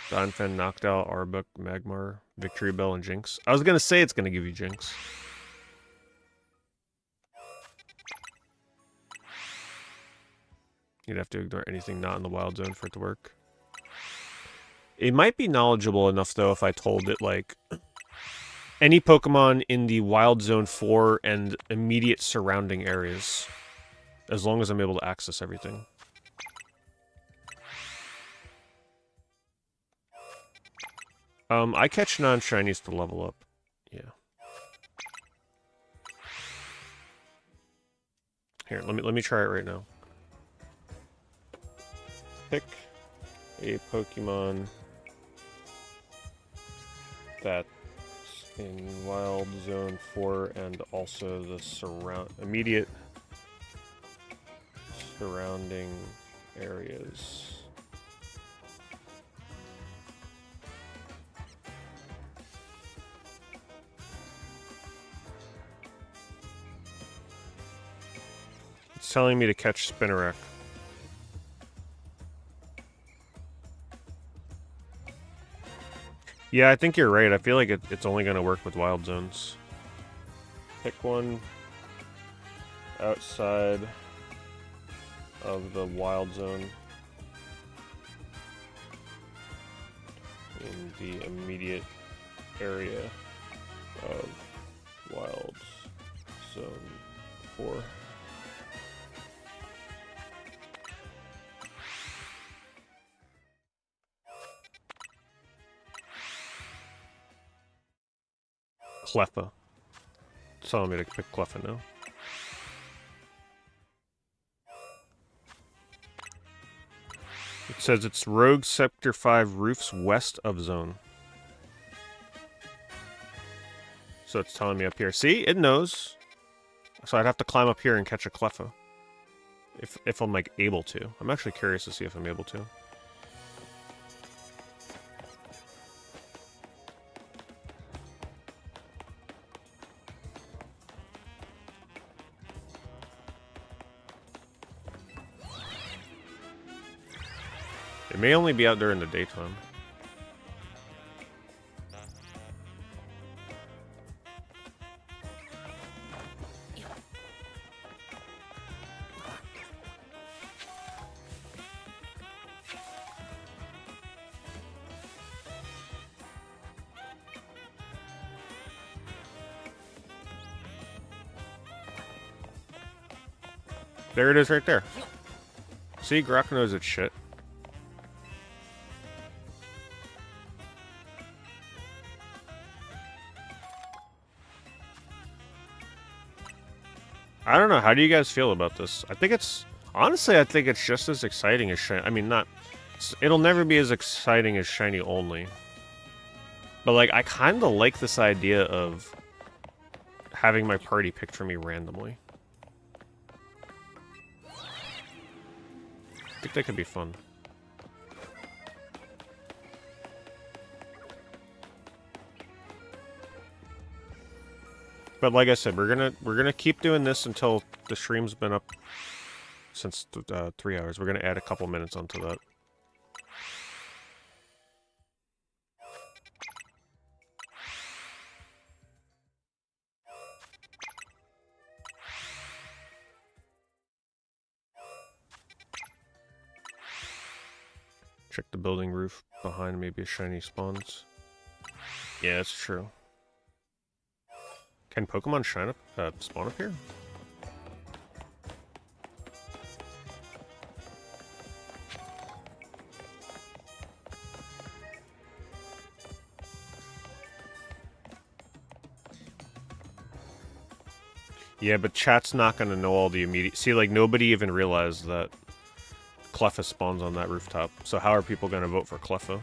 Donphan, Noctowl, Arbok, Magmar, Victory Bell, and Jinx. I was gonna say it's gonna give you Jinx. You'd have to ignore anything not in the wild zone for it to work. It might be knowledgeable enough, though, if I told it, like, any Pokemon in the Wild Zone 4 and immediate surrounding areas. As long as I'm able to access everything. I catch non-shinies to level up. Yeah. Here, let me try it right now. Pick a Pokemon that's in Wild Zone 4 and also the immediate surrounding areas. It's telling me to catch Spinarak. Yeah, I think you're right. I feel like it's only going to work with wild zones. Pick one outside of the wild zone in the immediate area of wild zone 4. Cleffa. It's telling me to pick Cleffa now. It says it's Rogue Sector 5 roofs west of zone. So it's telling me up here. See? It knows. So I'd have to climb up here and catch a Cleffa. If I'm, like, able to. I'm actually curious to see if I'm able to. It may only be out during the daytime. There it is right there. See, Grok knows its shit. I don't know. How do you guys feel about this? I think it's... Honestly, I think it's just as exciting as Shiny. I mean, not... It'll never be as exciting as Shiny only. But, like, I kind of like this idea of having my party picked for me randomly. I think that could be fun. But like I said, we're gonna keep doing this until the stream's been up since 3 hours. We're gonna add a couple minutes onto that. Check the building roof behind, maybe a shiny spawns. Yeah, it's true. Can Pokemon spawn up here? Yeah, but chat's not gonna know all the immediate... See, like, nobody even realized that Cleffa spawns on that rooftop. So how are people gonna vote for Cleffa?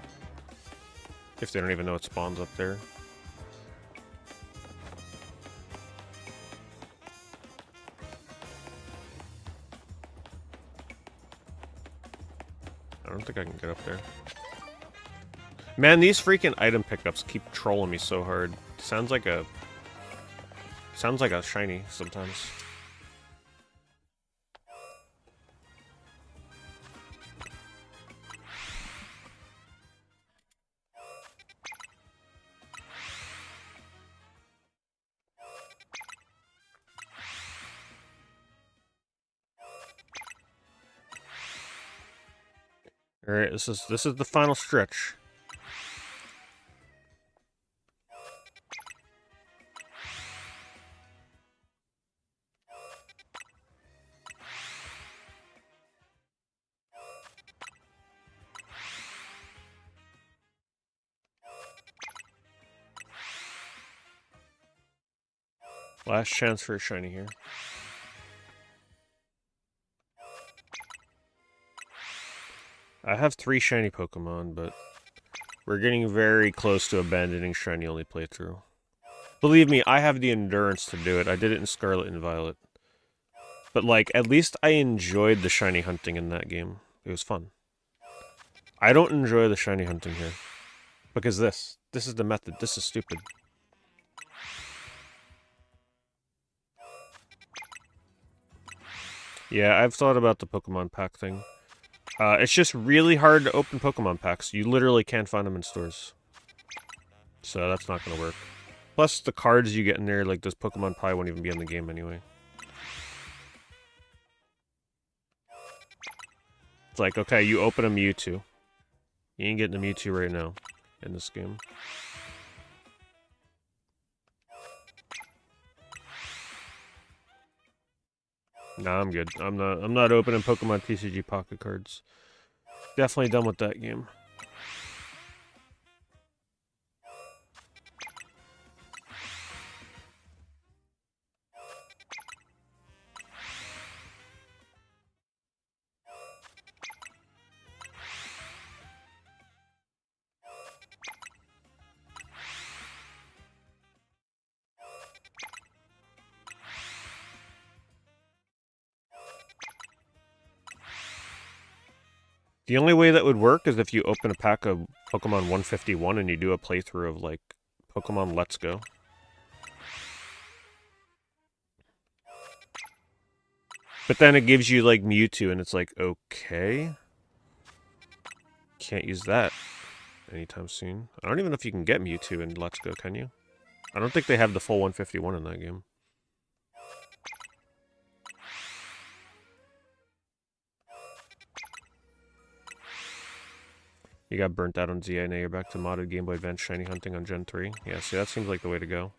If they don't even know it spawns up there. I don't think I can get up there. Man, these freaking item pickups keep trolling me so hard. Sounds like a shiny sometimes. All right, this is the final stretch. Last chance for a shiny here. I have 3 shiny Pokemon, but we're getting very close to abandoning shiny only playthrough. Believe me, I have the endurance to do it. I did it in Scarlet and Violet. But, like, at least I enjoyed the shiny hunting in that game. It was fun. I don't enjoy the shiny hunting here. Because this is the method. This is stupid. Yeah, I've thought about the Pokemon pack thing. It's just really hard to open Pokemon packs. You literally can't find them in stores. So that's not going to work. Plus, the cards you get in there, like those Pokemon probably won't even be in the game anyway. It's like, okay, you open a Mewtwo. You ain't getting a Mewtwo right now in this game. Nah, I'm good. I'm not opening Pokemon TCG Pocket cards. Definitely done with that game. The only way that would work is if you open a pack of Pokemon 151 and you do a playthrough of, like, Pokemon Let's Go. But then it gives you, like, Mewtwo, and it's like, okay. Can't use that anytime soon. I don't even know if you can get Mewtwo in Let's Go, can you? I don't think they have the full 151 in that game. You got burnt out on ZA, now you're back to modded Game Boy Advance shiny hunting on Gen 3. Yeah, see, that seems like the way to go.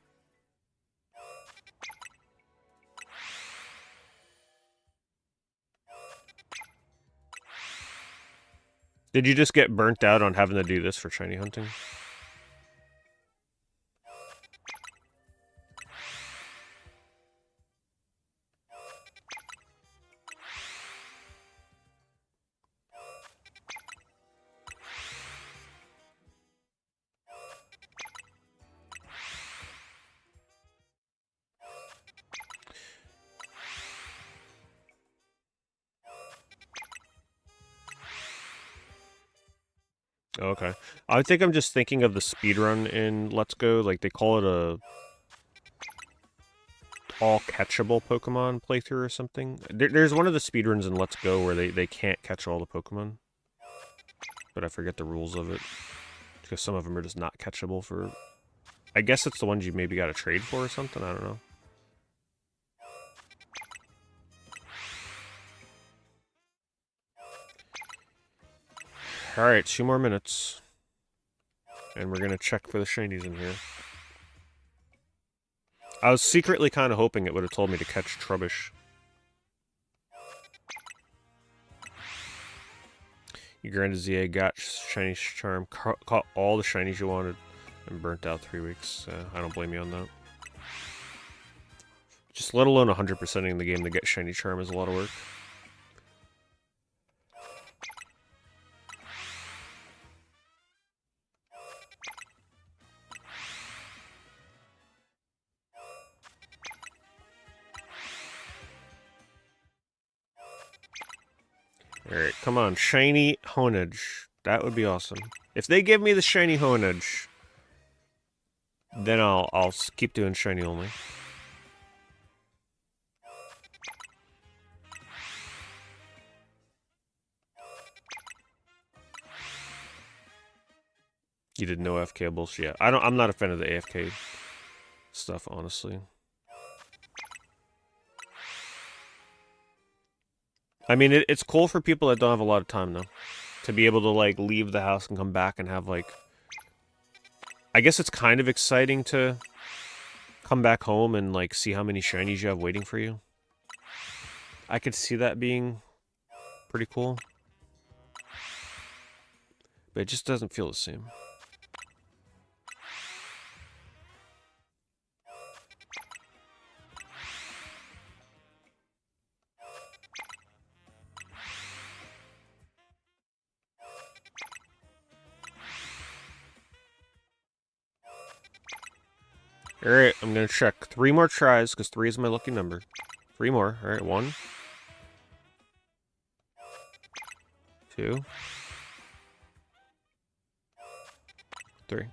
Did you just get burnt out on having to do this for shiny hunting? Okay. I think I'm just thinking of the speedrun in Let's Go. Like, they call it a all catchable Pokemon playthrough or something. There's one of the speedruns in Let's Go where they can't catch all the Pokemon. But I forget the rules of it. Because some of them are just not catchable for... I guess it's the ones you maybe got to trade for or something. I don't know. Alright, 2 more minutes. And we're gonna check for the shinies in here. I was secretly kind of hoping it would have told me to catch Trubbish. You granted ZA, got shiny charm, caught all the shinies you wanted, and burnt out 3 weeks. I don't blame you on that. Just let alone 100%ing the game to get shiny charm is a lot of work. Alright, come on. Shiny Honedge. That would be awesome. If they give me the shiny Honedge, then I'll keep doing shiny only. You did no AFK bullshit. Yeah, I'm not a fan of the AFK stuff, honestly. I mean, it's cool for people that don't have a lot of time, though. To be able to, like, leave the house and come back and have, like... I guess it's kind of exciting to come back home and, like, see how many shinies you have waiting for you. I could see that being pretty cool. But it just doesn't feel the same. Alright, I'm gonna check 3 more tries, because 3 is my lucky number. 3 more. Alright, 1. 2. 3.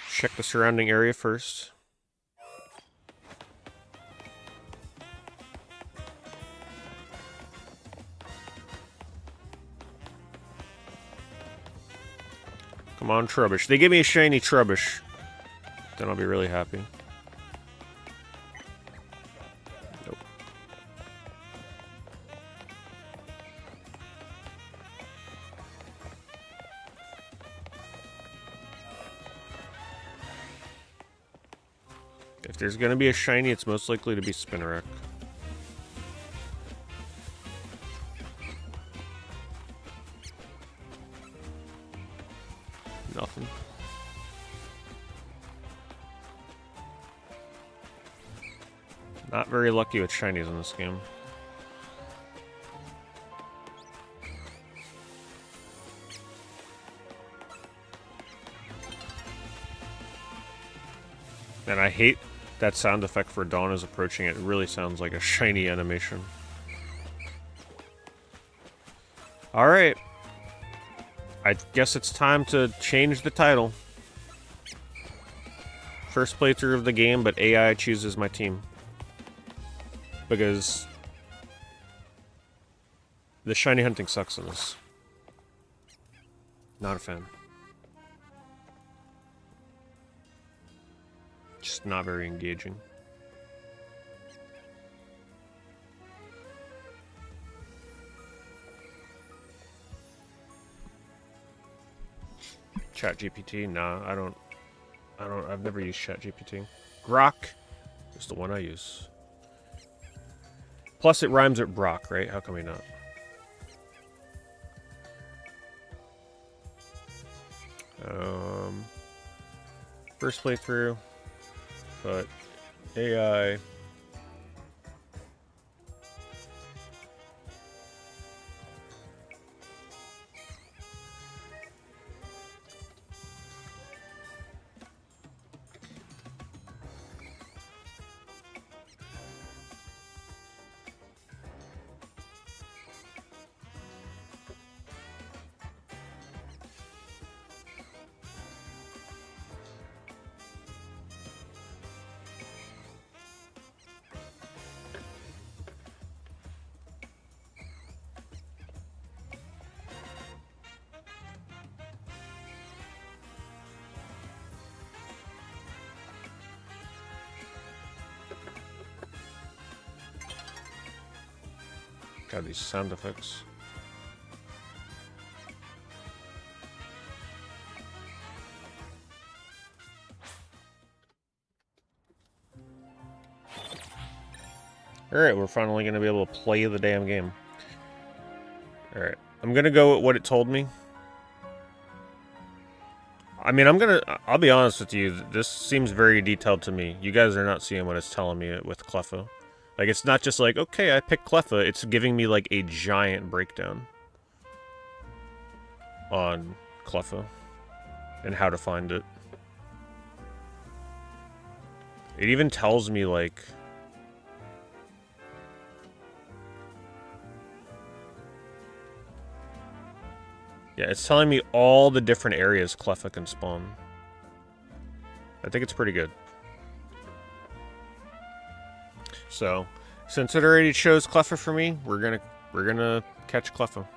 Check the surrounding area first. Come on, Trubbish. They give me a shiny Trubbish. Then I'll be really happy. Nope. If there's gonna be a shiny, it's most likely to be Spinnerack. Nothing. Not very lucky with shinies in this game. And I hate that sound effect for Dawn is approaching. It really sounds like a shiny animation. Alright. I guess it's time to change the title. First playthrough of the game, but AI chooses my team. Because the shiny hunting sucks in this. Not a fan. Just not very engaging. ChatGPT? Nah, I've never used ChatGPT. Grok is the one I use. Plus, it rhymes with Brock, right? How come we not? First playthrough, but AI. God, these sound effects. Alright, we're finally going to be able to play the damn game. Alright, I'm going to go with what it told me. I mean, I'll be honest with you, this seems very detailed to me. You guys are not seeing what it's telling me with Clefo. Like, it's not just like, okay, I picked Cleffa. It's giving me, like, a giant breakdown on Cleffa and how to find it. It even tells me, like... Yeah, it's telling me all the different areas Cleffa can spawn. I think it's pretty good. So, since it already shows Cleffa for me, we're gonna catch Cleffa.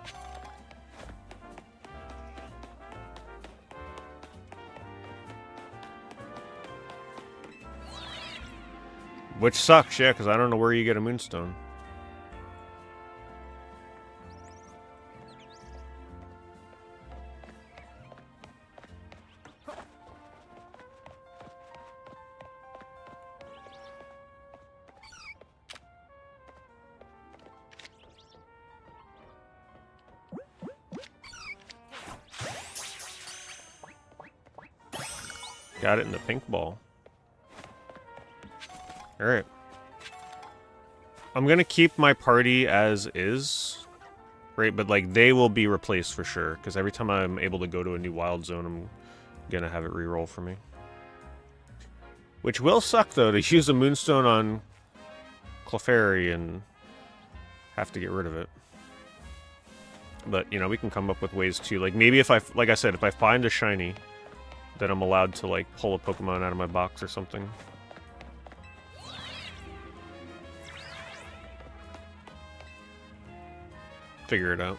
Which sucks, yeah, because I don't know where you get a moonstone. Got it in the pink ball. Alright. I'm gonna keep my party as is. Right, but like they will be replaced for sure. Because every time I'm able to go to a new wild zone, I'm gonna have it reroll for me. Which will suck though, to use a moonstone on Clefairy and have to get rid of it. But, you know, we can come up with ways to, like, maybe if like I said, if I find a shiny, then I'm allowed to, like, pull a Pokemon out of my box or something. Figure it out.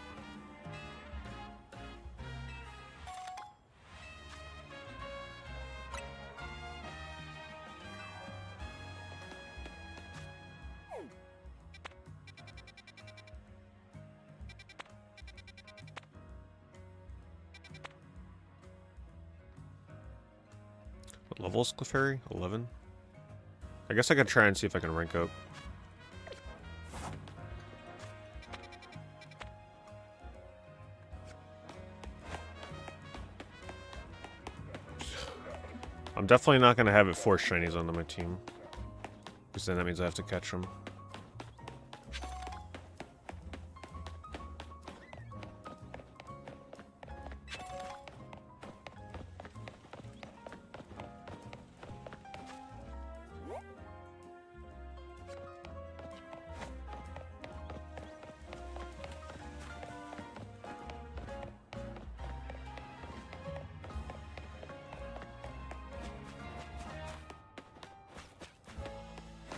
What level is Clefairy? 11? I guess I could try and see if I can rank up. I'm definitely not going to have it force shinies onto my team. Because then that means I have to catch them.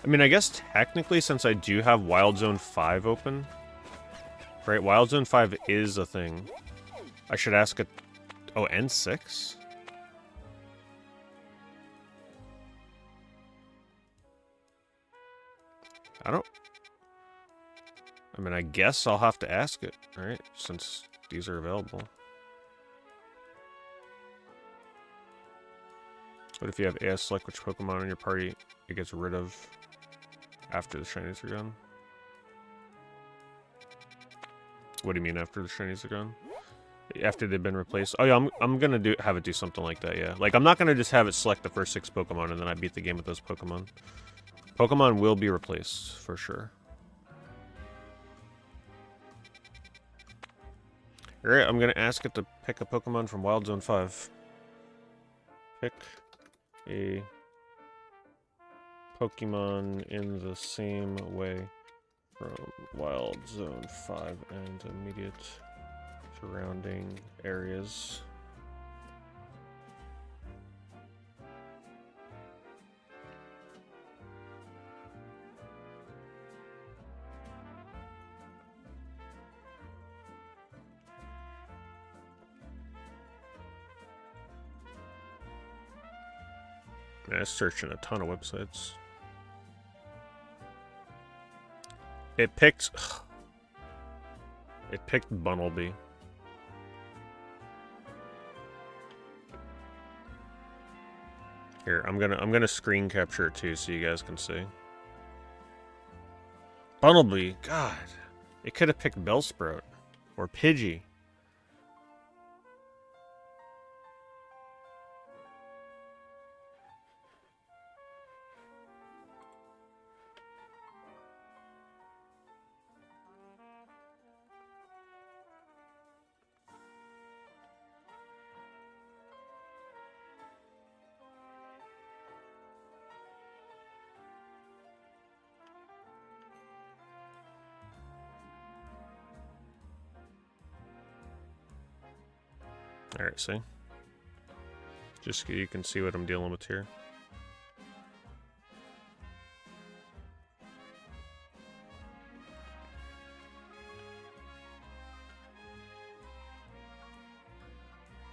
I mean, I guess technically, since I do have Wild Zone 5 open, right? Wild Zone 5 is a thing. I should ask it. Oh, N6? I mean, I guess I'll have to ask it, right? Since these are available. What if you have AS select which Pokemon in your party it gets rid of after the shinies are gone? What do you mean after the shinies are gone? After they've been replaced? Oh yeah, I'm gonna have it do something like that, yeah. Like, I'm not gonna just have it select the first 6 Pokemon and then I beat the game with those Pokemon. Pokemon will be replaced, for sure. Alright, I'm gonna ask it to pick a Pokemon from Wild Zone 5. Pick a Pokemon in the same way from Wild Zone 5 and immediate surrounding areas. I was searching a ton of websites. It picked Bunnelby. Here, I'm gonna screen capture it too so you guys can see. Bunnelby, God. It could have picked Bellsprout or Pidgey. Alright, see? Just so you can see what I'm dealing with here.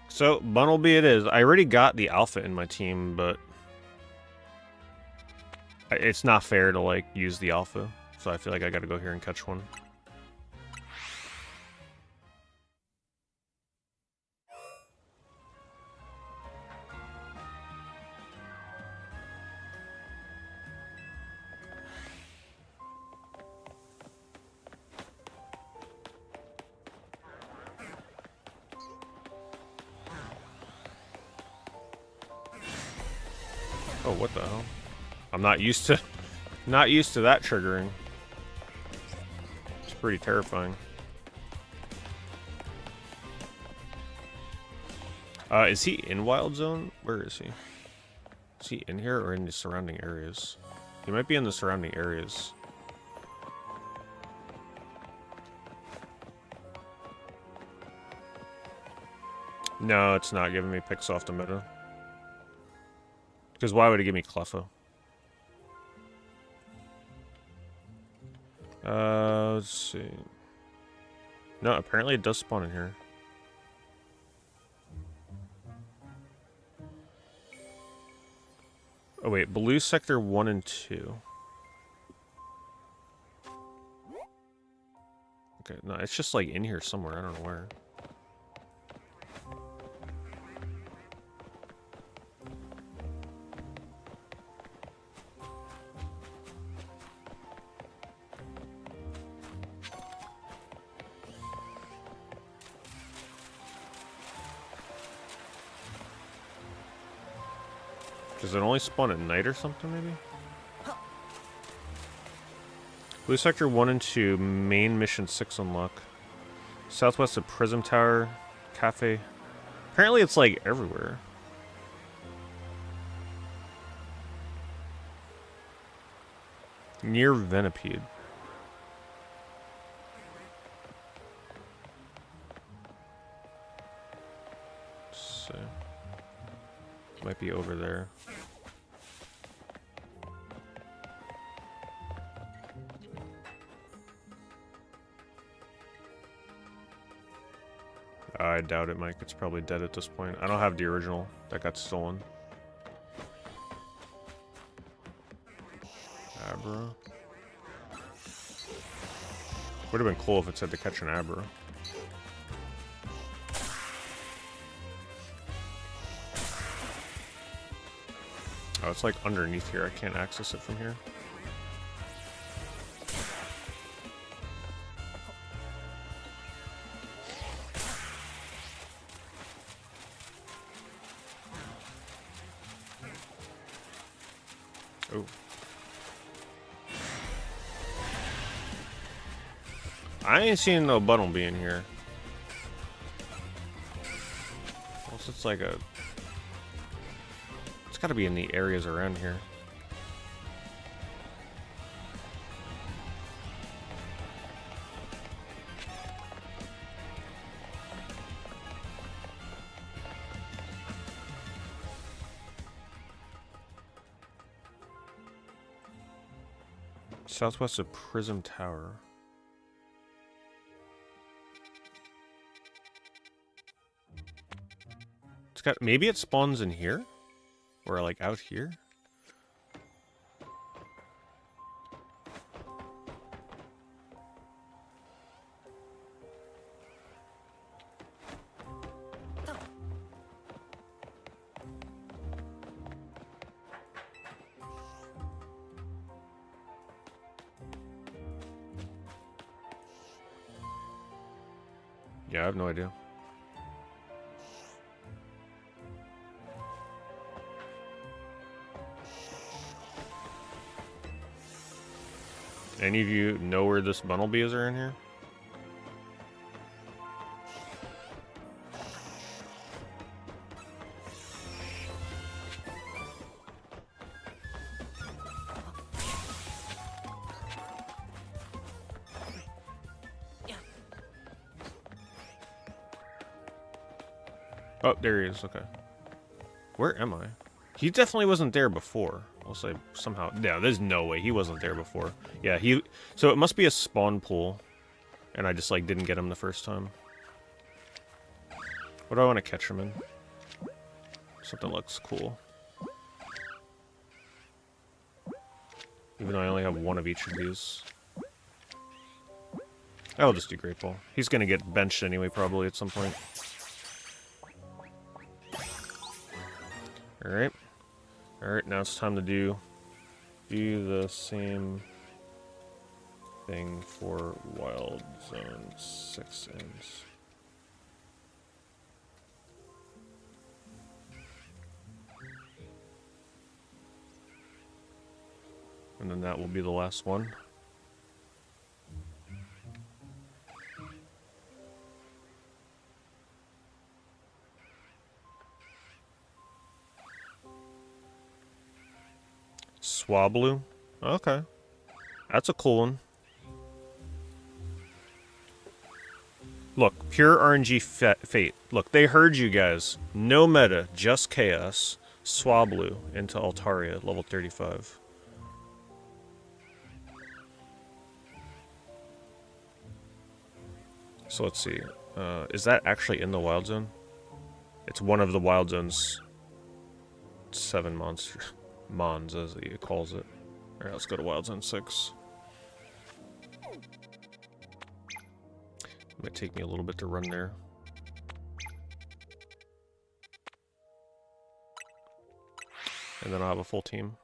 So, Bunnelby it is. I already got the alpha in my team, but it's not fair to, like, use the alpha. So I feel like I gotta go here and catch one. Oh, what the hell? I'm not used to that triggering. It's pretty terrifying. Is he in Wild Zone? Where is he? Is he in here or in the surrounding areas? He might be in the surrounding areas. No, it's not giving me picks off the meta. Because why would it give me Cleffa? Let's see. No, apparently it does spawn in here. Oh wait, blue sector 1 and 2. Okay, no, it's just like in here somewhere. I don't know where. Does it only spawn at night or something, maybe? Blue Sector 1 and 2, main mission 6 unlock. Southwest of Prism Tower, Cafe. Apparently it's like everywhere. Near Venipede. So, might be over there. I doubt it, Mike. It's probably dead at this point. I don't have the original. That got stolen. Abra. Would have been cool if it said to catch an Abra. Oh, it's like underneath here. I can't access it from here. Oh. I ain't seen no Bunnelby in here. Unless it's like a... It's gotta be in the areas around here. Southwest of Prism Tower. It's got... Maybe it spawns in here? Or like out here? Yeah, I have no idea. Any of you know where this Bunnelby is or in here? Oh, there he is. Okay. Where am I? He definitely wasn't there before. I'll say somehow. Yeah, there's no way he wasn't there before. Yeah, so it must be a spawn pool, and I just like didn't get him the first time. What do I want to catch him in? Something looks cool. Even though I only have one of each of these. I'll just do Great Ball. He's gonna get benched anyway, probably at some point. Alright. Alright, now it's time to do the same thing for Wild Zone 6 ends. And then that will be the last one. Swablu? Okay. That's a cool one. Look, pure RNG fate. Look, they heard you guys. No meta, just chaos. Swablu into Altaria, level 35. So let's see. Is that actually in the Wild Zone? It's one of the Wild Zone's 7 monsters. Mons, as he calls it. Alright, let's go to Wild Zone 6. It might take me a little bit to run there. And then I'll have a full team.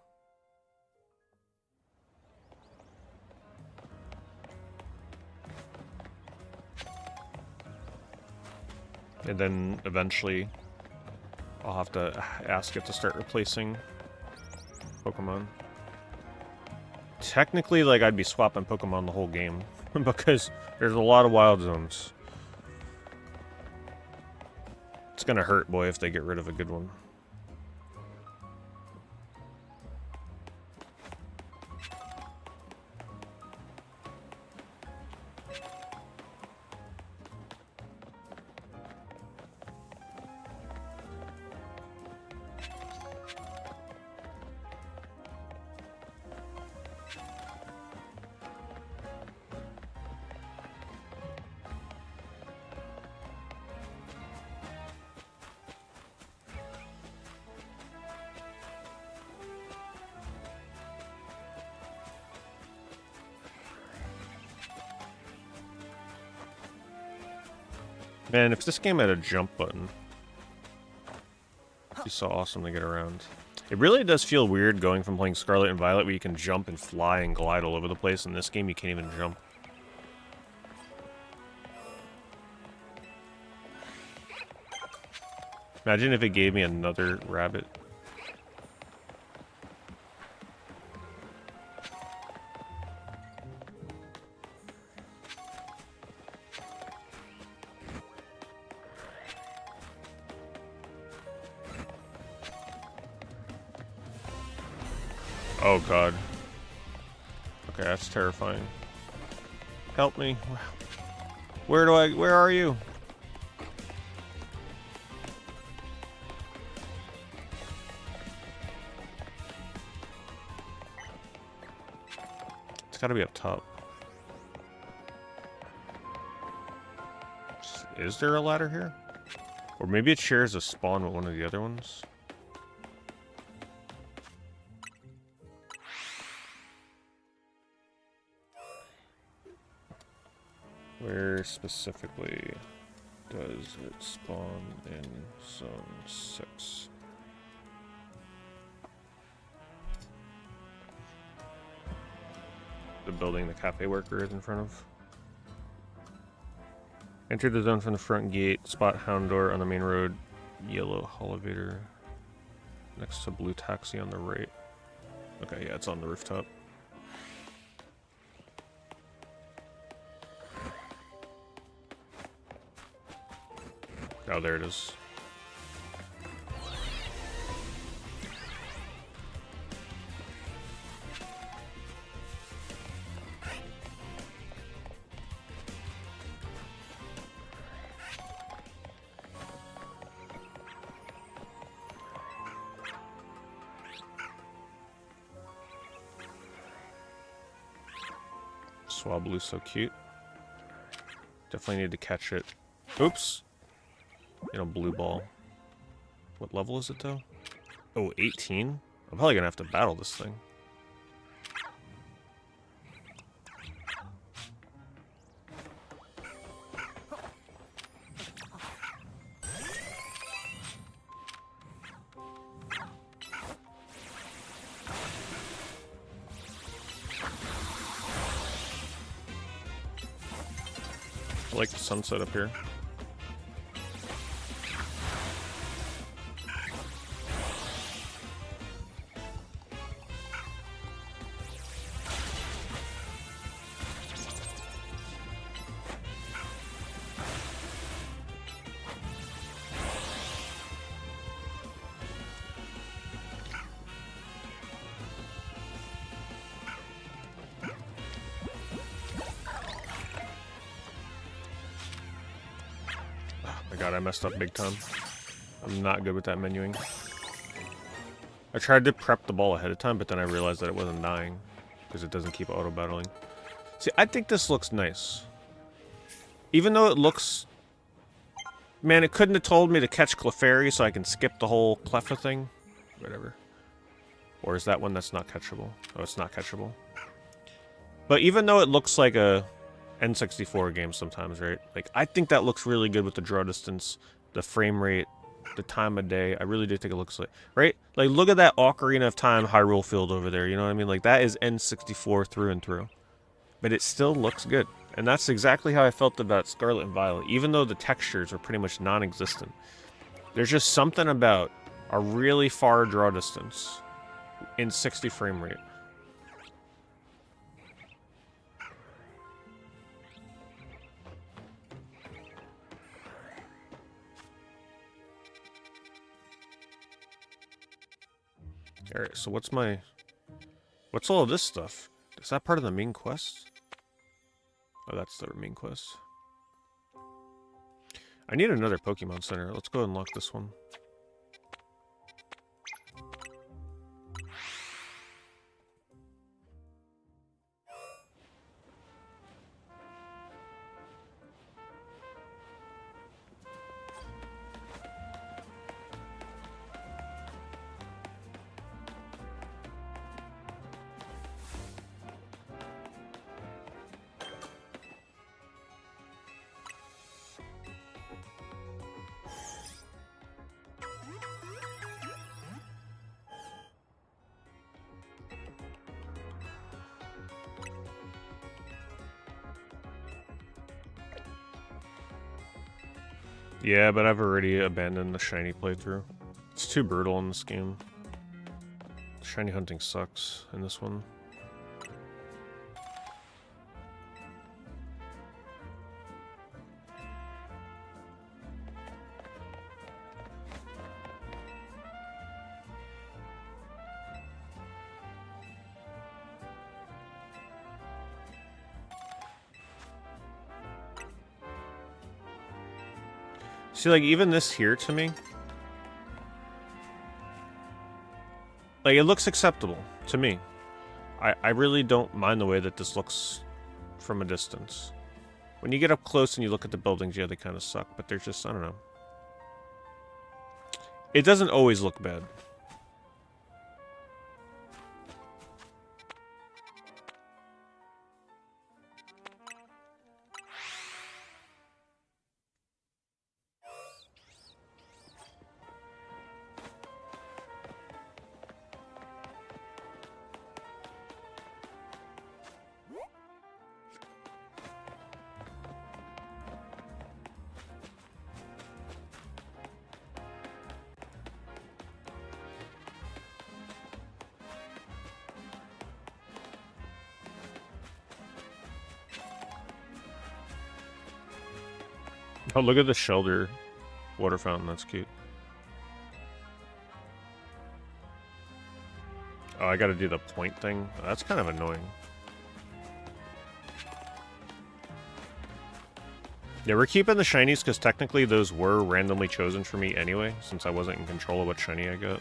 And then eventually I'll have to ask it to start replacing Pokemon. Technically, like, I'd be swapping Pokemon the whole game because there's a lot of Wild Zones. It's gonna hurt, boy, if they get rid of a good one. Man, if this game had a jump button, it'd be so awesome to get around. It really does feel weird going from playing Scarlet and Violet where you can jump and fly and glide all over the place. In this game, you can't even jump. Imagine if it gave me another rabbit. Oh god. Okay, that's terrifying. Help me. Where are you? It's gotta be up top. Is there a ladder here? Or maybe it shares a spawn with one of the other ones? Where specifically does it spawn in Zone 6? The building the cafe worker is in front of. Enter the zone from the front gate, spot Houndour on the main road, yellow elevator next to blue taxi on the right. Okay, yeah, it's on the rooftop. Oh, there it is. Swablu's so cute. Definitely need to catch it. Oops! Blue ball. What level is it though? Oh, 18? I'm probably gonna have to battle this thing. I like the sunset up here. God, I messed up big time. I'm not good with that menuing. I tried to prep the ball ahead of time, but then I realized that it wasn't dying because it doesn't keep auto-battling. See, I think this looks nice. Even though it looks... Man, it couldn't have told me to catch Clefairy so I can skip the whole Cleffa thing. Whatever. Or is that one that's not catchable? Oh, it's not catchable. But even though it looks like a N64 game sometimes, right? Like, I think that looks really good with the draw distance, the frame rate, the time of day. I really do think it looks like, right? Like, look at that Ocarina of Time Hyrule field over there, you know what I mean? Like, that is N64 through and through. But it still looks good. And that's exactly how I felt about Scarlet and Violet, even though the textures are pretty much non-existent. There's just something about a really far draw distance in 60 frame rate. Alright, so what's all of this stuff? Is that part of the main quest? Oh, that's the main quest. I need another Pokemon Center. Let's go unlock this one. Yeah, but I've already abandoned the shiny playthrough. It's too brutal in this game. Shiny hunting sucks in this one. See, like, even this here to me, like, it looks acceptable to me. I really don't mind the way that this looks from a distance. When you get up close and you look at the buildings, yeah, they kind of suck, but they're just, I don't know. It doesn't always look bad. Oh, look at the Shelter water fountain. That's cute. Oh, I gotta do the point thing. That's kind of annoying. Yeah, we're keeping the shinies because technically those were randomly chosen for me anyway, since I wasn't in control of what shiny I got.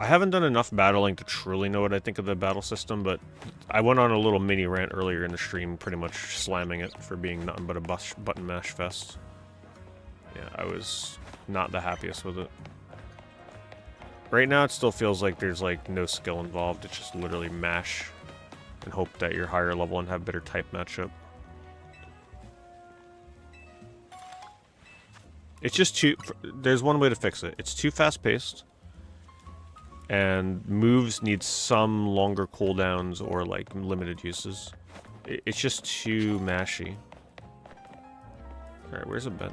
I haven't done enough battling to truly know what I think of the battle system, but I went on a little mini rant earlier in the stream, pretty much slamming it for being nothing but a button mash fest. Yeah, I was not the happiest with it. Right now, it still feels like there's like no skill involved. It's just literally mash and hope that you're higher level and have better type matchup. It's just too... There's one way to fix it. It's too fast-paced. And moves need some longer cooldowns or, like, limited uses. It's just too mashy. Alright, where's a bench?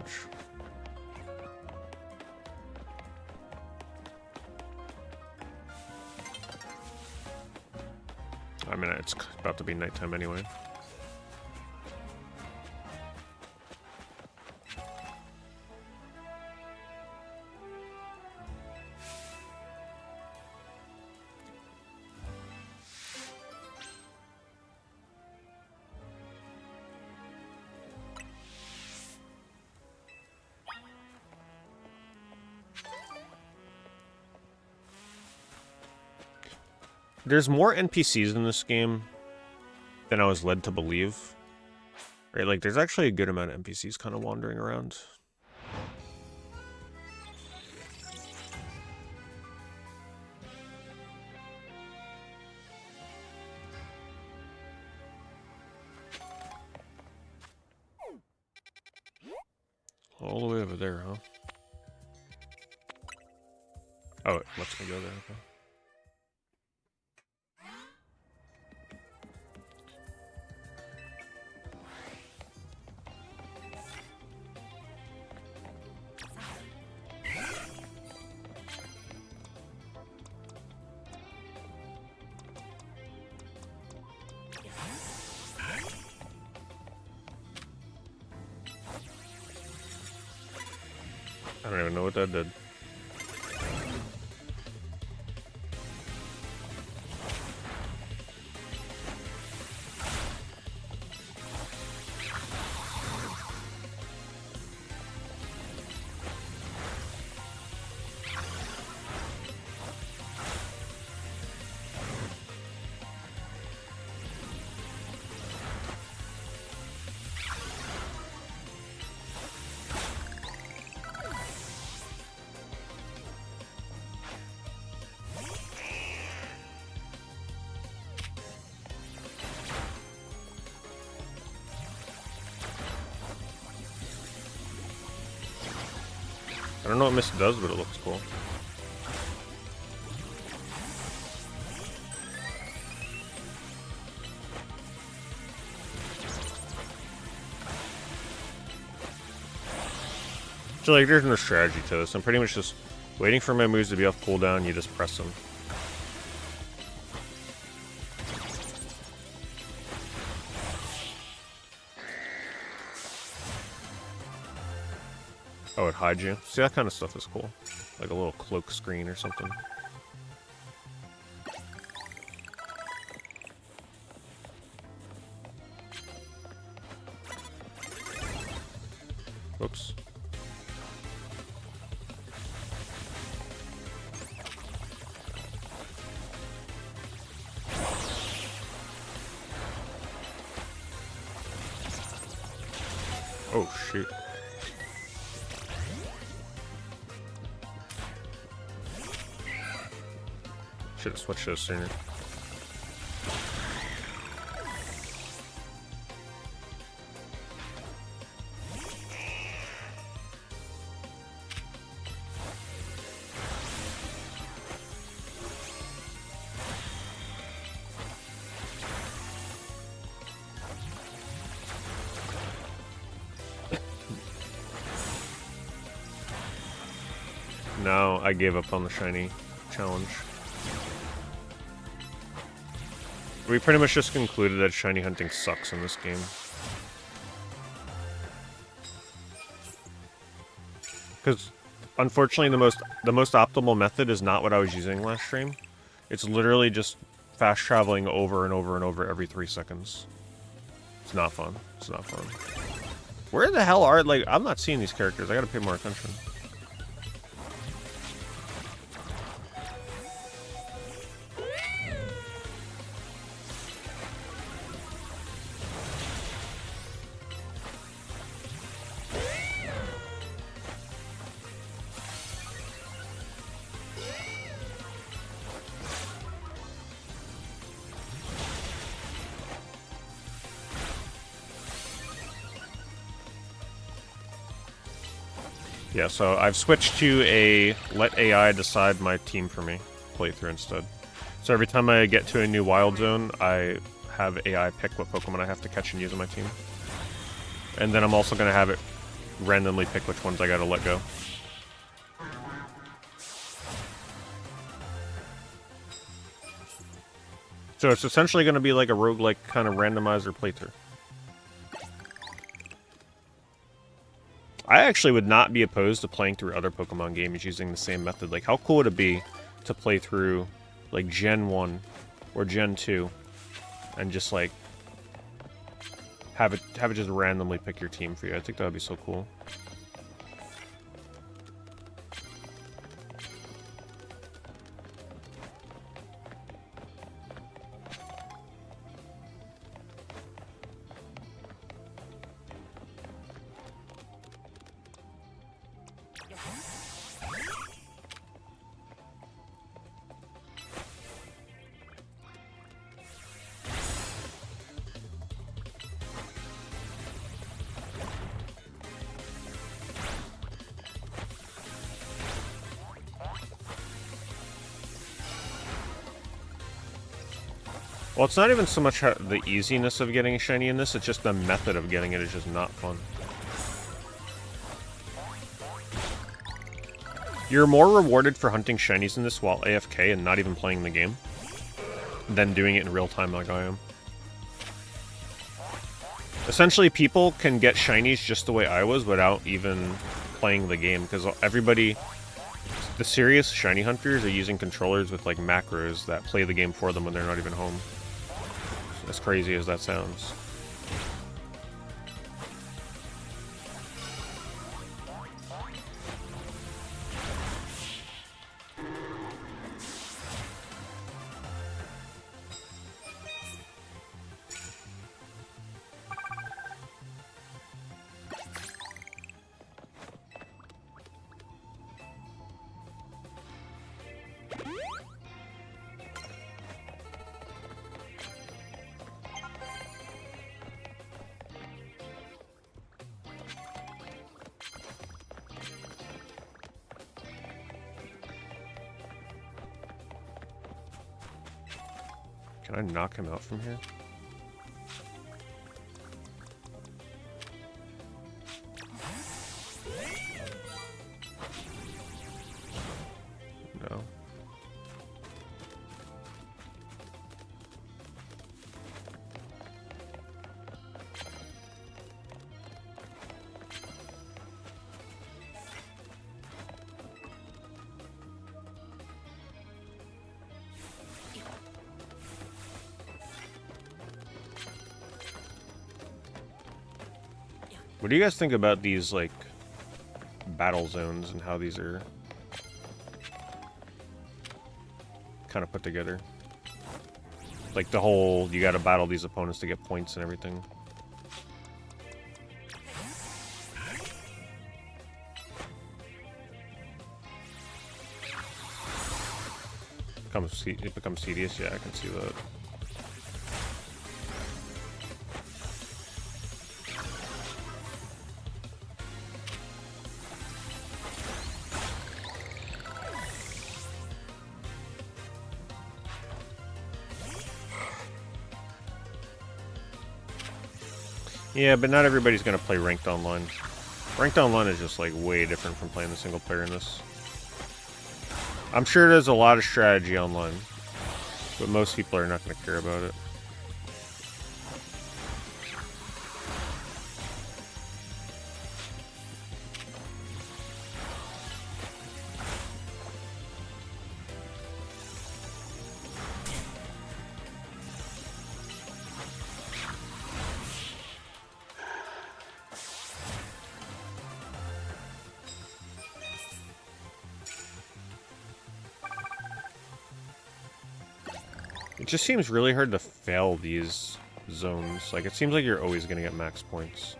I mean, it's about to be nighttime anyway. There's more NPCs in this game than I was led to believe. Right, like, there's actually a good amount of NPCs kind of wandering around. All the way over there, huh? Oh, it lets me go there, okay. I don't even know what that did. I don't know what Mist does, but it looks cool. So like, there's no strategy to this. I'm pretty much just waiting for my moves to be off cooldown, you just press them. Oh, it hides you. See, that kind of stuff is cool. Like a little cloak screen or something. Whoops. Oh, shoot. Should have switched those sooner. No, I gave up on the shiny challenge. We pretty much just concluded that shiny hunting sucks in this game. Because, unfortunately, the most optimal method is not what I was using last stream. It's literally just fast traveling over and over and over every 3 seconds. It's not fun. It's not fun. Where the hell are, like, I'm not seeing these characters. I gotta pay more attention. Yeah, so I've switched to a let AI decide my team for me playthrough instead. So every time I get to a new wild zone, I have AI pick what Pokemon I have to catch and use on my team. And then I'm also going to have it randomly pick which ones I gotta let go. So it's essentially going to be like a roguelike kind of randomizer playthrough. I actually would not be opposed to playing through other Pokemon games using the same method. Like, how cool would it be to play through, like, Gen 1 or Gen 2 and just, like, have it just randomly pick your team for you? I think that would be so cool. Well, it's not even so much the easiness of getting a shiny in this, it's just the method of getting it is just not fun. You're more rewarded for hunting shinies in this while AFK and not even playing the game than doing it in real time like I am. Essentially, people can get shinies just the way I was without even playing the game, because everybody, the serious shiny hunters, are using controllers with like macros that play the game for them when they're not even home. As crazy as that sounds. Can I knock him out from here? No. What do you guys think about these, like, battle zones and how these are kind of put together? Like, the whole, you gotta battle these opponents to get points and everything. It becomes tedious, yeah, I can see that. Yeah, but not everybody's gonna play Ranked Online. Ranked Online is just, like, way different from playing the single player in this. I'm sure there's a lot of strategy online, but most people are not gonna care about it. It just seems really hard to fail these zones. Like, it seems like you're always gonna get max points.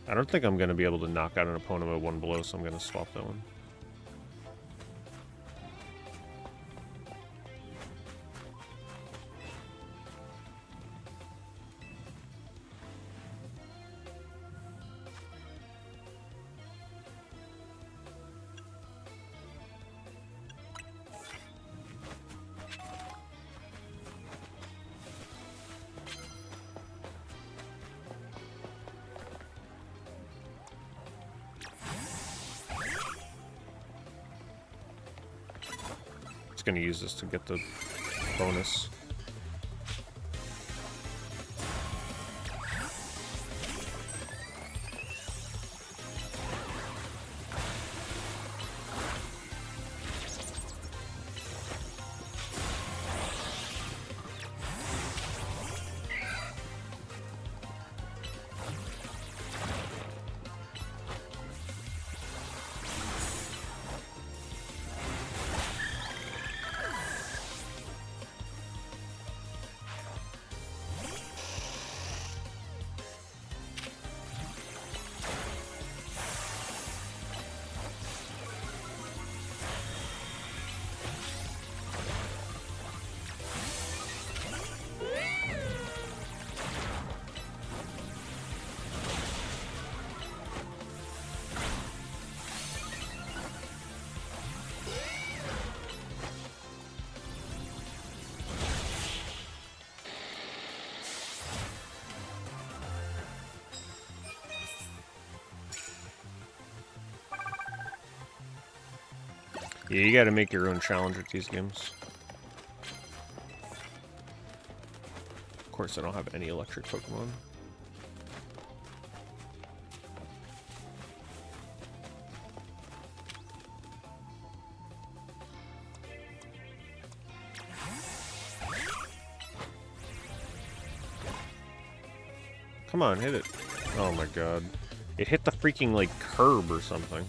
I don't think I'm going to be able to knock out an opponent with one blow, so I'm going to swap that one. Going to use this to get the bonus. Yeah, you gotta make your own challenge with these games. Of course, I don't have any electric Pokemon. Come on, hit it. Oh my god. It hit the freaking, like, curb or something.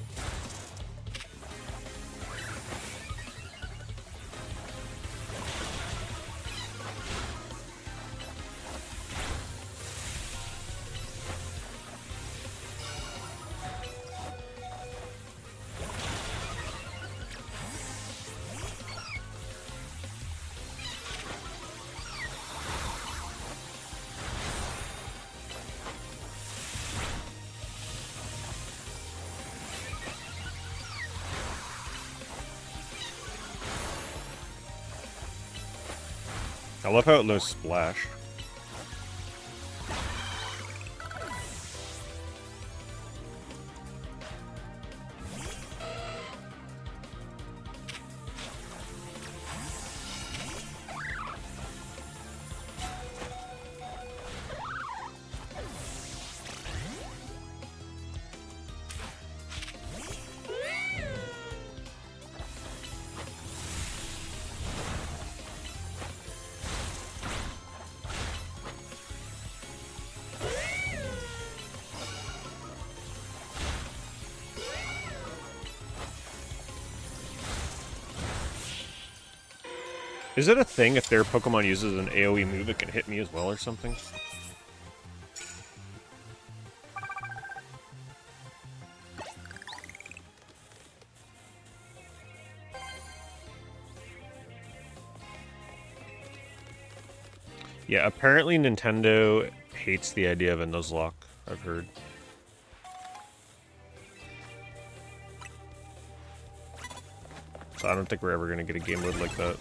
I love how it knows Splash. Is it a thing if their Pokemon uses an AoE move, it can hit me as well or something? Yeah, apparently Nintendo hates the idea of a Nuzlocke, I've heard. So I don't think we're ever going to get a game mode like that.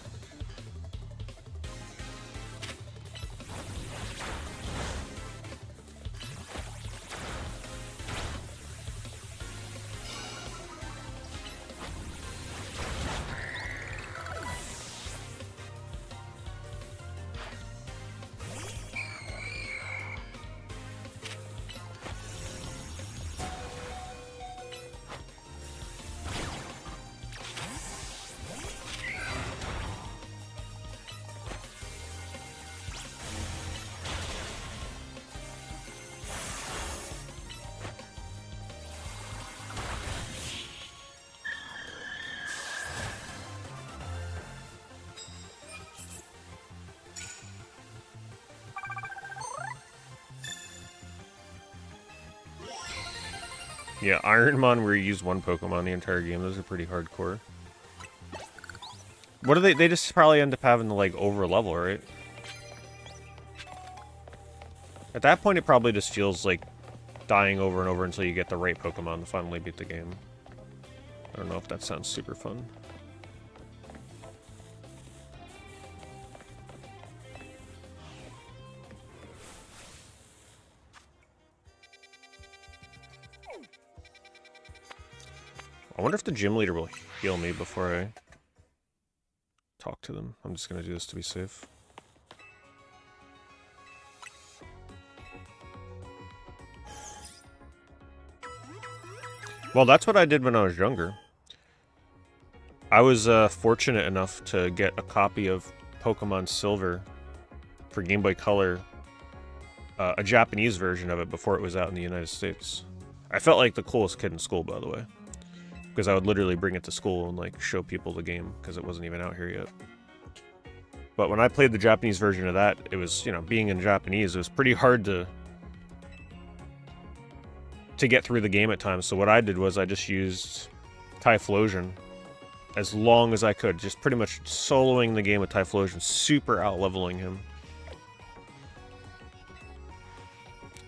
Yeah, Ironmon where you use one Pokemon the entire game, those are pretty hardcore. What do they just probably end up having to, like, over-level, right? At that point, it probably just feels like dying over and over until you get the right Pokemon to finally beat the game. I don't know if that sounds super fun. I wonder if the gym leader will heal me before I talk to them. I'm just gonna do this to be safe. Well, that's what I did when I was younger. I was fortunate enough to get a copy of Pokemon Silver for Game Boy Color, a Japanese version of it before it was out in the United States. I felt like the coolest kid in school, by the way, because I would literally bring it to school and like show people the game because it wasn't even out here yet. But when I played the Japanese version of that, it was, you know, being in Japanese, it was pretty hard to get through the game at times. So what I did was I just used Typhlosion as long as I could, just pretty much soloing the game with Typhlosion, super out-leveling him.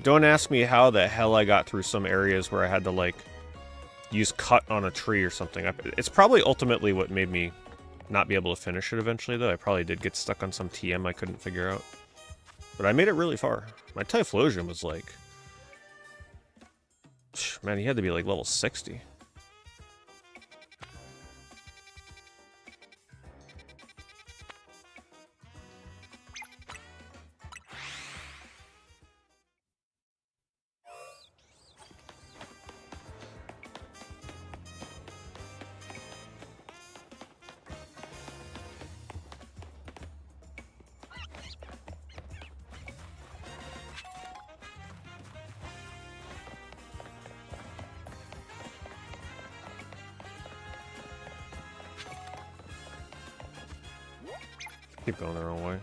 Don't ask me how the hell I got through some areas where I had to, like, use cut on a tree or something. It's probably ultimately what made me not be able to finish it eventually, though. I probably did get stuck on some TM I couldn't figure out. But I made it really far. My Typhlosion was like... Man, he had to be like level 60. Keep going the wrong way.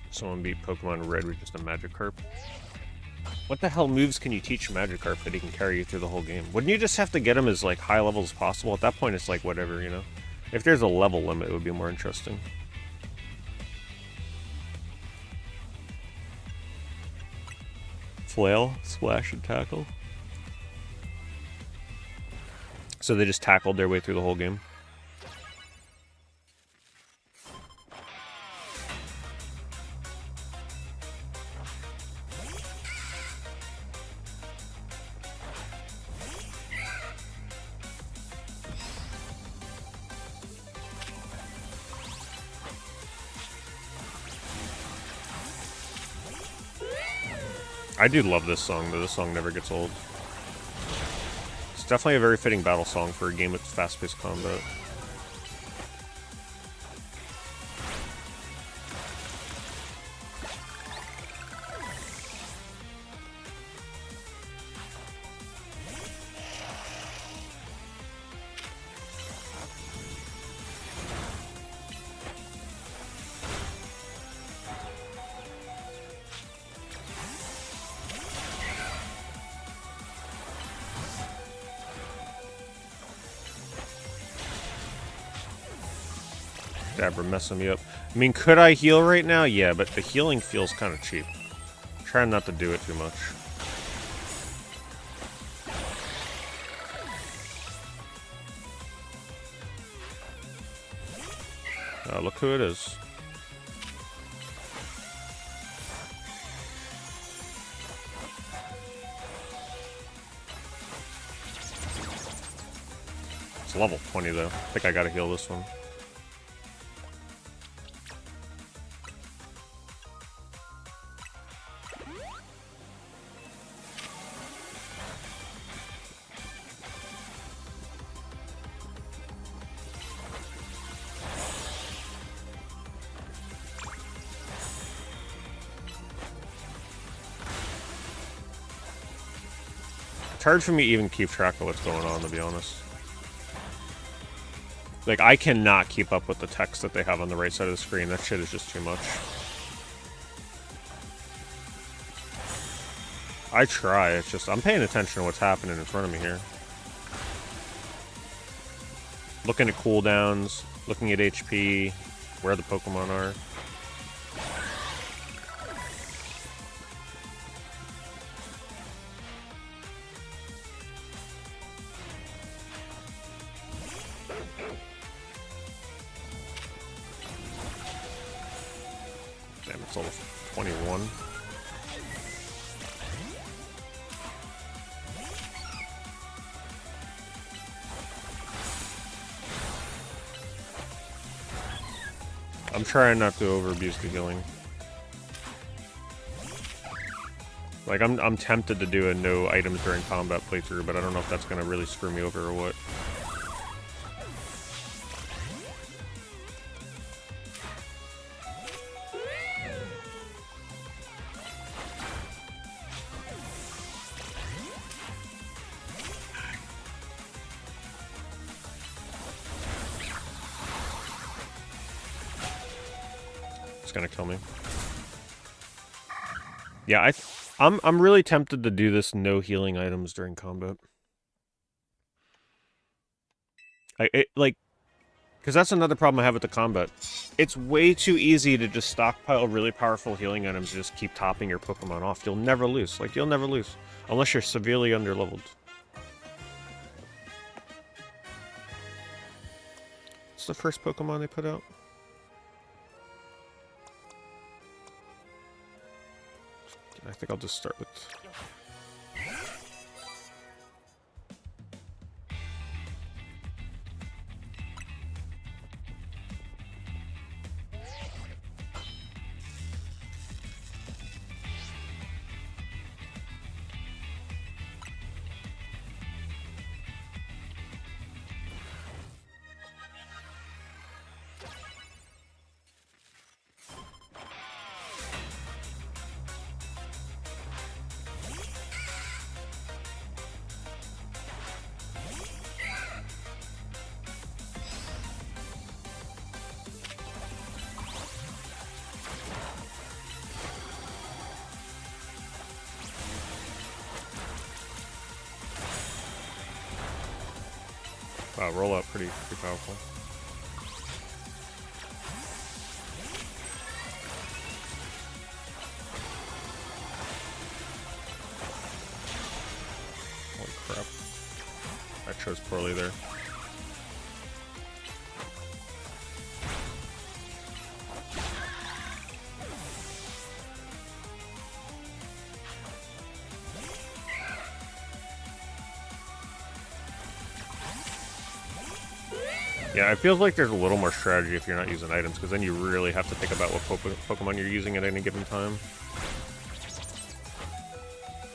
Someone beat Pokemon Red with just a Magikarp. What the hell moves can you teach Magikarp that he can carry you through the whole game? Wouldn't you just have to get him as like high level as possible? At that point, it's like whatever, you know? If there's a level limit, it would be more interesting. Flail, Splash, and Tackle. So they just tackled their way through the whole game. I do love this song, though. This song never gets old. It's definitely a very fitting battle song for a game with fast-paced combat. Dabra messing me up. I mean, could I heal right now? Yeah, but the healing feels kind of cheap. I'm trying not to do it too much. Look who it is. It's level 20 though. I think I gotta heal this one. It's hard for me to even keep track of what's going on, to be honest. Like, I cannot keep up with the text that they have on the right side of the screen. That shit is just too much. I try, it's just, I'm paying attention to what's happening in front of me here. Looking at cooldowns, looking at HP, where the Pokemon are. Damn, it's level 21. I'm trying not to overabuse the healing. Like, I'm tempted to do a no items during combat playthrough, but I don't know if that's gonna really screw me over or what. It's gonna kill me. Yeah, I'm really tempted to do this no healing items during combat. Like, because that's another problem I have with the combat. It's way too easy to just stockpile really powerful healing items and just keep topping your Pokemon off. You'll never lose. Like, you'll never lose. Unless you're severely underleveled. What's the first Pokemon they put out? I think I'll just start with... Wow, roll up pretty powerful. Holy crap. I chose poorly there. Yeah, it feels like there's a little more strategy if you're not using items, because then you really have to think about what Pokemon you're using at any given time.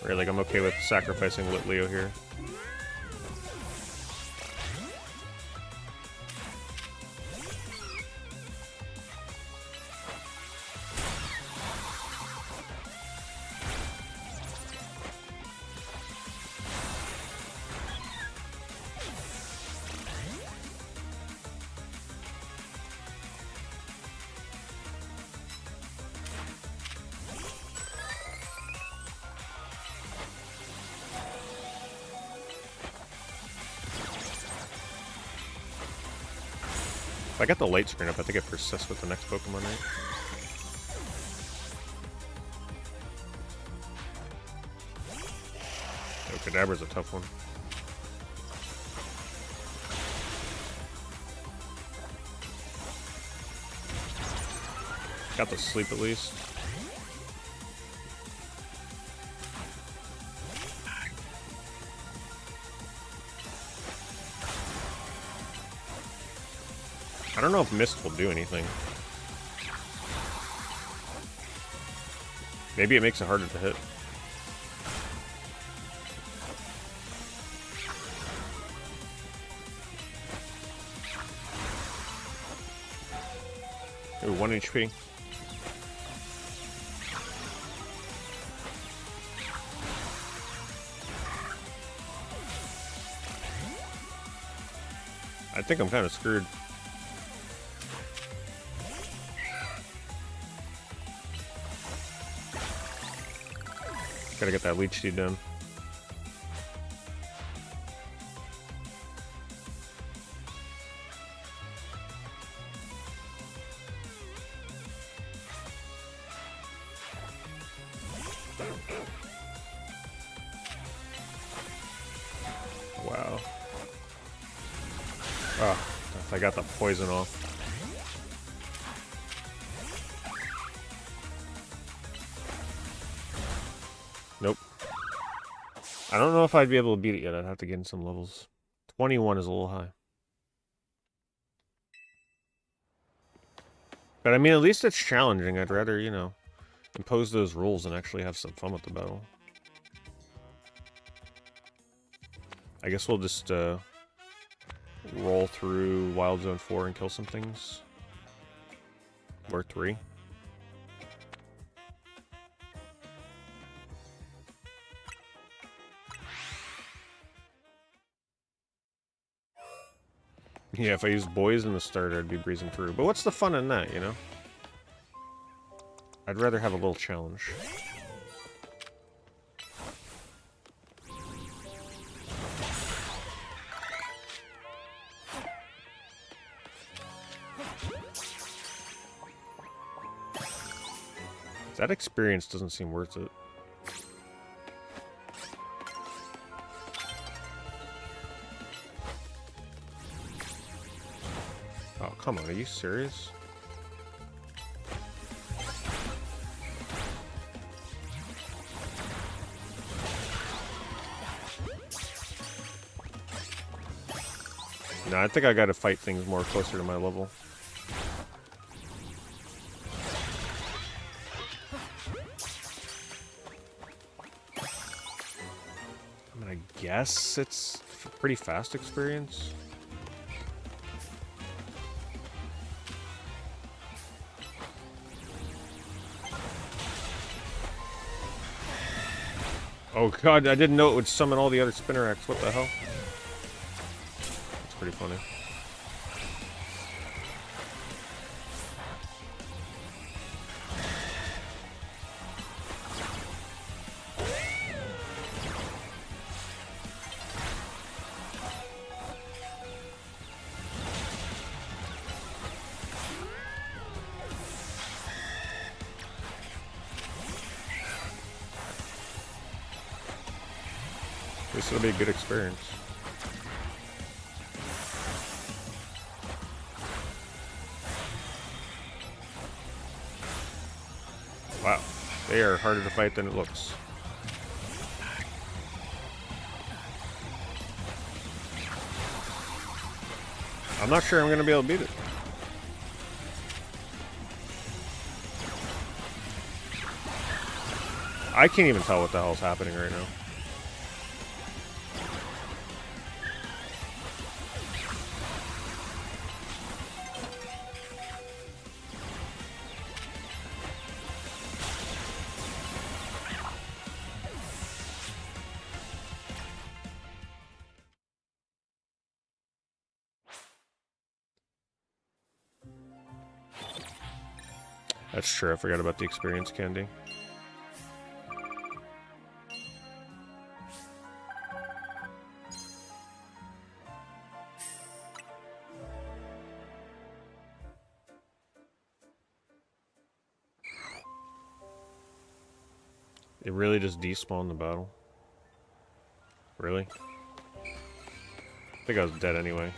Right, like, I'm okay with sacrificing Litleo here. If I get the light screen up, I think it persists with the next Pokemon, right? Oh, Kadabra's a tough one. Got the sleep at least. I don't know if Mist will do anything. Maybe it makes it harder to hit. Ooh, 1 HP. think I'm kind of screwed. Gotta get that leech seed done. Wow. Oh, I got the poison off. Nope. I don't know if I'd be able to beat it yet. I'd have to get in some levels. 21 is a little high. But I mean, at least it's challenging. I'd rather, you know, impose those rules and actually have some fun with the battle. I guess we'll just roll through Wild Zone 4 and kill some things. Or 3. Yeah, if I use boys in the starter, I'd be breezing through. But what's the fun in that, you know? I'd rather have a little challenge. That experience doesn't seem worth it. Oh, come on, are you serious? No, I think I gotta fight things more closer to my level. I mean, I guess it's a pretty fast experience. Oh god, I didn't know it would summon all the other Spinneracks. What the hell? That's pretty funny. At least it'll be a good experience. Wow, they are harder to fight than it looks. I'm not sure I'm going to be able to beat it. I can't even tell what the hell's happening right now. That's true, I forgot about the experience candy. It really just despawned the battle. Really? I think I was dead anyway.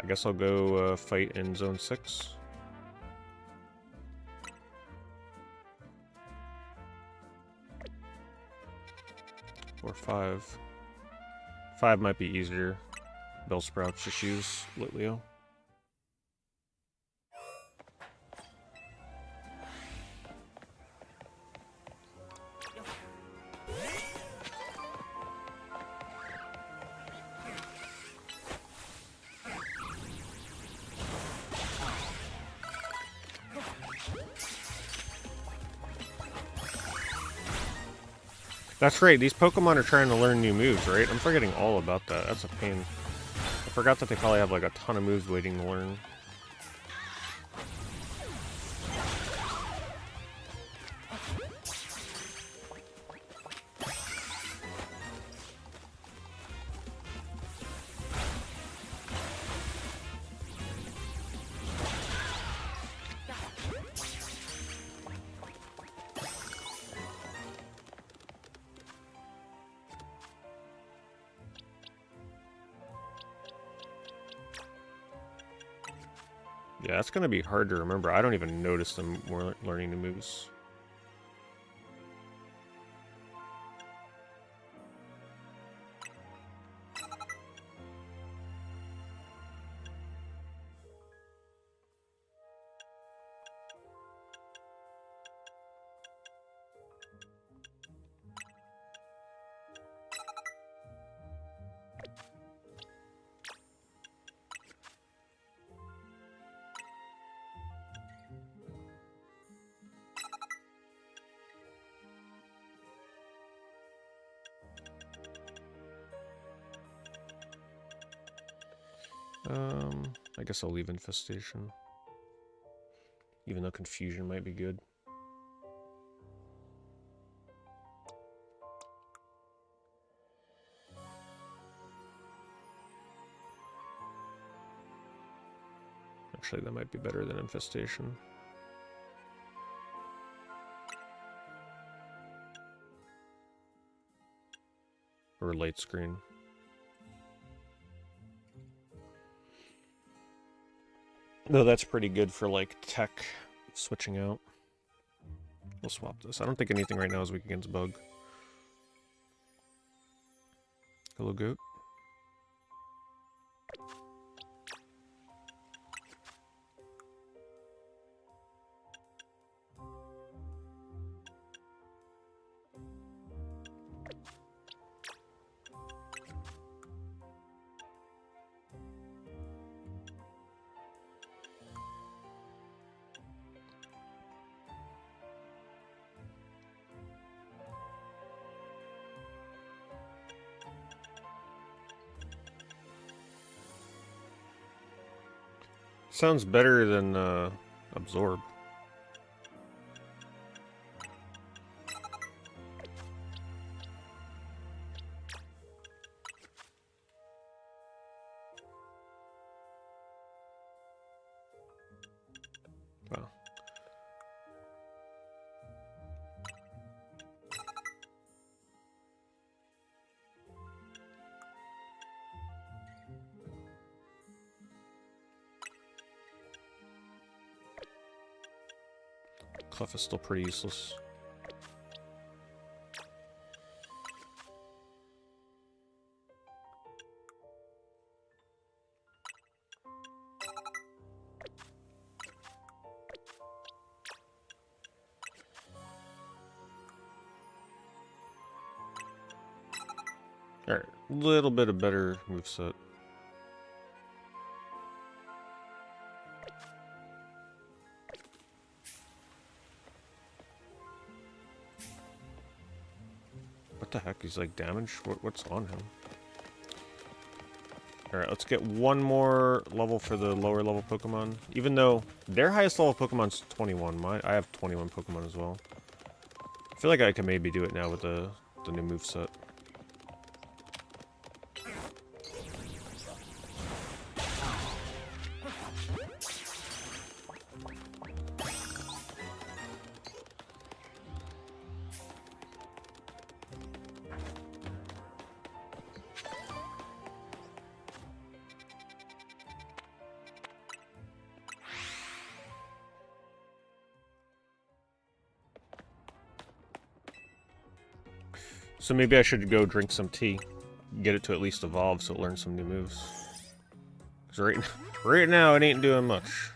I guess I'll go fight in Zone 6. Or 5. 5 might be easier. Bellsprouts just use Litleo. That's right, these Pokemon are trying to learn new moves, right? I'm forgetting all about that. That's a pain. I forgot that they probably have like a ton of moves waiting to learn. Yeah, that's gonna be hard to remember. I don't even notice them learning new moves. I guess I'll leave Infestation. Even though Confusion might be good. Actually, that might be better than Infestation. Or Light Screen. Though that's pretty good for, like, tech switching out. We'll swap this. I don't think anything right now is weak against Bug. Hello, Goat. Sounds better than Absorb. Wow. Clef is still pretty useless. Alright, little bit of better moveset. What the heck? He's like damaged? What's on him? Alright, let's get one more level for the lower level Pokemon. Even though their highest level Pokemon's 21. I have 21 Pokemon as well. I feel like I can maybe do it now with the new moveset. So maybe I should go drink some tea. Get it to at least evolve so it learns some new moves. Because right now it ain't doing much.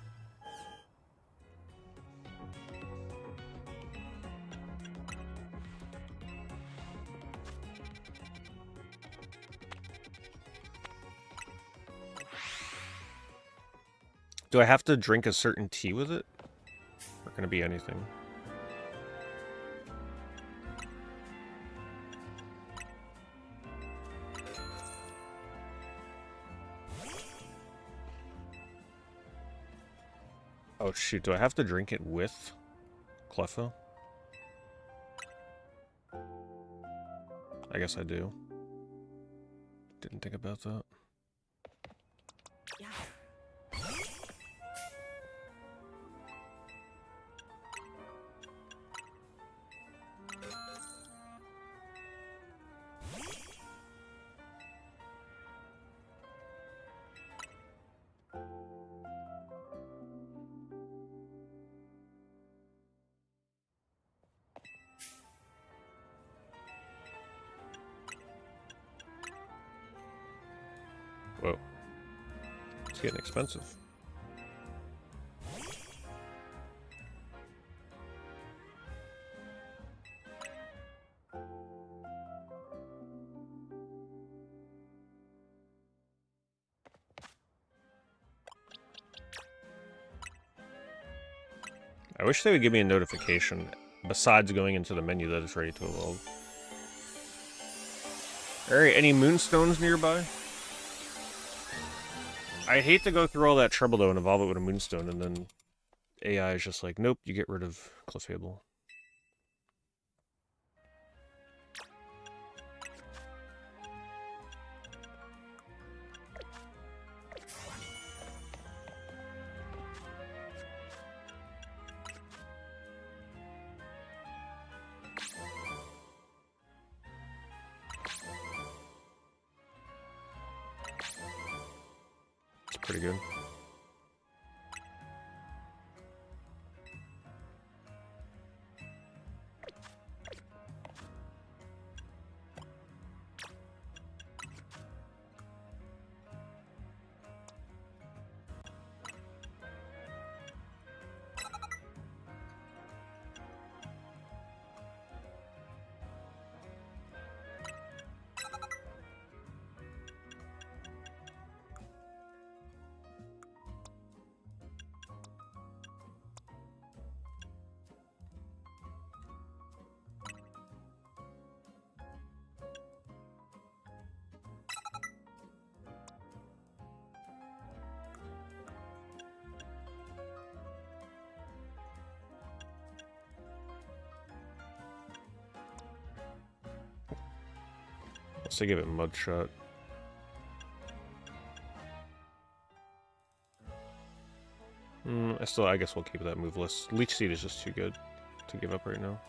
Do I have to drink a certain tea with it? Or can it be anything? Oh shoot, do I have to drink it with Cleffa? I guess I do. Didn't think about that. Yeah. Whoa. It's getting expensive. I wish they would give me a notification besides going into the menu that it's ready to evolve. Alright, any moonstones nearby? I hate to go through all that trouble though and evolve it with a moonstone and then AI is just like, nope, you get rid of Clefable. It's pretty good. Let's give it Mud Shot. I guess we'll keep that move list. Leech Seed is just too good to give up right now.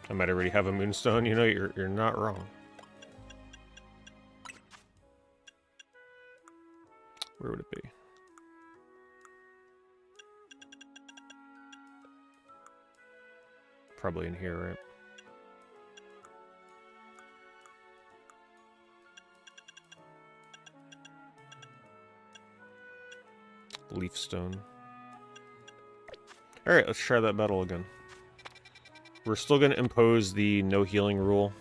I might already have a Moonstone, you know, you're not wrong. Where would it be? Probably in here, right? Leaf Stone. Alright, let's try that battle again. We're still going to impose the no healing rule.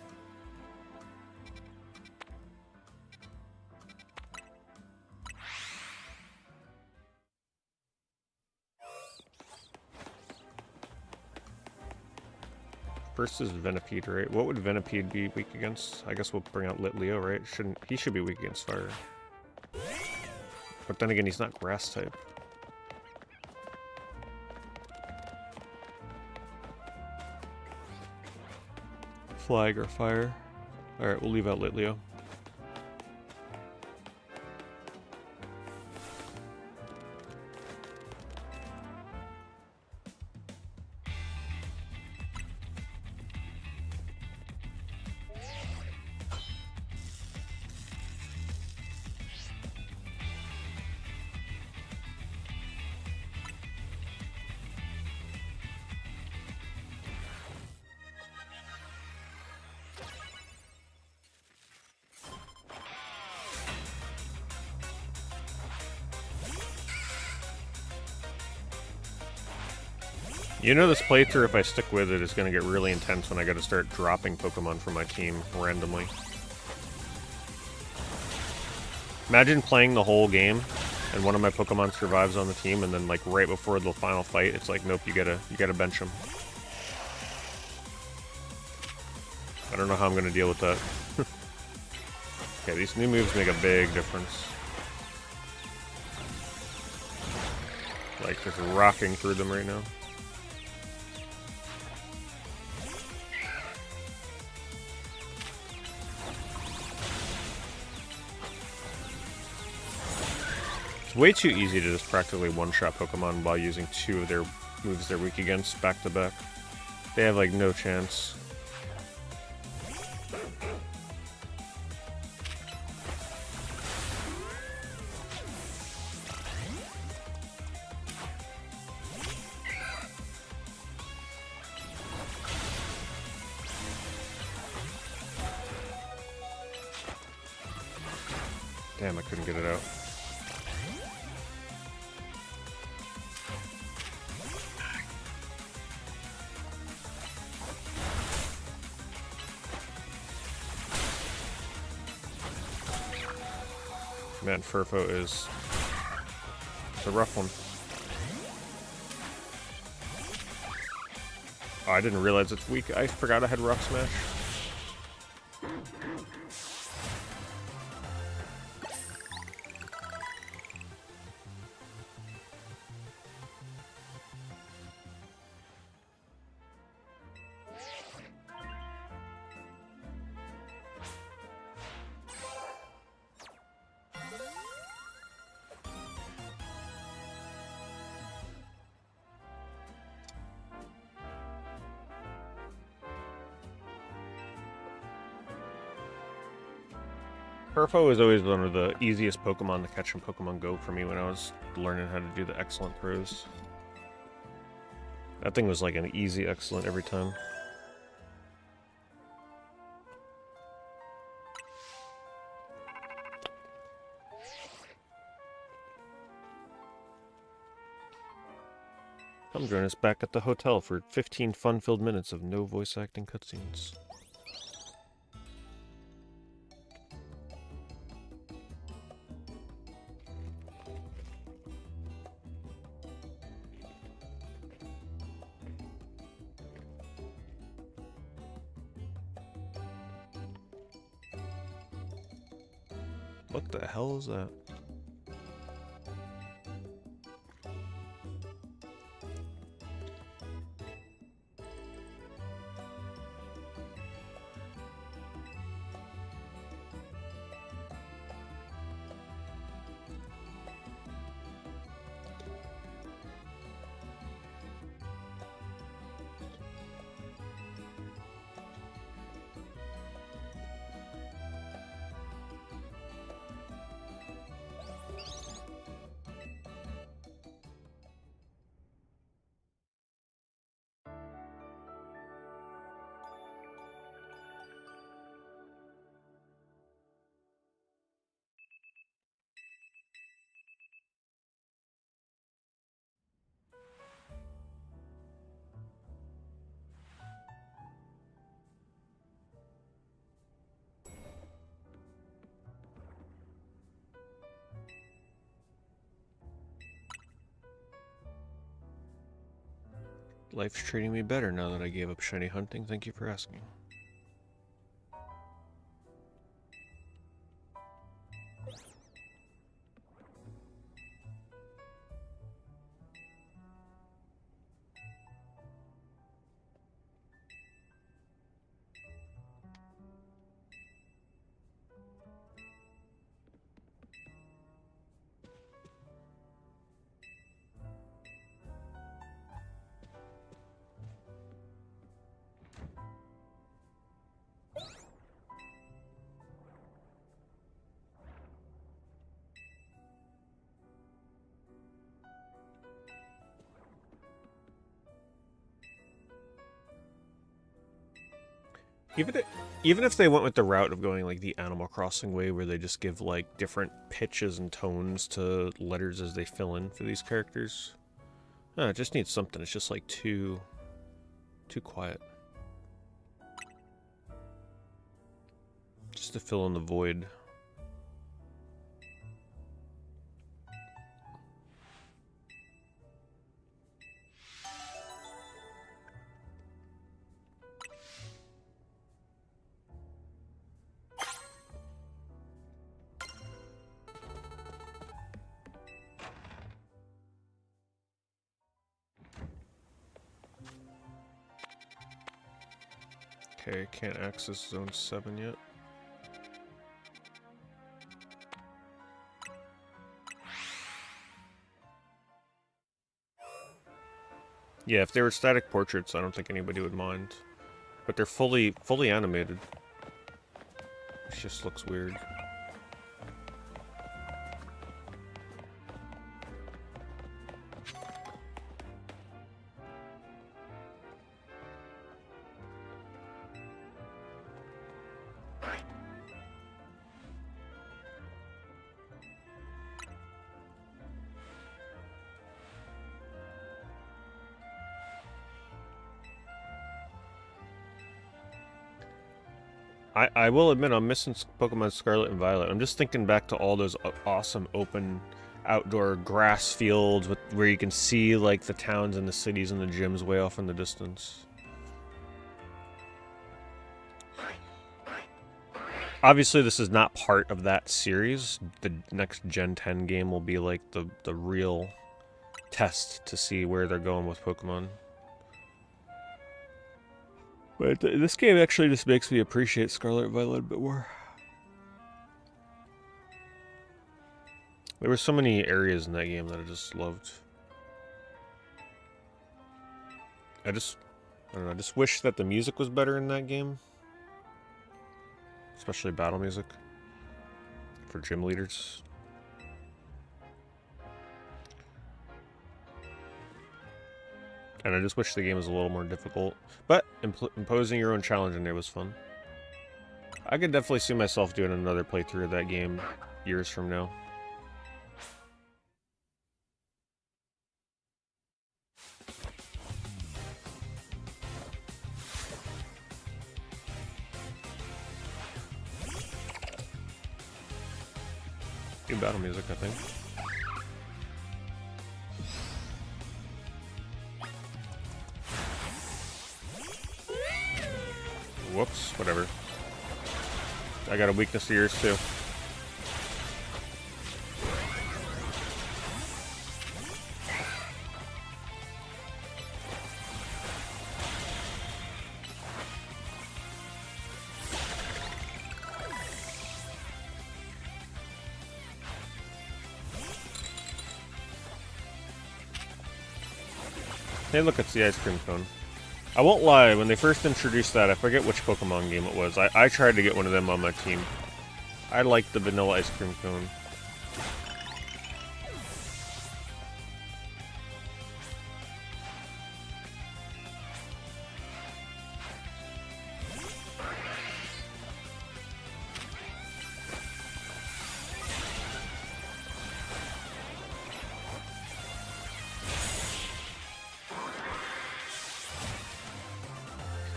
First is Venipede, right? What would Venipede be weak against? I guess we'll bring out Litleo, right? He should be weak against fire. But then again, he's not grass type. Flag or fire. Alright, we'll leave out Litleo. You know, this playthrough, if I stick with it, is going to get really intense when I got to start dropping Pokemon from my team randomly. Imagine playing the whole game, and one of my Pokemon survives on the team, and then like right before the final fight, it's like, nope, you gotta bench him. I don't know how I'm gonna deal with that. Okay, these new moves make a big difference. Like just rocking through them right now. It's way too easy to just practically one-shot Pokemon while using two of their moves they're weak against back-to-back. They have, like, no chance. Damn, I couldn't get it out. Man, Furfo is... It's a rough one. Oh, I didn't realize it's weak. I forgot I had Rock Smash. Furfo was always one of the easiest Pokemon to catch in Pokemon Go for me when I was learning how to do the excellent throws. That thing was like an easy excellent every time. Come join us back at the hotel for 15 fun-filled minutes of no voice acting cutscenes. What the hell is that? Life's treating me better now that I gave up shiny hunting. Thank you for asking. Even if they went with the route of going like the Animal Crossing way, where they just give like different pitches and tones to letters as they fill in for these characters, No, it just needs something. It's just like too quiet. Just to fill in the void. Okay, can't access zone 7 yet. Yeah, if they were static portraits, I don't think anybody would mind. But they're fully animated. It just looks weird. I will admit I'm missing Pokemon Scarlet and Violet. I'm just thinking back to all those awesome open outdoor grass fields where you can see like the towns and the cities and the gyms way off in the distance. Obviously this is not part of that series. The next Gen 10 game will be like the real test to see where they're going with Pokemon. But this game actually just makes me appreciate Scarlet and Violet a bit more. There were so many areas in that game that I just loved. I don't know, I just wish that the music was better in that game. Especially battle music. For gym leaders. And I just wish the game was a little more difficult. But imposing your own challenge in there was fun. I could definitely see myself doing another playthrough of that game years from now. Good battle music, I think. Whoops, whatever. I got a weakness to yours too. Hey, look, it's the ice cream cone. I won't lie, when they first introduced that, I forget which Pokemon game it was. I tried to get one of them on my team. I liked the vanilla ice cream cone.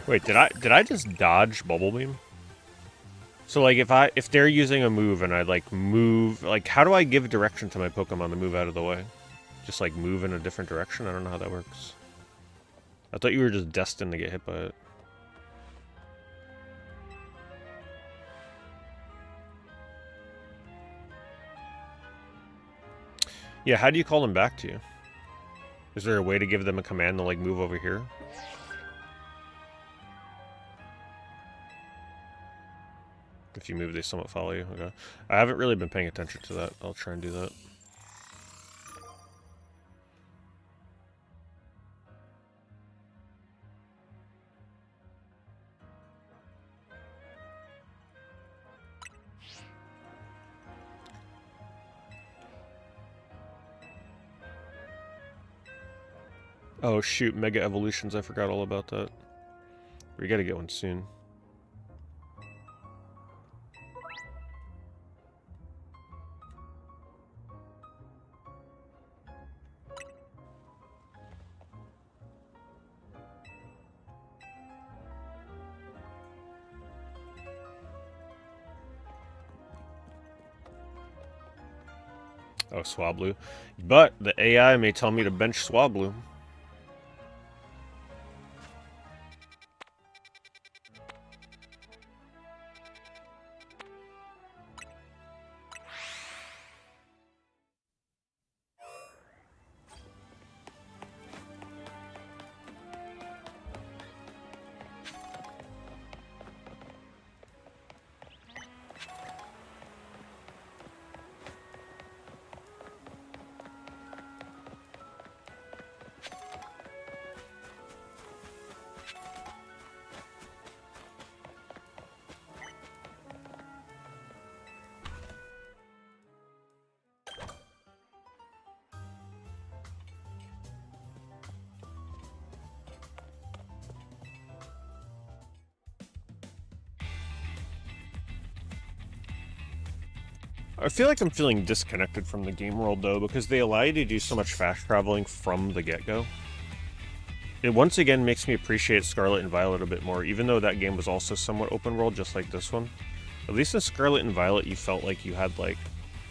Wait, did I just dodge Bubble Beam? So like if they're using a move and I like move, like how do I give direction to my Pokemon to move out of the way? Just like move in a different direction? I don't know how that works. I thought you were just destined to get hit by it. Yeah, how do you call them back to you? Is there a way to give them a command to like move over here? If you move, they somewhat follow you. Okay. I haven't really been paying attention to that. I'll try and do that. Oh shoot, Mega Evolutions, I forgot all about that. We gotta get one soon. Oh, Swablu. But the AI may tell me to bench Swablu. I feel like I'm feeling disconnected from the game world, though, because they allow you to do so much fast traveling from the get-go. It once again makes me appreciate Scarlet and Violet a bit more, even though that game was also somewhat open world, just like this one. At least in Scarlet and Violet, you felt like you had, like,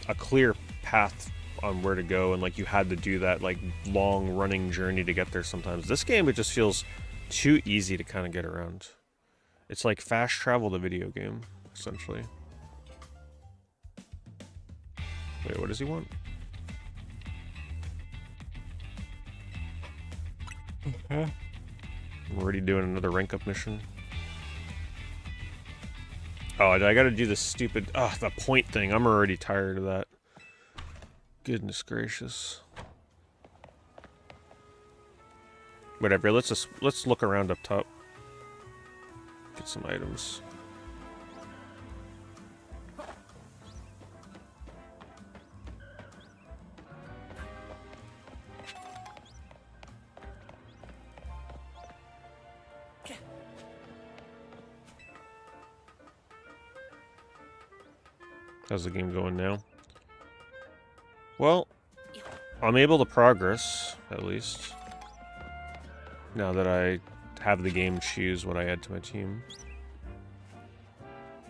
a clear path on where to go, and, like, you had to do that, like, long running journey to get there sometimes. This game, it just feels too easy to kind of get around. It's like fast travel the video game, essentially. Wait, what does he want? Okay. I'm already doing another rank up mission. Oh, I gotta do this stupid... the point thing. I'm already tired of that. Goodness gracious. Whatever, let's look around up top. Get some items. How's the game going now? Well, I'm able to progress, at least. Now that I have the game choose what I add to my team.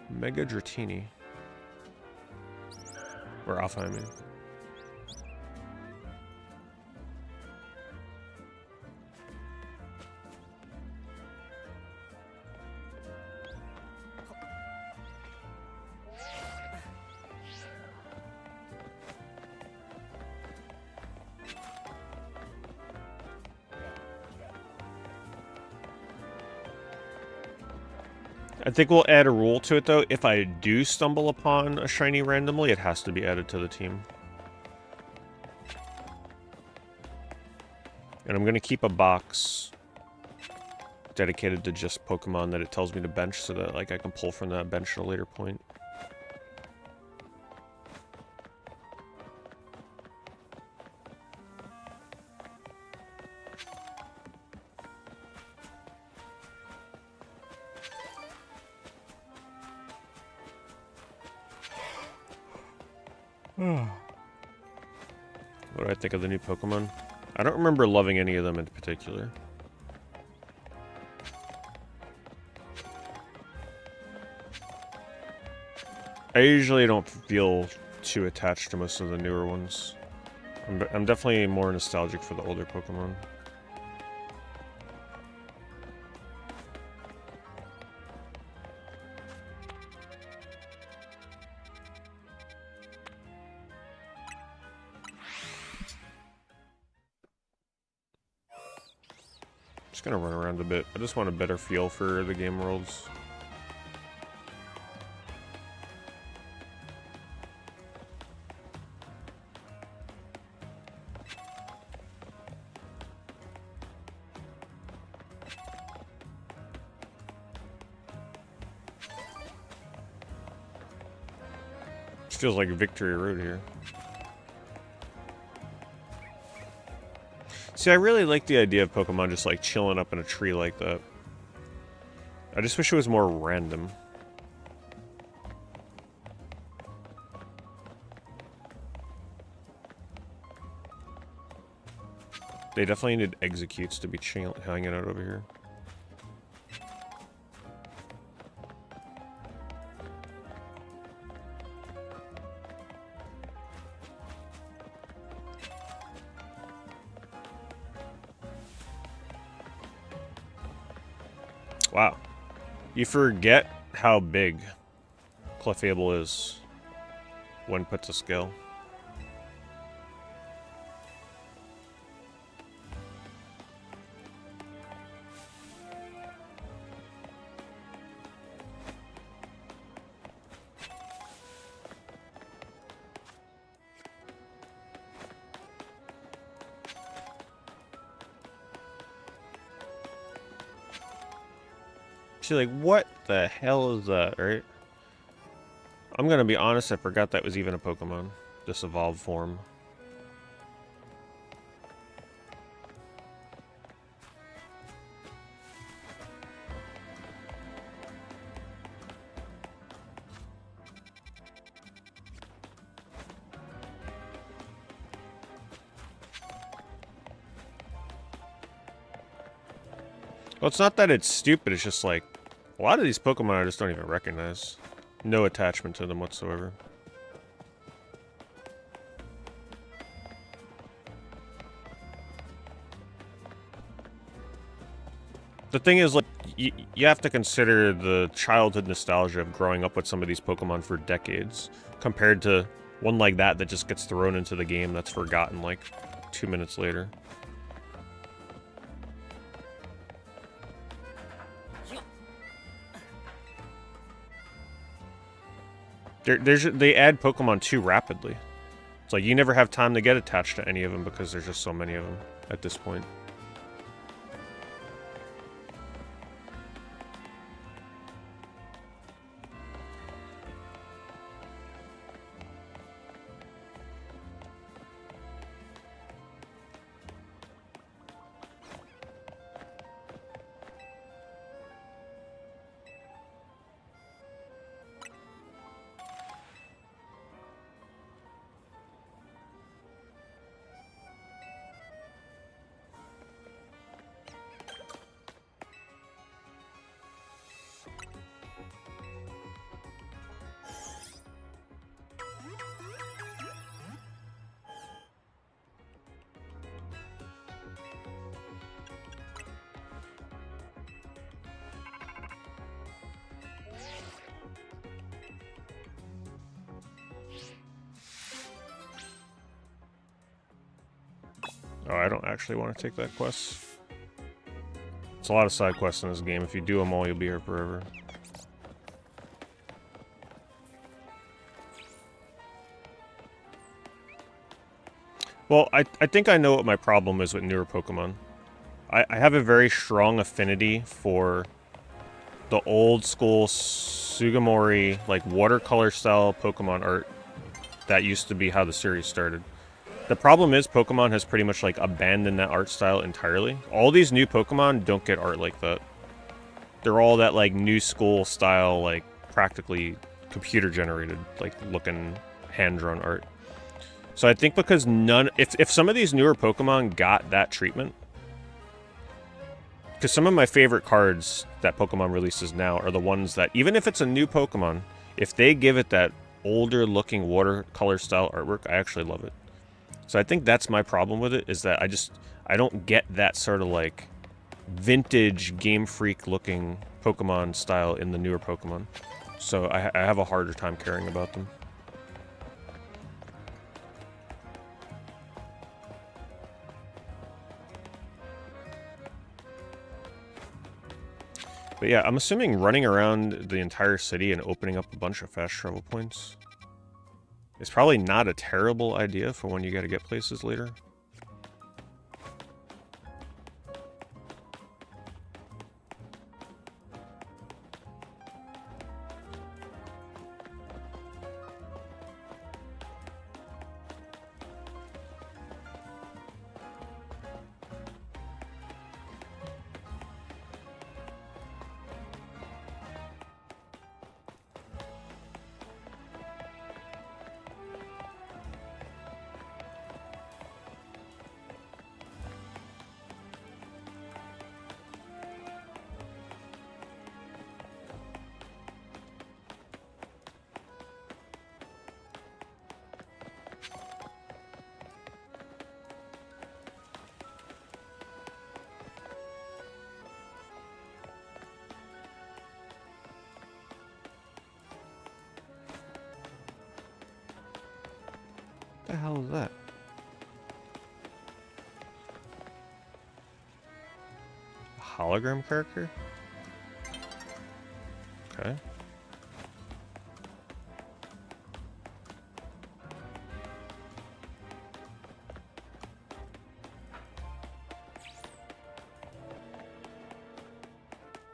Mega Dratini. Or Alpha, I mean. I think we'll add a rule to it, though. If I do stumble upon a shiny randomly, it has to be added to the team. And I'm going to keep a box dedicated to just Pokemon that it tells me to bench so that like I can pull from that bench at a later point. What do I think of the new Pokemon? I don't remember loving any of them in particular. I usually don't feel too attached to most of the newer ones. I'm definitely more nostalgic for the older Pokemon. Just gonna run around a bit. I just want a better feel for the game worlds. Feels like Victory Road here. See, I really like the idea of Pokemon just like chilling up in a tree like that. I just wish it was more random. They definitely need executes to be hanging out over here. Wow. You forget how big Clefable is when put to scale. She's like, what the hell is that, right? I'm gonna be honest, I forgot that was even a Pokemon. This evolved form. Well, it's not that it's stupid, it's just like, a lot of these Pokemon I just don't even recognize. No attachment to them whatsoever. The thing is, like, you have to consider the childhood nostalgia of growing up with some of these Pokemon for decades, compared to one like that that just gets thrown into the game that's forgotten, like, 2 minutes later. They add Pokemon too rapidly. It's like, you never have time to get attached to any of them because there's just so many of them at this point. Oh, I don't actually want to take that quest. It's a lot of side quests in this game. If you do them all, you'll be here forever. Well, I think I know what my problem is with newer Pokemon. I have a very strong affinity for the old school Sugimori, like, watercolor style Pokemon art that used to be how the series started. The problem is Pokemon has pretty much, like, abandoned that art style entirely. All these new Pokemon don't get art like that. They're all that, like, new school style, like, practically computer generated, like, looking hand-drawn art. So I think because if some of these newer Pokemon got that treatment, because some of my favorite cards that Pokemon releases now are the ones that, even if it's a new Pokemon, if they give it that older looking watercolor style artwork, I actually love it. So I think that's my problem with it, is that I don't get that sort of, like, vintage Game Freak looking Pokemon style in the newer Pokemon. So I have a harder time caring about them. But yeah, I'm assuming running around the entire city and opening up a bunch of fast travel points is probably not a terrible idea for when you gotta get places later. the hell is that? A hologram character? Okay.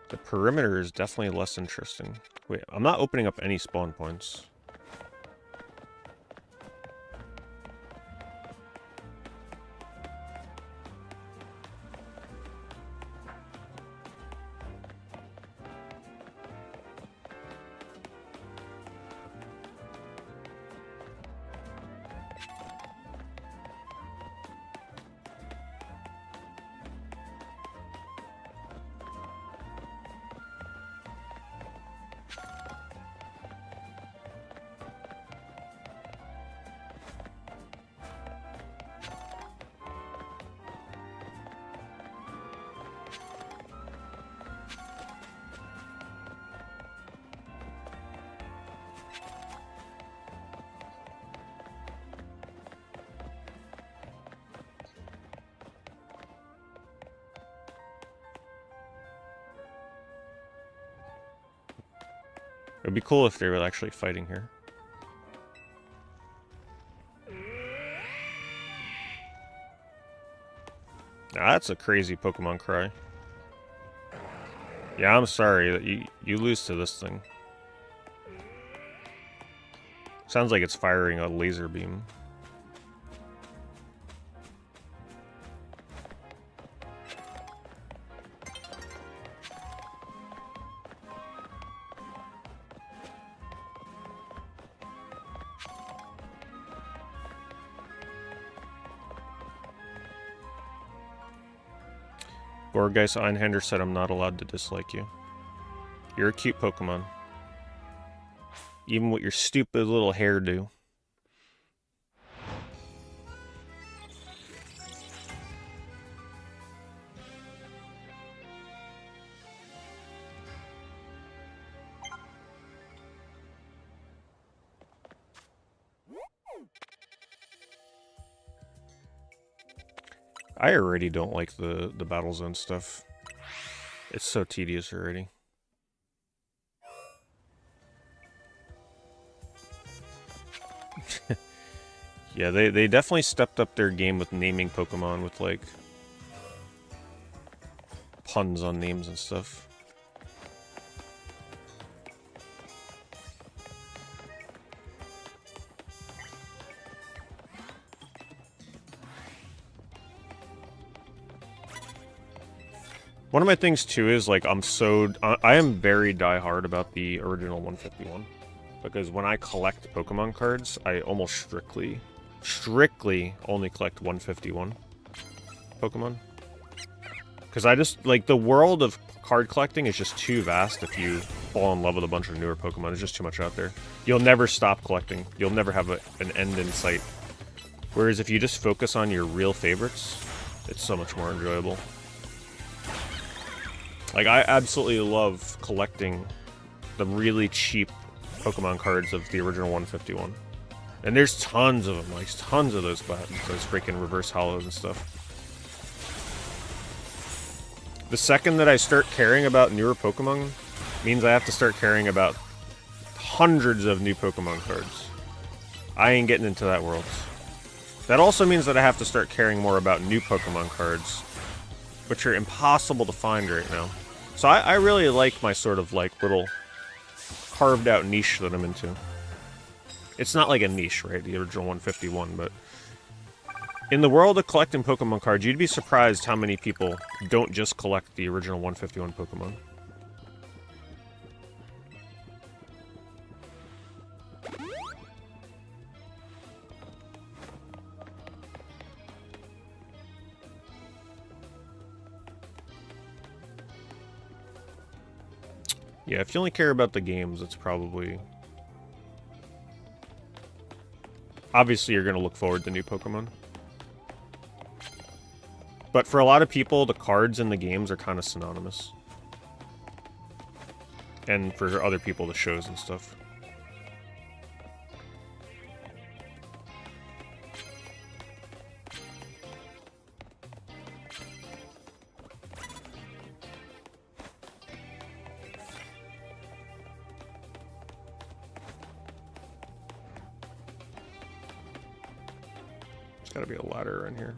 The perimeter is definitely less interesting. Wait, I'm not opening up any spawn points. It'd be cool if they were actually fighting here. Now, that's a crazy Pokemon cry. Yeah, I'm sorry that you lose to this thing. Sounds like it's firing a laser beam. Gorgeist Einhander said I'm not allowed to dislike you. You're a cute Pokemon. Even with your stupid little hairdo. I already don't like the battle zone stuff. It's so tedious already. Yeah, they definitely stepped up their game with naming Pokemon with, like, puns on names and stuff. One of my things, too, is, like, I am very diehard about the original 151. Because when I collect Pokemon cards, I almost strictly only collect 151 Pokemon. Because I just, like, the world of card collecting is just too vast if you fall in love with a bunch of newer Pokemon. There's just too much out there. You'll never stop collecting. You'll never have an end in sight. Whereas if you just focus on your real favorites, it's so much more enjoyable. Like, I absolutely love collecting the really cheap Pokemon cards of the original 151. And there's tons of them, like, tons of those freaking reverse hollows and stuff. The second that I start caring about newer Pokemon means I have to start caring about hundreds of new Pokemon cards. I ain't getting into that world. That also means that I have to start caring more about new Pokemon cards, which are impossible to find right now. So I really like my sort of, like, little carved out niche that I'm into. It's not like a niche, right? The original 151, but in the world of collecting Pokemon cards, you'd be surprised how many people don't just collect the original 151 Pokemon. Yeah, if you only care about the games, it's probably... Obviously, you're going to look forward to new Pokemon. But for a lot of people, the cards in the games are kind of synonymous. And for other people, the shows and stuff. Gotta be a ladder around here.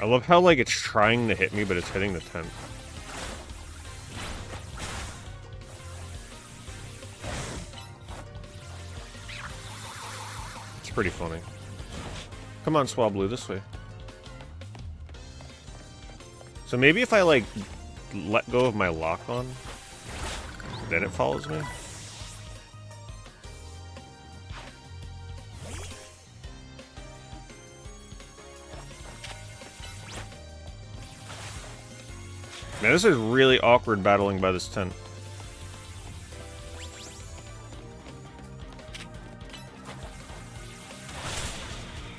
I love how, like, it's trying to hit me, but it's hitting the tent. It's pretty funny. Come on, Swablu, this way. So maybe if I, like, let go of my lock-on, then it follows me? Man, this is really awkward battling by this tent.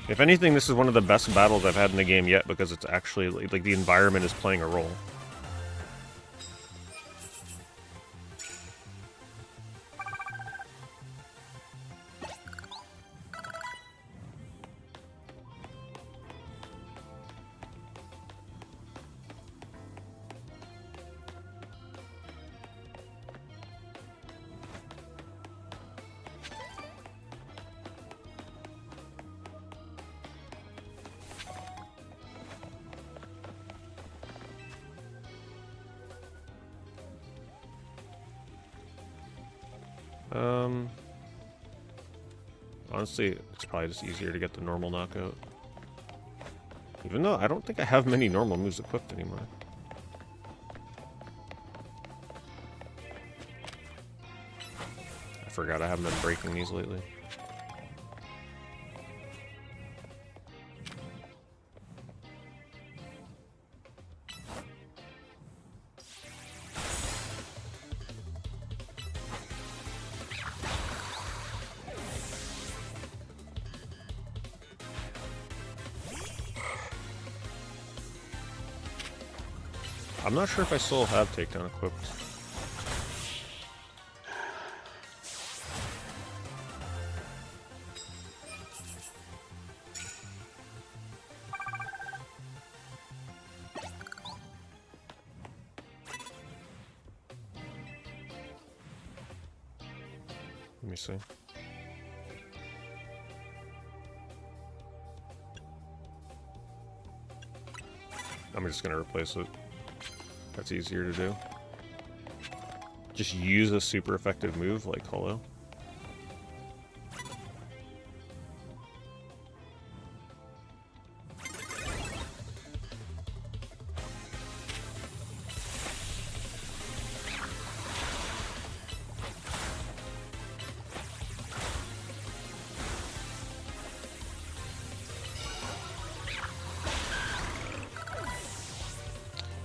If anything, this is one of the best battles I've had in the game yet because it's actually, like the environment is playing a role. Honestly, it's probably just easier to get the normal knockout. Even though I don't think I have many normal moves equipped anymore. I forgot I haven't been breaking these lately. I'm not sure if I still have takedown equipped. Let me see. I'm just gonna replace it. That's easier to do. Just use a super effective move like Hollow.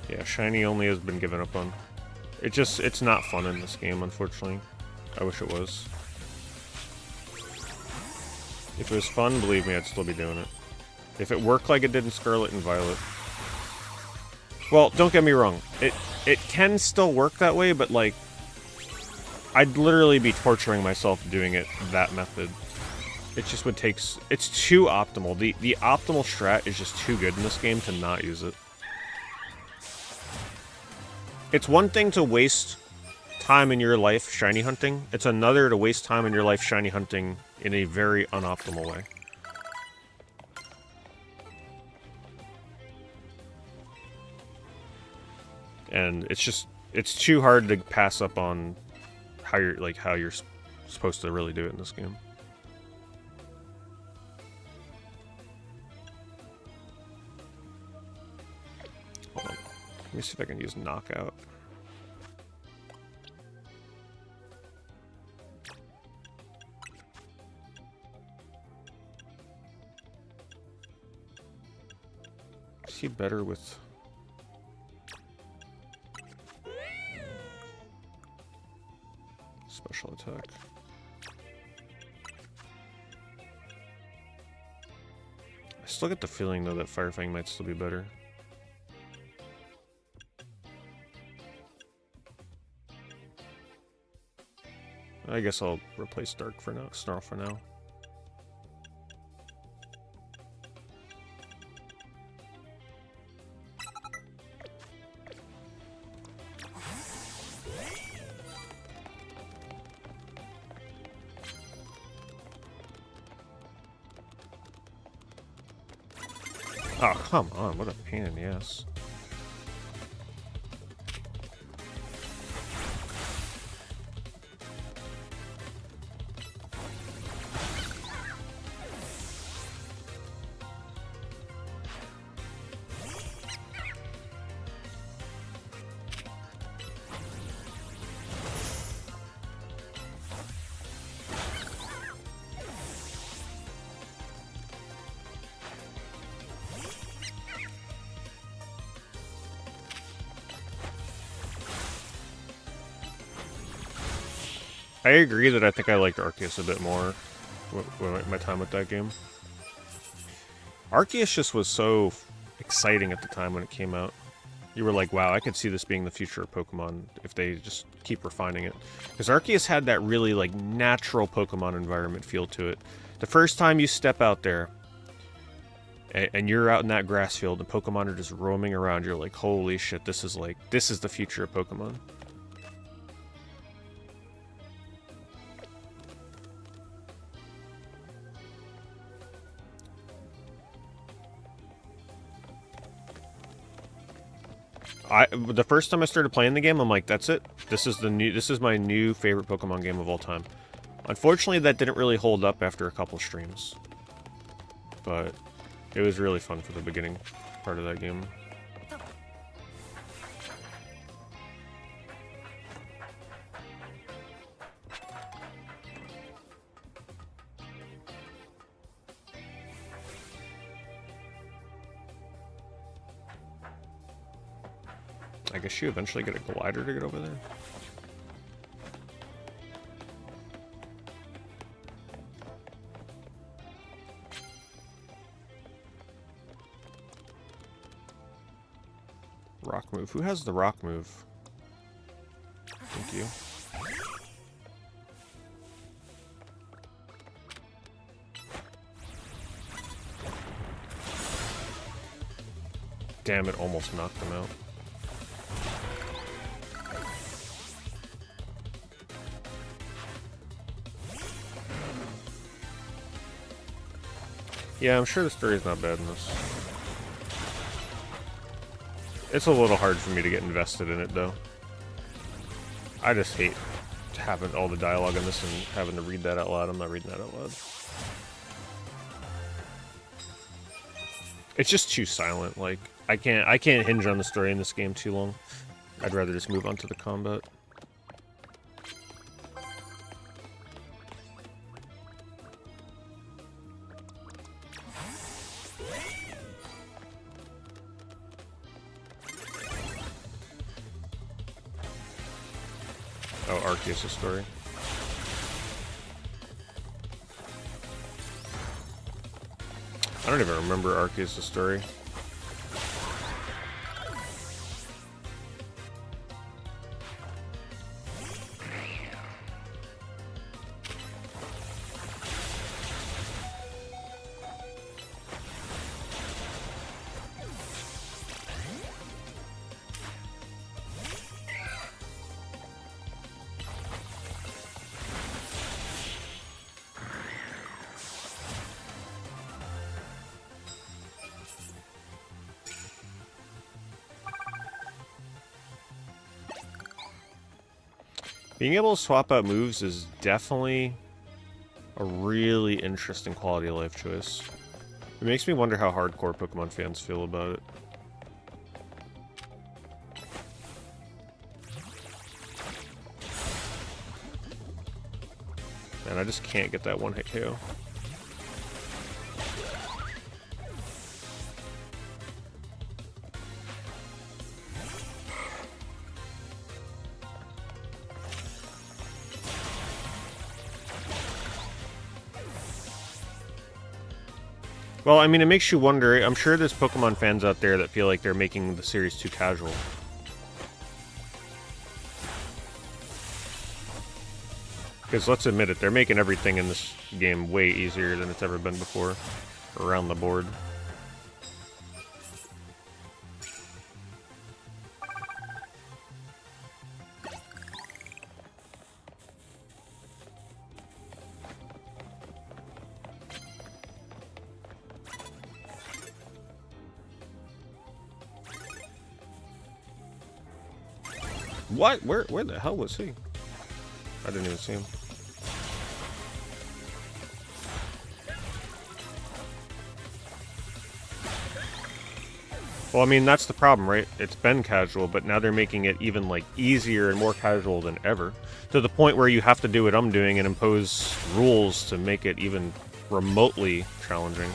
Yeah, shiny only has been given up on. It's not fun in this game, unfortunately. I wish it was. If it was fun, believe me, I'd still be doing it. If it worked like it did in Scarlet and Violet. Well, don't get me wrong. It can still work that way, but like I'd literally be torturing myself doing it that method. It just would take it's too optimal. The optimal strat is just too good in this game to not use it. It's one thing to waste time in your life shiny hunting. It's another to waste time in your life shiny hunting in a very unoptimal way. And it's too hard to pass up on how you're supposed to really do it in this game. Hold on. Let me see if I can use knockout. Is he better with special attack? I still get the feeling though that Firefang might still be better. I guess I'll replace Dark for now, Snarl for now. Oh, come on, what a pain in the ass. I agree that I think I liked Arceus a bit more my time with that game. Arceus just was so exciting at the time when it came out. You were like, wow, I could see this being the future of Pokemon if they just keep refining it. Because Arceus had that really like natural Pokemon environment feel to it. The first time you step out there and you're out in that grass field and Pokemon are just roaming around, you're like, holy shit, this is the future of Pokemon. The first time I started playing the game, I'm like, that's it. This is my new favorite Pokemon game of all time. Unfortunately, that didn't really hold up after a couple streams. But it was really fun for the beginning part of that game. I guess you eventually get a glider to get over there. Rock move. Who has the rock move? Thank you. Damn, it almost knocked him out. Yeah, I'm sure the story's not bad in this. It's a little hard for me to get invested in it, though. I just hate having all the dialogue in this and having to read that out loud. I'm not reading that out loud. It's just too silent. Like, I can't hinge on the story in this game too long. I'd rather just move on to the combat. Oh, Arceus' story. I don't even remember Arceus' story. Being able to swap out moves is definitely a really interesting quality of life choice. It makes me wonder how hardcore Pokemon fans feel about it. Man, I just can't get that one-hit KO. Well, I mean, it makes you wonder. I'm sure there's Pokemon fans out there that feel like they're making the series too casual. Because let's admit it, they're making everything in this game way easier than it's ever been before around the board. What? Where the hell was he? I didn't even see him. Well, I mean, that's the problem, right? It's been casual, but now they're making it even, like, easier and more casual than ever. To the point where you have to do what I'm doing and impose rules to make it even remotely challenging.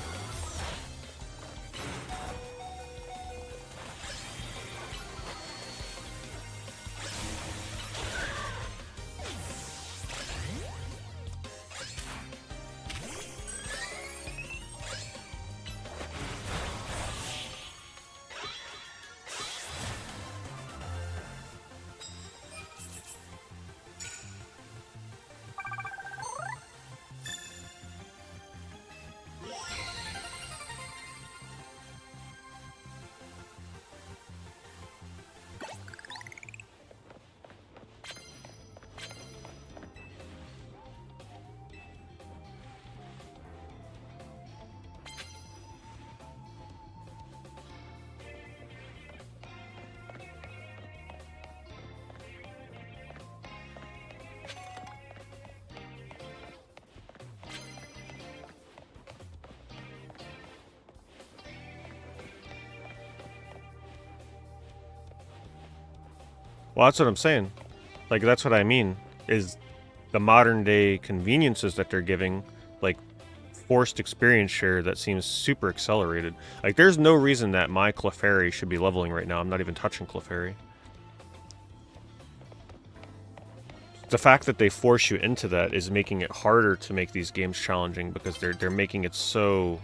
Well, that's what I'm saying. Like, that's what I mean, is the modern day conveniences that they're giving, like, forced experience share that seems super accelerated. Like, there's no reason that my Clefairy should be leveling right now. I'm not even touching Clefairy. The fact that they force you into that is making it harder to make these games challenging because they're making it so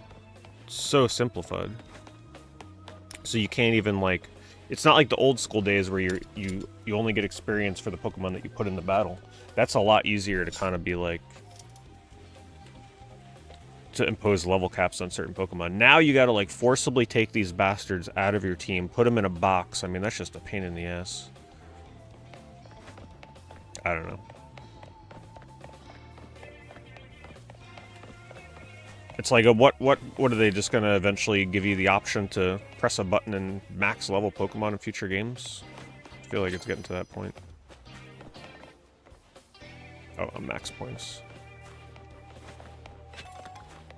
simplified. So you can't even, like, it's not like the old school days where you only get experience for the Pokemon that you put in the battle. That's a lot easier to kind of be like, to impose level caps on certain Pokemon. Now you gotta, like, forcibly take these bastards out of your team, put them in a box. I mean, that's just a pain in the ass. I don't know. It's like, what are they just gonna eventually give you the option to press a button and max level Pokemon in future games? I feel like it's getting to that point. Oh, max points.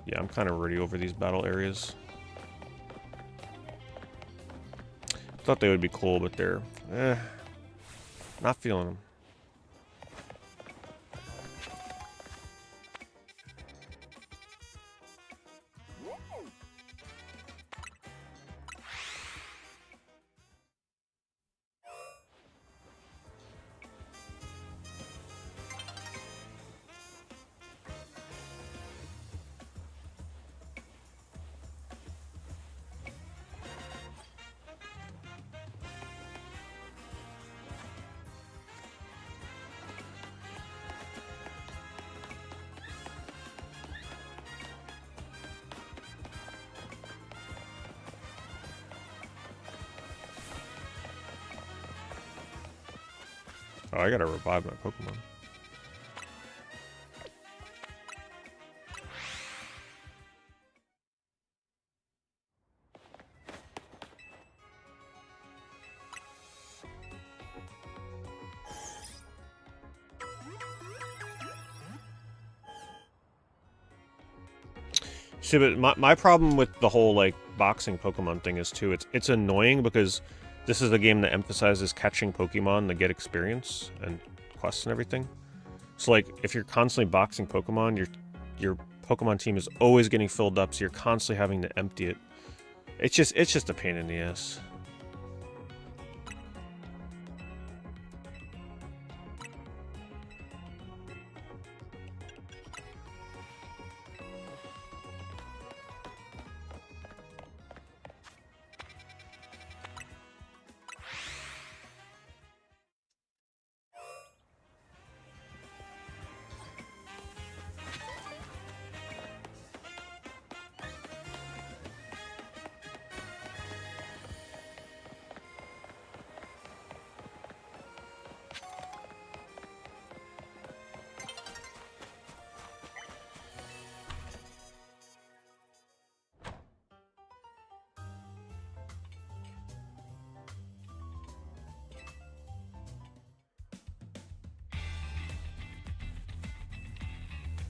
Yeah, I'm kind of already over these battle areas. Thought they would be cool, but they're, not feeling them. Oh, I gotta revive my Pokemon. See, but my problem with the whole, like, boxing Pokemon thing is, too, it's annoying because this is a game that emphasizes catching Pokemon to get experience and quests and everything. So, like, if you're constantly boxing Pokemon, your Pokemon team is always getting filled up, so you're constantly having to empty it. It's just a pain in the ass.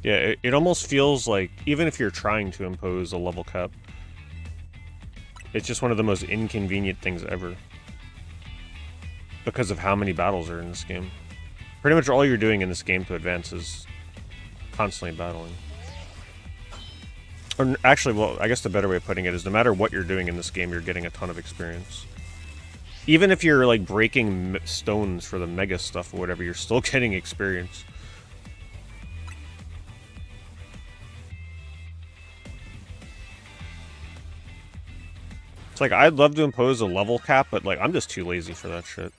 Yeah, it almost feels like, even if you're trying to impose a level cap, it's just one of the most inconvenient things ever. Because of how many battles are in this game. Pretty much all you're doing in this game to advance is constantly battling. Or actually, well, I guess the better way of putting it is no matter what you're doing in this game, you're getting a ton of experience. Even if you're like breaking stones for the mega stuff or whatever, you're still getting experience. It's like, I'd love to impose a level cap, but like, I'm just too lazy for that shit.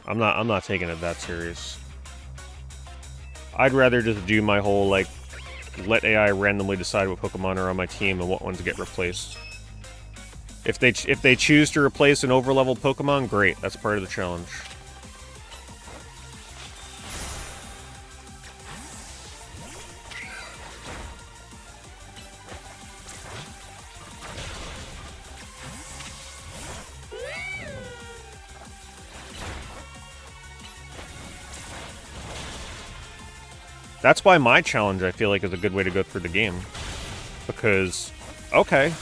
I'm not taking it that serious. I'd rather just do my whole, like, let AI randomly decide what Pokemon are on my team and what ones get replaced. If they choose to replace an overleveled Pokemon, great. That's part of the challenge. That's why my challenge, I feel like, is a good way to go through the game. Because, okay,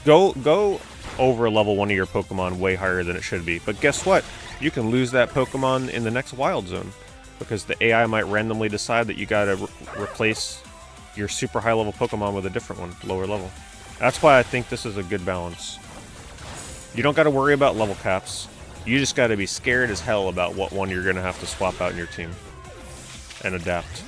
go over level one of your Pokemon way higher than it should be. But guess what? You can lose that Pokemon in the next Wild Zone. Because the AI might randomly decide that you gotta replace your super high level Pokemon with a different one, lower level. That's why I think this is a good balance. You don't gotta worry about level caps. You just gotta be scared as hell about what one you're gonna have to swap out in your team. And adapt.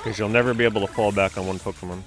Because you'll never be able to fall back on one Pokemon.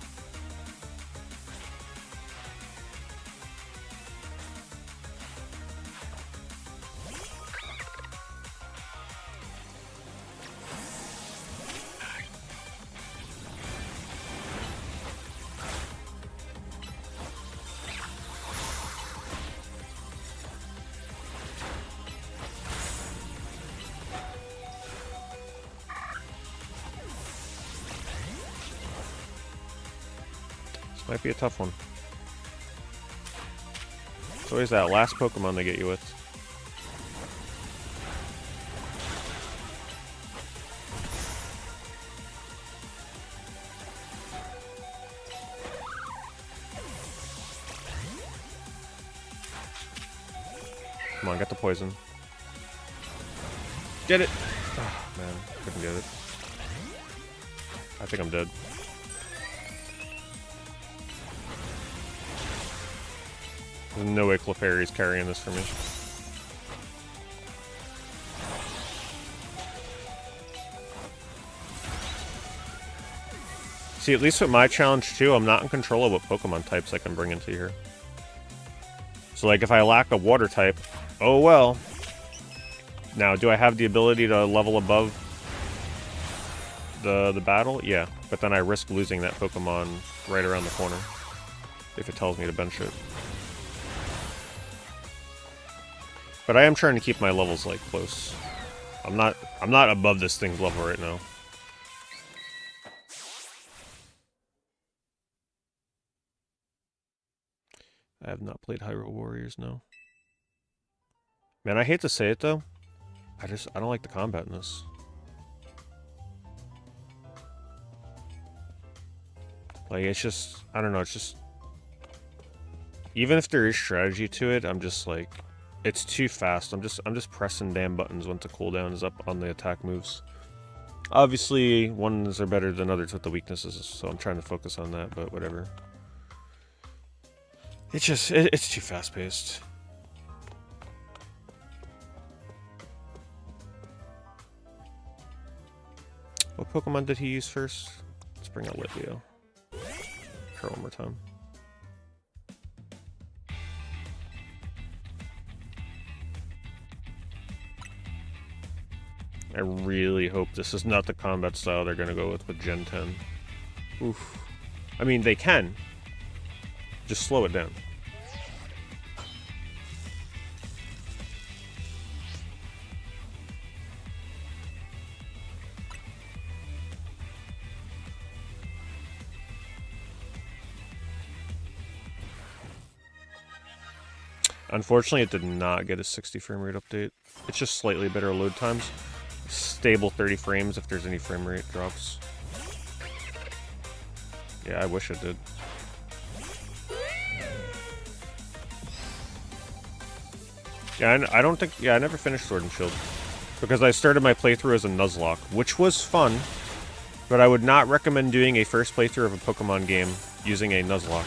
Might be a tough one. It's always that last Pokemon they get you with. Come on, get the poison. Get it! Oh, man, couldn't get it. I think I'm dead. There's no way Clefairy's carrying this for me. See, at least with my challenge too, I'm not in control of what Pokemon types I can bring into here. So like if I lack a water type, oh well. Now, do I have the ability to level above the battle? Yeah, but then I risk losing that Pokemon right around the corner if it tells me to bench it. But I am trying to keep my levels, like, close. I'm not above this thing's level right now. I have not played Hyrule Warriors, no. Man, I hate to say it, though. I don't like the combat in this. Like, it's just, I don't know, it's just... Even if there is strategy to it, I'm just like... It's too fast. I'm just pressing damn buttons once the cooldown is up on the attack moves. Obviously, ones are better than others with the weaknesses, so I'm trying to focus on that, but whatever. It's just, it's too fast-paced. What Pokemon did he use first? Let's bring out Litleo. Try one more time. I really hope this is not the combat style they're gonna go with Gen 10. Oof. I mean, they can. Just slow it down. Unfortunately, it did not get a 60 frame rate update. It's just slightly better load times. Stable 30 frames if there's any frame rate drops. Yeah, I wish it did. Yeah, I don't think... Yeah, I never finished Sword and Shield. Because I started my playthrough as a Nuzlocke, which was fun. But I would not recommend doing a first playthrough of a Pokemon game using a Nuzlocke.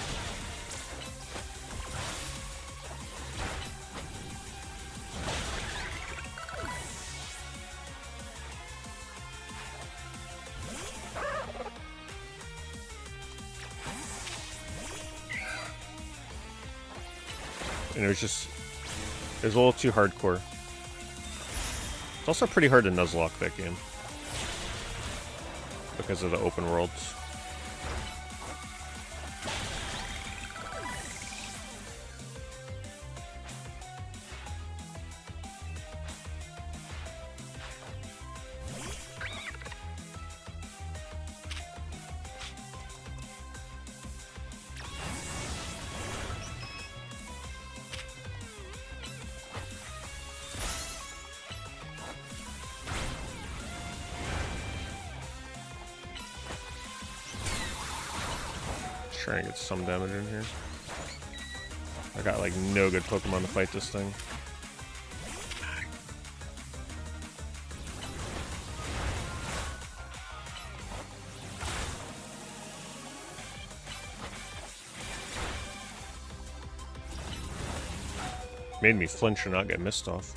And it was just... It was a little too hardcore. It's also pretty hard to Nuzlocke that game. Because of the open worlds. Trying to get some damage in here. I got like no good Pokemon to fight this thing. Made me flinch and not get missed off.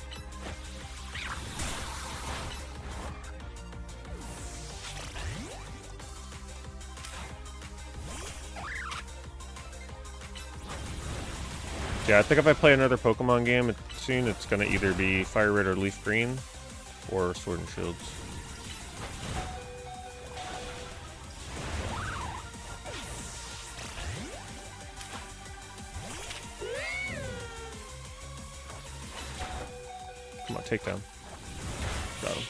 Yeah, I think if I play another Pokemon game soon, it's gonna either be Fire Red or Leaf Green, or Sword and Shields. Come on, take down. Got him.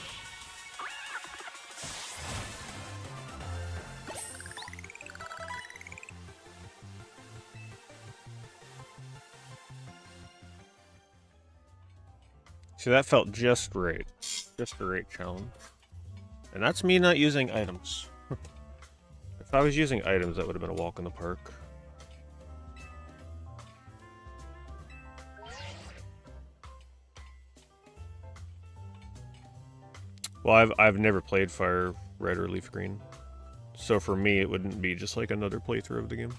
See, that felt just right. Just the right challenge. And that's me not using items. If I was using items, that would have been a walk in the park. Well, I've never played Fire Red or Leaf Green. So for me, it wouldn't be just like another playthrough of the game.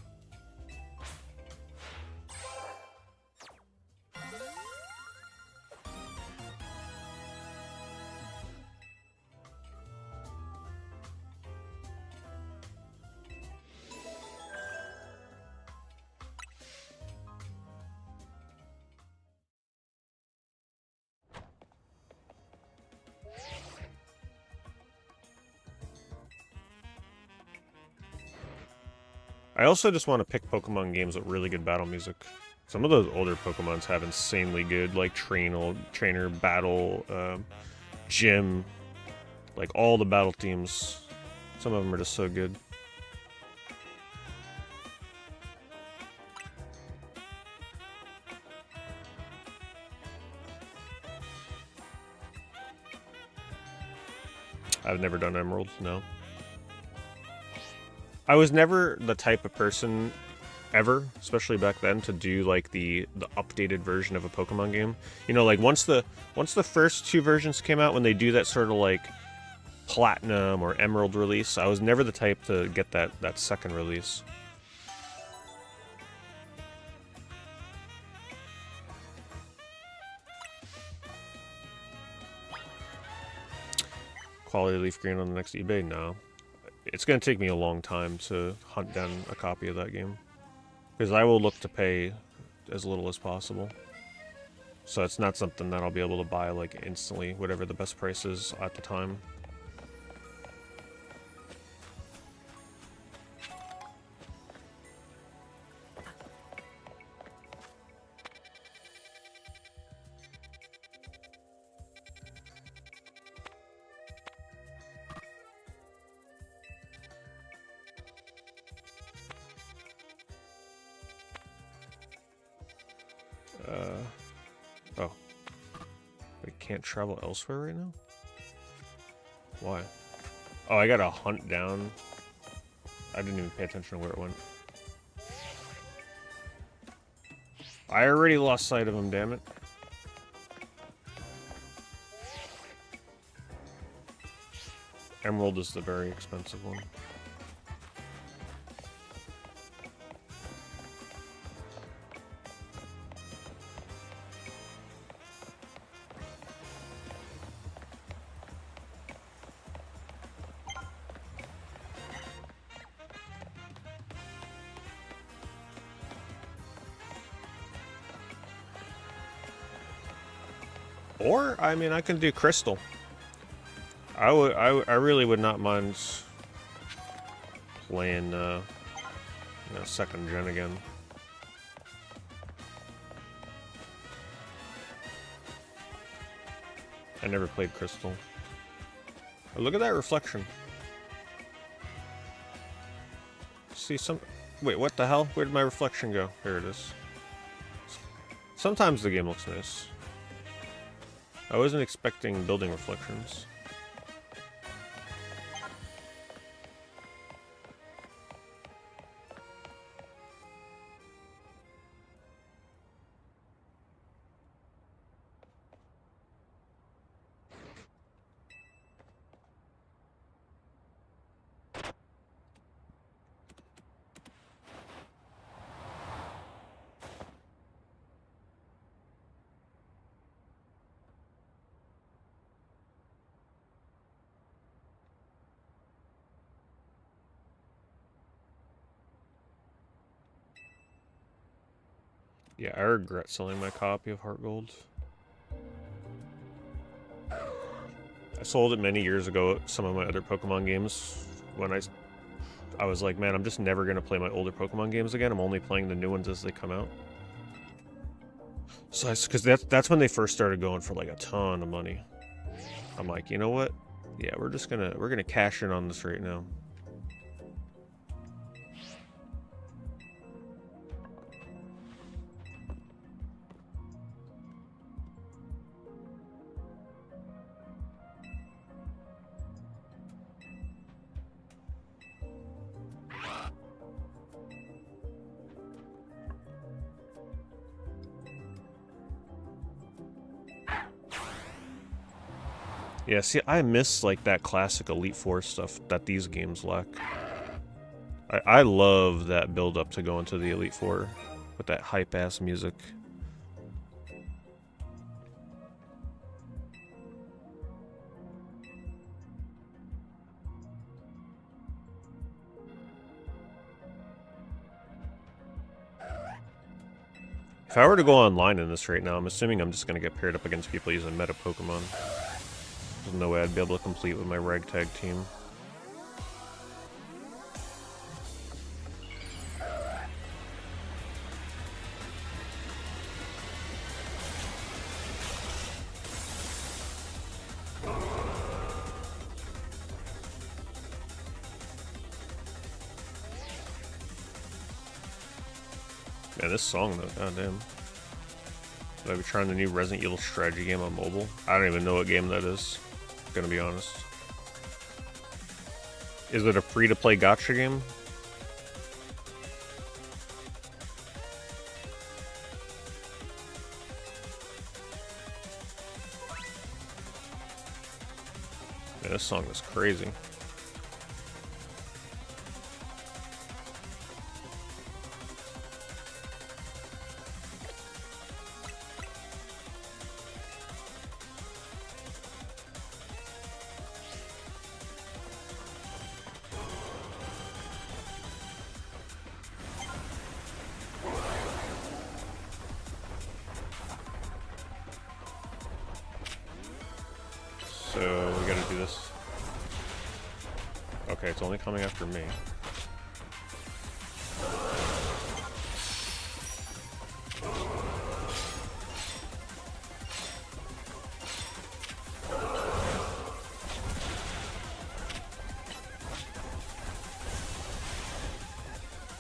I also just want to pick Pokemon games with really good battle music. Some of those older Pokemons have insanely good, like, trainer, battle, gym, like, all the battle themes. Some of them are just so good. I've never done Emerald, no. I was never the type of person ever, especially back then, to do like the updated version of a Pokemon game. You know, like once the first two versions came out, when they do that sort of like Platinum or Emerald release, I was never the type to get that second release. Quality Leaf Green on the next eBay? No. It's going to take me a long time to hunt down a copy of that game. Because I will look to pay as little as possible. So it's not something that I'll be able to buy like instantly, whatever the best price is at the time. can't travel elsewhere right now? Why? Oh, I gotta hunt down. I didn't even pay attention to where it went. I already lost sight of him, damn it. Emerald is the very expensive one. Or, I mean, I can do crystal. I really would not mind playing, second gen again. I never played crystal. Oh, look at that reflection. See some... Wait, what the hell? Where did my reflection go? Here it is. Sometimes the game looks nice. I wasn't expecting building reflections. Yeah, I regret selling my copy of Heart Gold. I sold it many years ago at some of my other Pokemon games when I was like, man, I'm just never going to play my older Pokemon games again. I'm only playing the new ones as they come out. So because that's when they first started going for like a ton of money. I'm like, you know what? Yeah, we're gonna cash in on this right now. Yeah, see, I miss, like, that classic Elite Four stuff that these games lack. I love that build-up to go into the Elite Four with that hype-ass music. If I were to go online in this right now, I'm assuming I'm just going to get paired up against people using meta Pokemon. There's no way I'd be able to complete with my ragtag team. Yeah, this song though, goddamn. Should I be trying the new Resident Evil strategy game on mobile? I don't even know what game that is. Gonna be honest. Is it a free-to-play gacha game? Man, this song is crazy. So, we gotta do this. Okay, it's only coming after me.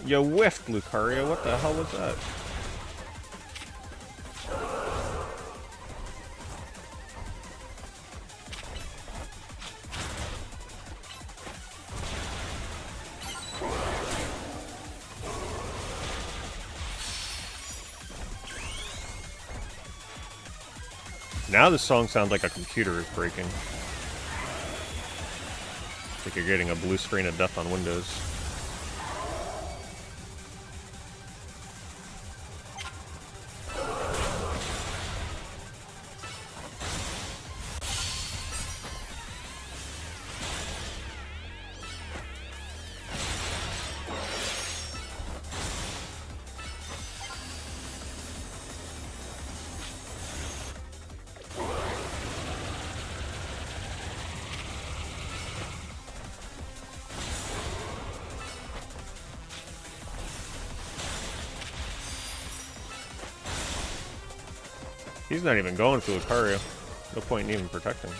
You whiffed, Lucario. What the hell was that? Now this song sounds like a computer is breaking. Like you're getting a blue screen of death on Windows. He's not even going for Lucario. No point in even protecting.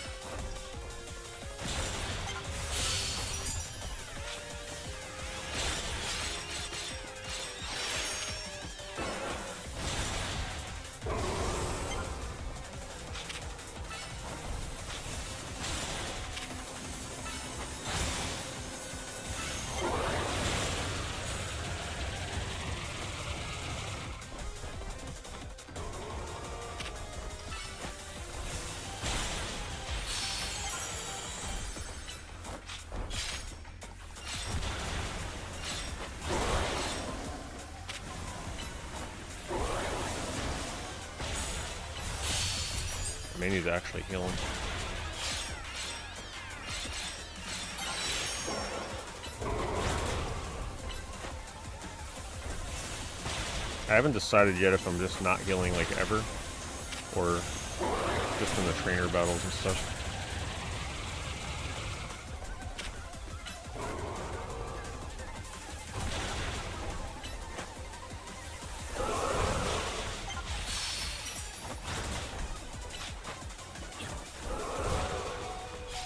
I mean, he's actually healing. I haven't decided yet if I'm just not healing like ever, or just in the trainer battles and stuff.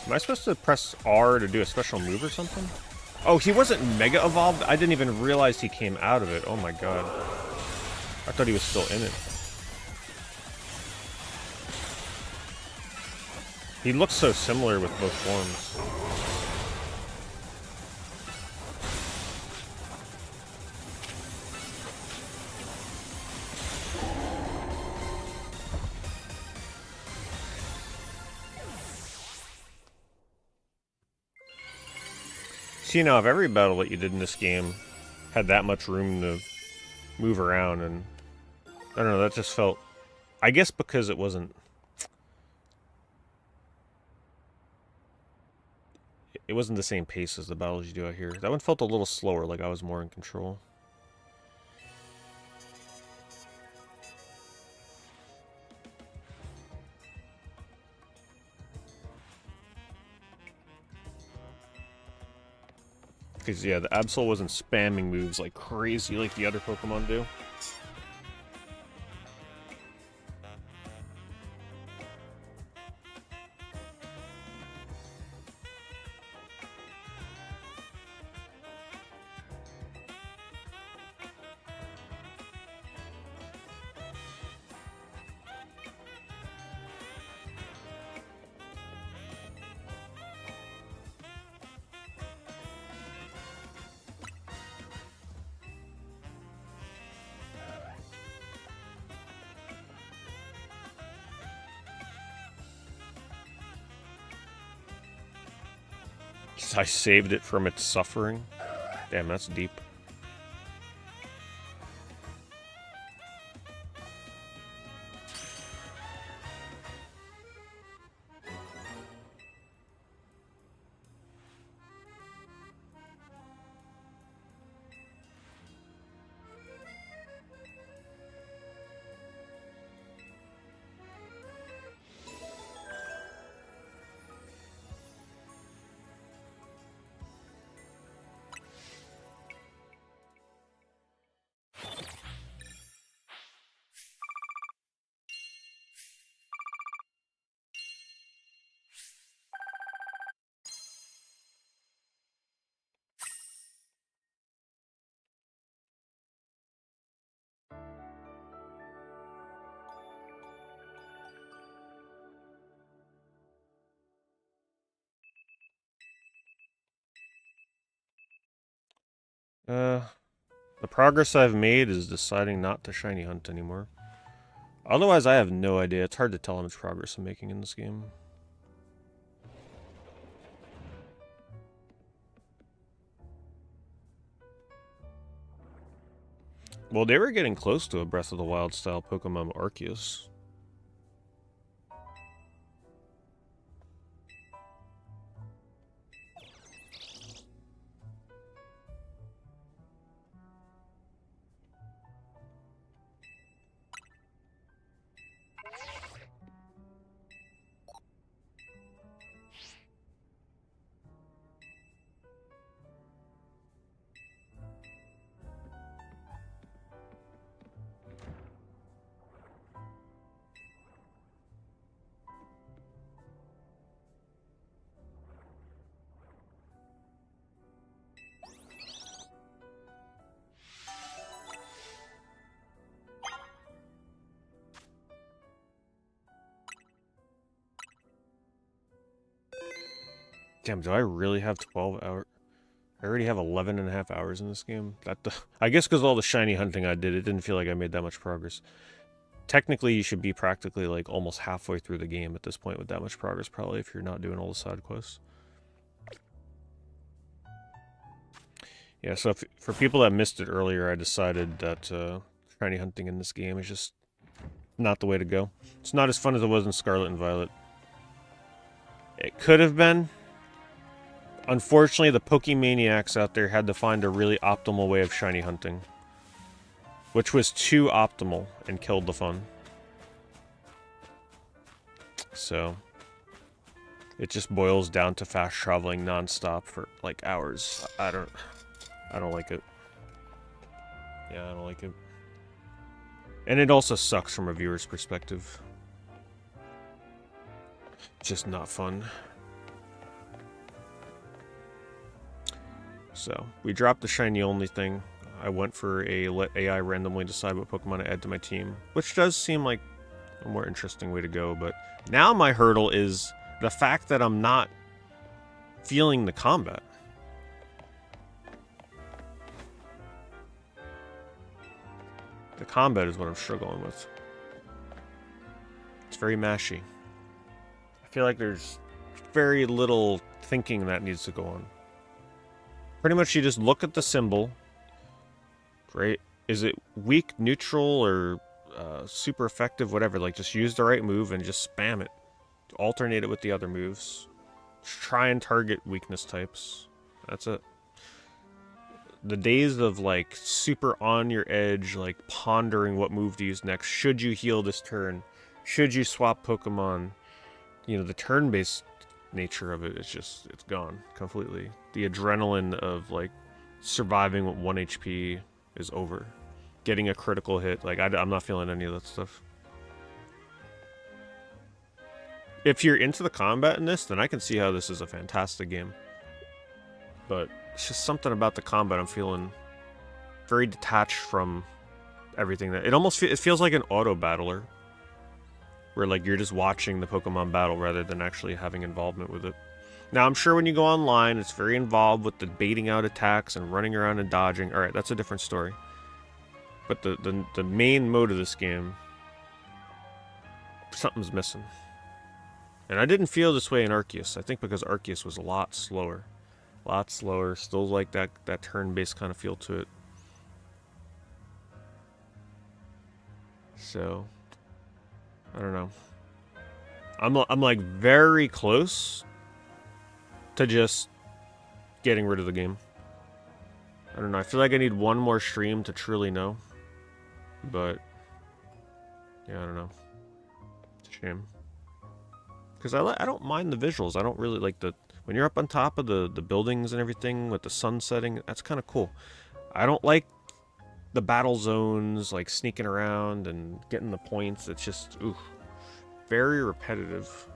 Am I supposed to press R to do a special move or something? Oh, he wasn't Mega Evolved? I didn't even realize he came out of it. Oh my god. I thought he was still in it. He looks so similar with both forms. See, now if every battle that you did in this game had that much room to move around, and I don't know, that just felt, I guess because it wasn't the same pace as the battles you do out here. That one felt a little slower, like I was more in control. Because, yeah, the Absol wasn't spamming moves like crazy like the other Pokemon do. I saved it from its suffering. Damn, that's deep. The progress I've made is deciding not to shiny hunt anymore. Otherwise, I have no idea. It's hard to tell how much progress I'm making in this game. Well, they were getting close to a Breath of the Wild style Pokemon Arceus. Damn, do I really have 12 hours? I already have 11 and a half hours in this game. I guess because all the shiny hunting I did, it didn't feel like I made that much progress. Technically, you should be practically like almost halfway through the game at this point with that much progress, probably, if you're not doing all the side quests. Yeah, so for people that missed it earlier, I decided that shiny hunting in this game is just not the way to go. It's not as fun as it was in Scarlet and Violet. It could have been. Unfortunately, the Pokemaniacs out there had to find a really optimal way of shiny hunting, which was too optimal and killed the fun. So it just boils down to fast traveling nonstop for like hours. I don't like it. Yeah, I don't like it. And it also sucks from a viewer's perspective. Just not fun. So, we dropped the shiny only thing. I went for a let AI randomly decide what Pokemon to add to my team, which does seem like a more interesting way to go, but now my hurdle is the fact that I'm not feeling the combat. The combat is what I'm struggling with. It's very mashy. I feel like there's very little thinking that needs to go on. Pretty much you just look at the symbol, right? Is it weak, neutral, or super effective, whatever. Like, just use the right move and just spam it. Alternate it with the other moves. Just try and target weakness types. That's it. The days of, like, super on your edge, like, pondering what move to use next. Should you heal this turn? Should you swap Pokemon? You know, the turn-based nature of it is just, it's gone completely. The adrenaline of, like, surviving with 1 HP is over. Getting a critical hit, like, I'm not feeling any of that stuff. If you're into the combat in this, then I can see how this is a fantastic game. But it's just something about the combat I'm feeling very detached from everything. That it feels like an auto battler, where like you're just watching the Pokemon battle rather than actually having involvement with it. Now I'm sure when you go online, it's very involved with the baiting out attacks and running around and dodging. All right, that's a different story. But the main mode of this game, something's missing. And I didn't feel this way in Arceus. I think because Arceus was a lot slower. Still like that turn-based kind of feel to it. So, I don't know. I'm like very close to just getting rid of the game. I don't know. I feel like I need one more stream to truly know. But, yeah, I don't know. It's a shame. Because I don't mind the visuals. I don't really like when you're up on top of the buildings and everything with the sun setting, that's kind of cool. I don't like the battle zones, like sneaking around and getting the points. It's just, ooh, very repetitive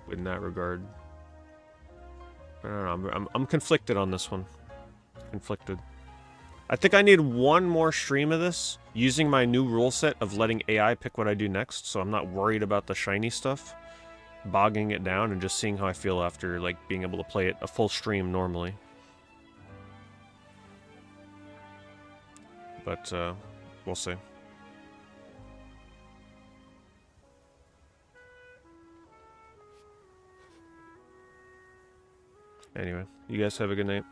in that regard. I don't know, I'm conflicted on this one. Conflicted. I think I need one more stream of this, using my new rule set of letting AI pick what I do next, so I'm not worried about the shiny stuff. Bogging it down and just seeing how I feel after like being able to play it a full stream normally. But we'll see. Anyway, you guys have a good night.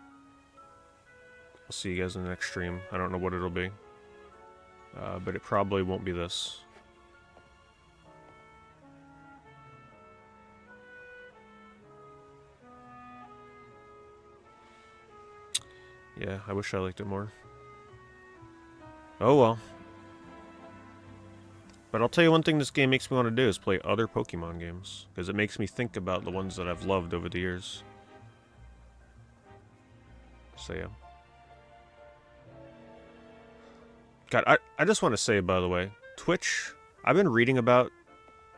I'll see you guys in the next stream. I don't know what it'll be. But it probably won't be this. Yeah, I wish I liked it more. Oh well. But I'll tell you one thing this game makes me want to do is play other Pokemon games. Because it makes me think about the ones that I've loved over the years. So yeah. God, I just want to say, by the way, Twitch, I've been reading about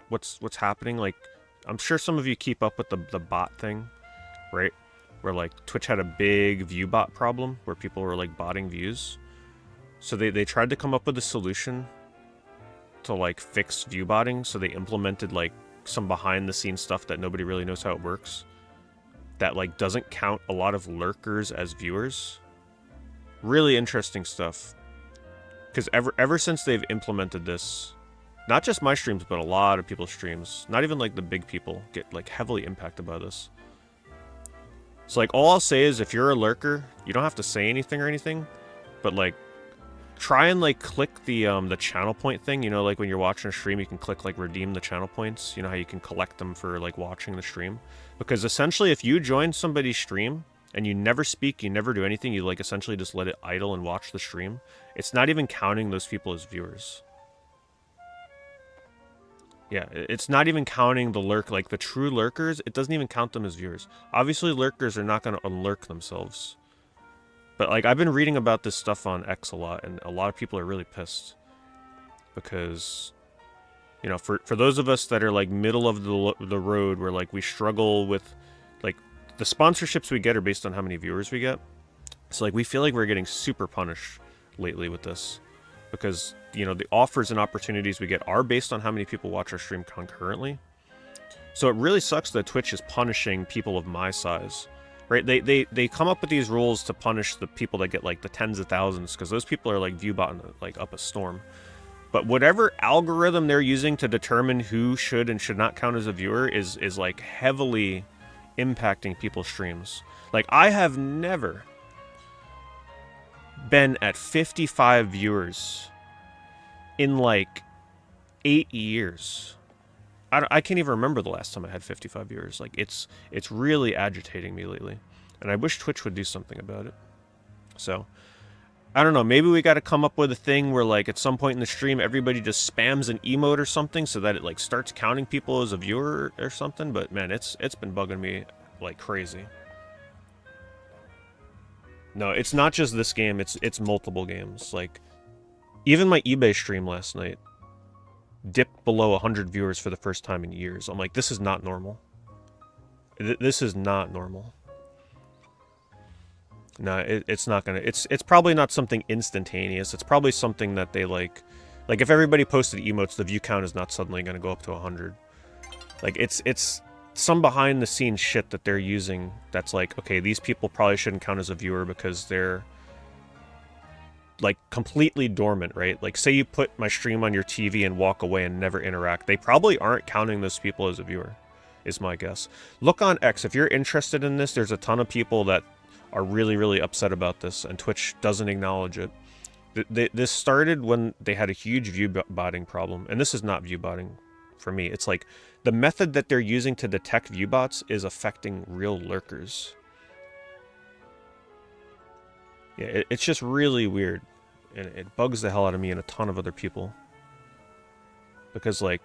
what's happening. Like, I'm sure some of you keep up with the bot thing, right? Where, like, Twitch had a big view bot problem where people were, like, botting views. So they tried to come up with a solution to, like, fix view botting. So they implemented, like, some behind-the-scenes stuff that nobody really knows how it works. That, like, doesn't count a lot of lurkers as viewers. Really interesting stuff. Because ever since they've implemented this, not just my streams, but a lot of people's streams, not even, like, the big people, get, like, heavily impacted by this. So, like, all I'll say is if you're a lurker, you don't have to say anything or anything, but, like, try and, like, click the channel point thing. You know, like, when you're watching a stream, you can click, like, redeem the channel points. You know how you can collect them for, like, watching the stream? Because essentially, if you join somebody's stream and you never speak, you never do anything, you, like, essentially just let it idle and watch the stream, it's not even counting those people as viewers. Yeah, it's not even counting the like, the true lurkers, it doesn't even count them as viewers. Obviously, lurkers are not going to unlurk themselves. But, like, I've been reading about this stuff on X a lot, and a lot of people are really pissed. Because, you know, for those of us that are, like, middle of the road, where, like, we struggle with, like, the sponsorships we get are based on how many viewers we get. So, like, we feel like we're getting super punished lately with this. Because, you know, the offers and opportunities we get are based on how many people watch our stream concurrently. So it really sucks that Twitch is punishing people of my size, right? They come up with these rules to punish the people that get, like, the tens of thousands, because those people are, like, view-botting, like, up a storm. But whatever algorithm they're using to determine who should and should not count as a viewer is like, heavily impacting people's streams. Like, I have never been at 55 viewers in, like, 8 years. I can't even remember the last time I had 55 viewers. Like, it's really agitating me lately, and I wish Twitch would do something about it. So, I don't know, maybe we got to come up with a thing where, like, at some point in the stream, everybody just spams an emote or something so that it, like, starts counting people as a viewer or something. But man, it's been bugging me like crazy. No, it's not just this game, it's multiple games. Like, even my eBay stream last night dipped below 100 viewers for the first time in years. I'm like, this is not normal. This is not normal. No, it's not gonna... It's probably not something instantaneous. It's probably something that they, like, if everybody posted emotes, the view count is not suddenly gonna go up to 100. Like, it's some behind-the-scenes shit that they're using that's like, okay, these people probably shouldn't count as a viewer because they're, like, completely dormant, right? Like, say you put my stream on your TV and walk away and never interact. They probably aren't counting those people as a viewer, is my guess. Look on X. If you're interested in this, there's a ton of people that are really, really upset about this, and Twitch doesn't acknowledge it. This started when they had a huge view botting problem, and this is not view botting for me. It's like the method that they're using to detect view bots is affecting real lurkers. Yeah, it's just really weird, and it bugs the hell out of me and a ton of other people. Because, like,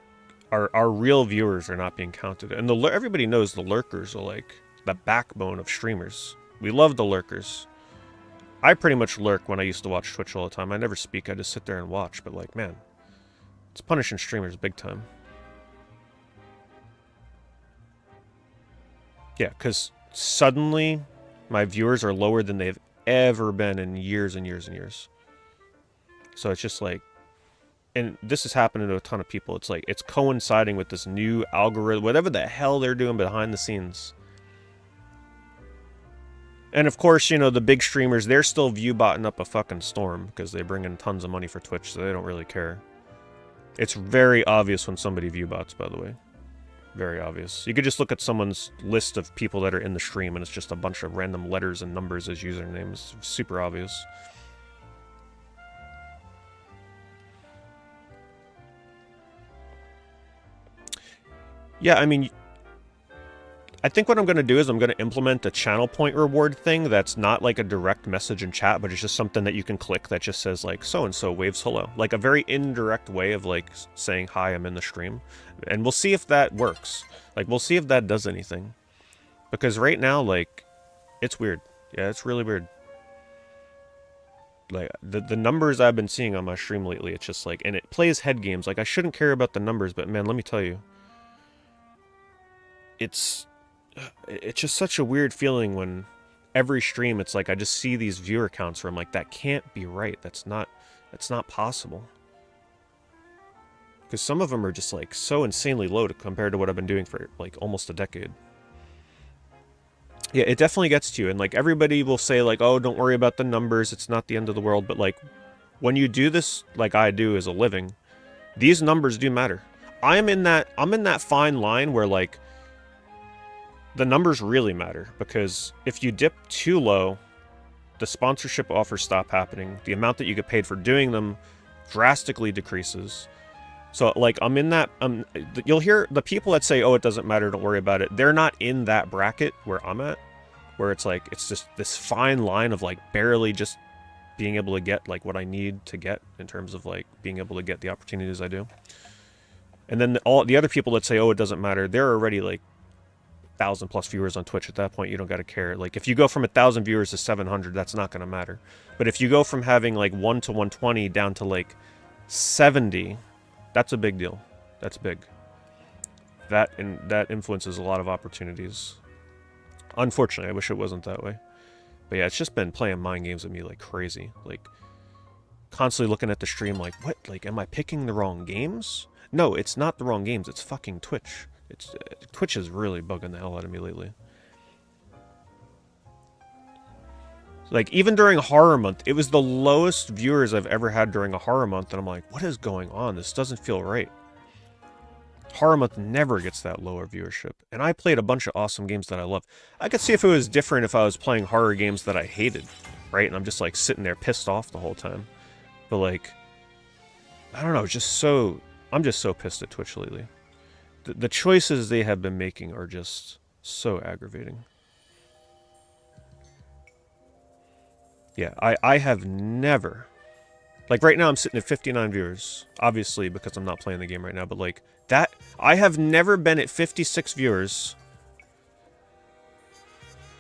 our real viewers are not being counted, and everybody knows the lurkers are, like, the backbone of streamers. We love the lurkers. I pretty much lurk when I used to watch Twitch all the time. I never speak, I just sit there and watch, but, like, man, it's punishing streamers big time. Yeah, because suddenly my viewers are lower than they've ever been in years and years and years. So it's just like, and this is happening to a ton of people. It's like, it's coinciding with this new algorithm, whatever the hell they're doing behind the scenes. And of course, you know, the big streamers, they're still view-botting up a fucking storm because they bring in tons of money for Twitch, so they don't really care. It's very obvious when somebody view-bots, by the way. Very obvious. You could just look at someone's list of people that are in the stream, and it's just a bunch of random letters and numbers as usernames. Super obvious. Yeah, I mean, I think what I'm going to do is I'm going to implement a channel point reward thing that's not like a direct message in chat, but it's just something that you can click that just says like so-and-so waves hello. Like a very indirect way of like saying hi, I'm in the stream. And we'll see if that works. Like we'll see if that does anything. Because right now, like, it's weird. Yeah, it's really weird. Like the numbers I've been seeing on my stream lately, it's just like, and it plays head games. Like I shouldn't care about the numbers, but man, let me tell you. It's just such a weird feeling when every stream it's like I just see these viewer counts where I'm like, that can't be right. That's not possible. Because some of them are just like so insanely low compared to what I've been doing for like almost a decade. Yeah, it definitely gets to you, and like everybody will say like, oh, don't worry about the numbers, it's not the end of the world, but like when you do this like I do as a living, these numbers do matter. I'm in that fine line where like the numbers really matter, because if you dip too low, the sponsorship offers stop happening. The amount that you get paid for doing them drastically decreases. So, like, I'm in that... you'll hear the people that say, oh, it doesn't matter, don't worry about it. They're not in that bracket where I'm at, where it's like, it's just this fine line of, like, barely just being able to get, like, what I need to get in terms of, like, being able to get the opportunities I do. And then all the other people that say, oh, it doesn't matter, they're already, like, 1,000+ viewers on Twitch. At that point, you don't gotta care. Like, if you go from 1,000 viewers to 700, that's not gonna matter. But if you go from having like 1 to 120 down to like 70, that's a big deal. That's big. That influences a lot of opportunities. Unfortunately, I wish it wasn't that way. But yeah, it's just been playing mind games with me like crazy. Like, constantly looking at the stream like, what? Like, am I picking the wrong games? No, it's not the wrong games. It's fucking Twitch. Twitch is really bugging the hell out of me lately. Like, even during Horror Month, it was the lowest viewers I've ever had during a Horror Month, and I'm like, what is going on? This doesn't feel right. Horror Month never gets that lower viewership, and I played a bunch of awesome games that I love. I could see if it was different if I was playing horror games that I hated, right? And I'm just, like, sitting there pissed off the whole time. But, like, I don't know, I'm just so pissed at Twitch lately. The choices they have been making are just so aggravating. Yeah, I have never... Like, right now I'm sitting at 59 viewers. Obviously, because I'm not playing the game right now, but, like, that... I have never been at 56 viewers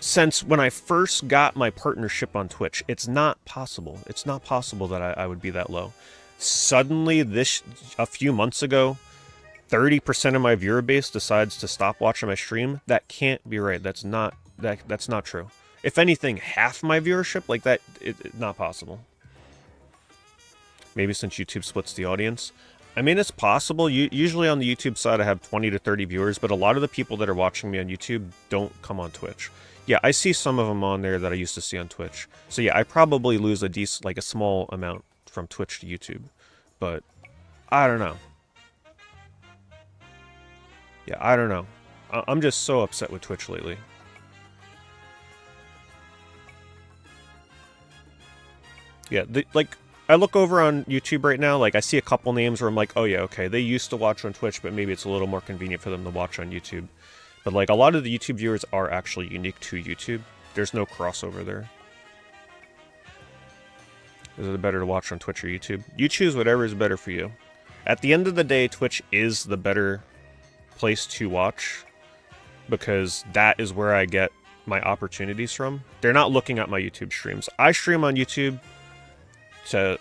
since when I first got my partnership on Twitch. It's not possible. It's not possible that I would be that low. Suddenly, a few months ago, 30% of my viewer base decides to stop watching my stream. That can't be right. That's not true. If anything, half my viewership, like that, not possible. Maybe since YouTube splits the audience. I mean, it's possible. Usually on the YouTube side, I have 20 to 30 viewers, but a lot of the people that are watching me on YouTube don't come on Twitch. Yeah, I see some of them on there that I used to see on Twitch. So yeah, I probably lose a small amount from Twitch to YouTube. But I don't know. Yeah, I don't know. I'm just so upset with Twitch lately. Yeah, like, I look over on YouTube right now, like, I see a couple names where I'm like, oh yeah, okay, they used to watch on Twitch, but maybe it's a little more convenient for them to watch on YouTube. But, like, a lot of the YouTube viewers are actually unique to YouTube. There's no crossover there. Is it better to watch on Twitch or YouTube? You choose whatever is better for you. At the end of the day, Twitch is the better place to watch, because that is where I get my opportunities from. They're not looking at my YouTube streams. I stream on YouTube to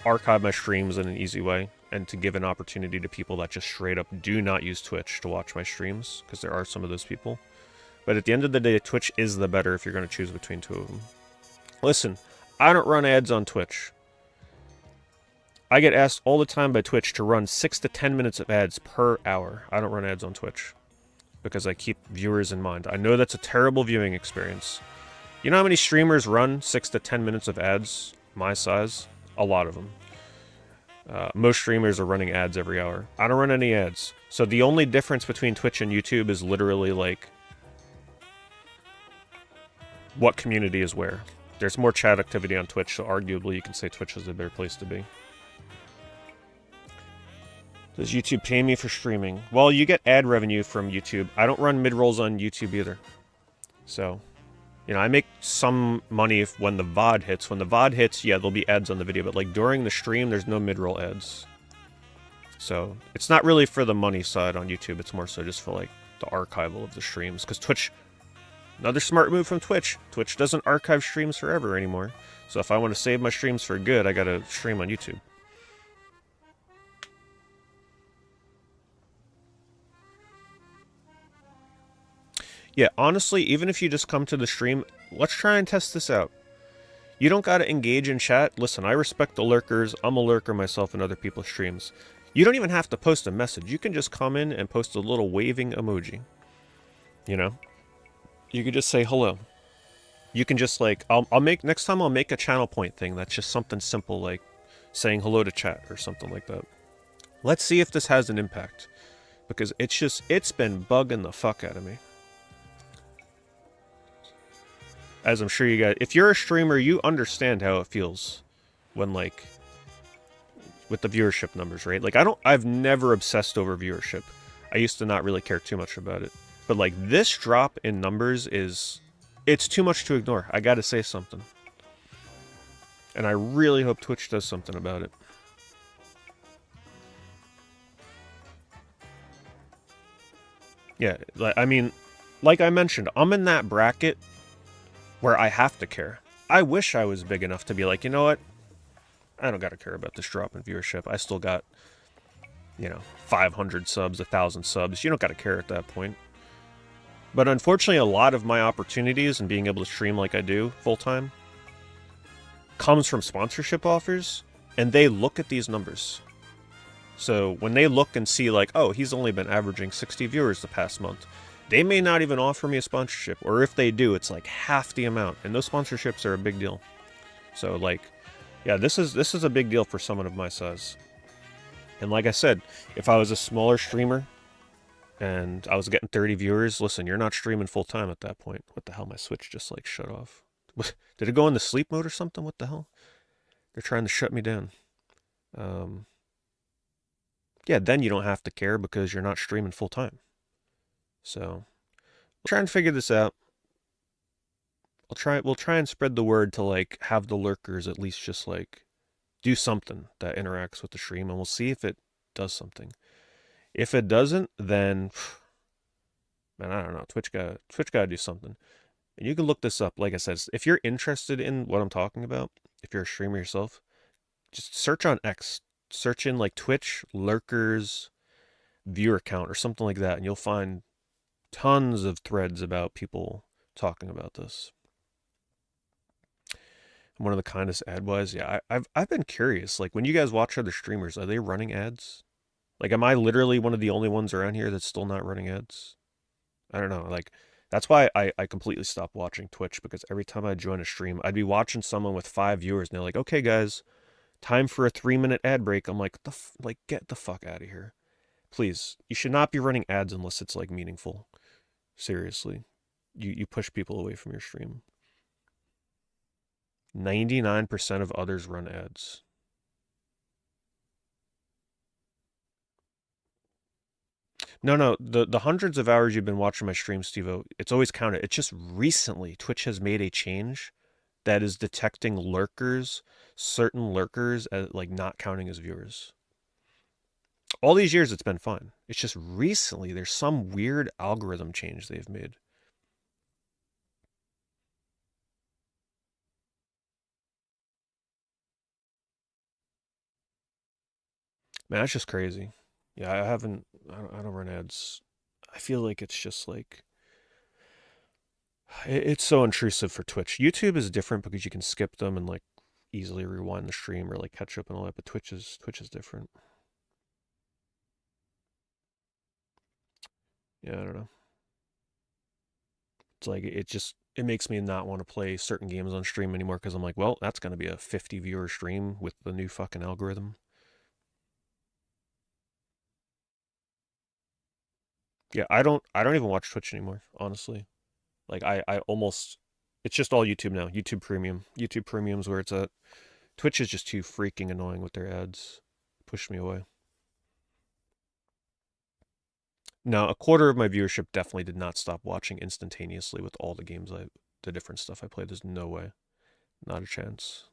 archive my streams in an easy way, and to give an opportunity to people that just straight up do not use Twitch to watch my streams, because there are some of those people. But at the end of the day, Twitch is the better if you're going to choose between two of them. Listen, I don't run ads on Twitch. I get asked all the time by Twitch to run 6 to 10 minutes of ads per hour. I don't run ads on Twitch because I keep viewers in mind. I know that's a terrible viewing experience. You know how many streamers run 6 to 10 minutes of ads my size? A lot of them. Most streamers are running ads every hour. I don't run any ads. So the only difference between Twitch and YouTube is literally like what community is where. There's more chat activity on Twitch, so arguably you can say Twitch is a better place to be. Does YouTube pay me for streaming? Well, you get ad revenue from YouTube. I don't run mid-rolls on YouTube either. So, you know, I make some money when the VOD hits. When the VOD hits, yeah, there'll be ads on the video, but like during the stream, there's no mid-roll ads. So, it's not really for the money side on YouTube. It's more so just for like the archival of the streams. Because Twitch, another smart move from Twitch. Twitch doesn't archive streams forever anymore. So if I want to save my streams for good, I gotta stream on YouTube. Yeah, honestly, even if you just come to the stream, let's try and test this out. You don't gotta engage in chat. Listen, I respect the lurkers. I'm a lurker myself in other people's streams. You don't even have to post a message. You can just come in and post a little waving emoji. You know? You could just say hello. You can just like, next time I'll make a channel point thing that's just something simple like saying hello to chat or something like that. Let's see if this has an impact. Because it's been bugging the fuck out of me. As I'm sure you guys, if you're a streamer, you understand how it feels when like, with the viewership numbers, right? Like I've never obsessed over viewership. I used to not really care too much about it. But like this drop in numbers it's too much to ignore. I gotta say something. And I really hope Twitch does something about it. Yeah, I mean, like I mentioned, I'm in that bracket where I have to care. I wish I was big enough to be like, you know what? I don't gotta care about this drop in viewership. I still got, you know, 500 subs, 1,000 subs. You don't gotta care at that point. But unfortunately, a lot of my opportunities and being able to stream like I do full-time comes from sponsorship offers, and they look at these numbers. So when they look and see like, oh, he's only been averaging 60 viewers the past month, they may not even offer me a sponsorship, or if they do, it's like half the amount, and those sponsorships are a big deal. So like, yeah, this is a big deal for someone of my size. And like I said, if I was a smaller streamer and I was getting 30 viewers, listen, you're not streaming full time at that point. What the hell? My Switch just like shut off. Did it go into sleep mode or something? What the hell? They're trying to shut me down. Yeah, then you don't have to care because you're not streaming full time. So, we'll try and figure this out. We'll try and spread the word to like have the lurkers at least just like do something that interacts with the stream, and we'll see if it does something. If it doesn't, then man, I don't know. Twitch gotta do something. And you can look this up. Like I said, if you're interested in what I'm talking about, if you're a streamer yourself, just search on X. Search in like Twitch lurkers viewer count or something like that, and you'll find tons of threads about people talking about this. One of the kindest ad-wise, yeah, I've been curious. Like when you guys watch other streamers, are they running ads? Like, am I literally one of the only ones around here that's still not running ads? I don't know. Like, that's why I completely stopped watching Twitch, because every time I join a stream, I'd be watching someone with 5 viewers, and they're like, "Okay, guys, time for a 3-minute ad break." I'm like, get the fuck out of here. Please, you should not be running ads unless it's, like, meaningful. Seriously. You push people away from your stream. 99% of others run ads. No, the hundreds of hours you've been watching my stream, Steve-O, it's always counted. It's just recently Twitch has made a change that is detecting lurkers, certain lurkers, as, like, not counting as viewers. All these years it's been fine. It's just recently there's some weird algorithm change they've made. Man, that's just crazy. Yeah, I don't run ads. I feel like it's just like, it's so intrusive for Twitch. YouTube is different because you can skip them and like easily rewind the stream or like catch up and all that, but Twitch is different. Yeah, I don't know. It's like it makes me not want to play certain games on stream anymore because I'm like, well, that's going to be a 50 viewer stream with the new fucking algorithm. Yeah, I don't even watch Twitch anymore, honestly. Like I almost it's just all YouTube now. YouTube Premium. YouTube Premium's where it's at. Twitch is just too freaking annoying with their ads. Push me away. Now, a quarter of my viewership definitely did not stop watching instantaneously with all the different stuff I played. There's no way. Not a chance.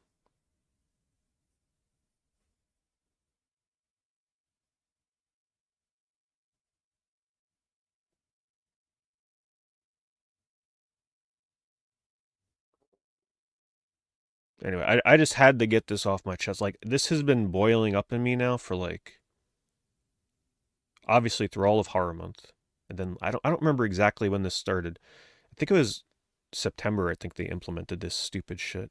Anyway, I just had to get this off my chest. Like, this has been boiling up in me now for like, obviously through all of Horror Month. And then I don't remember exactly when this started. I think it was September, I think they implemented this stupid shit.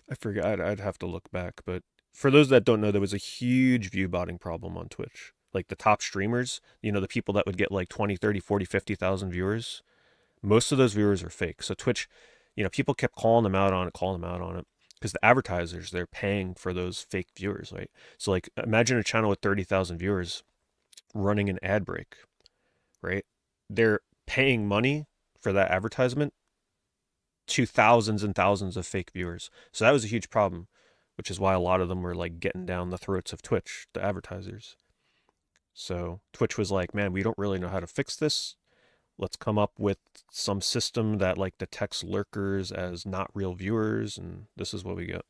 I forget. I'd have to look back, but for those that don't know, there was a huge view botting problem on Twitch. Like the top streamers, the people that would get like 20, 30, 40, 50,000 viewers, most of those viewers are fake. So Twitch, people kept calling them out on it, because the advertisers, they're paying for those fake viewers, right? So like imagine a channel with 30,000 viewers running an ad break, right? They're paying money for that advertisement to thousands and thousands of fake viewers. So that was a huge problem, which is why a lot of them were like getting down the throats of Twitch, the advertisers. So Twitch was like, man, we don't really know how to fix this. Let's come up with some system that like detects lurkers as not real viewers, and this is what we get.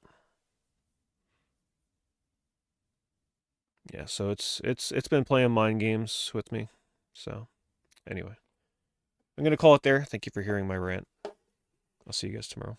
Yeah, so it's been playing mind games with me. So anyway, I'm gonna call it there. Thank you for hearing my rant. I'll see you guys tomorrow.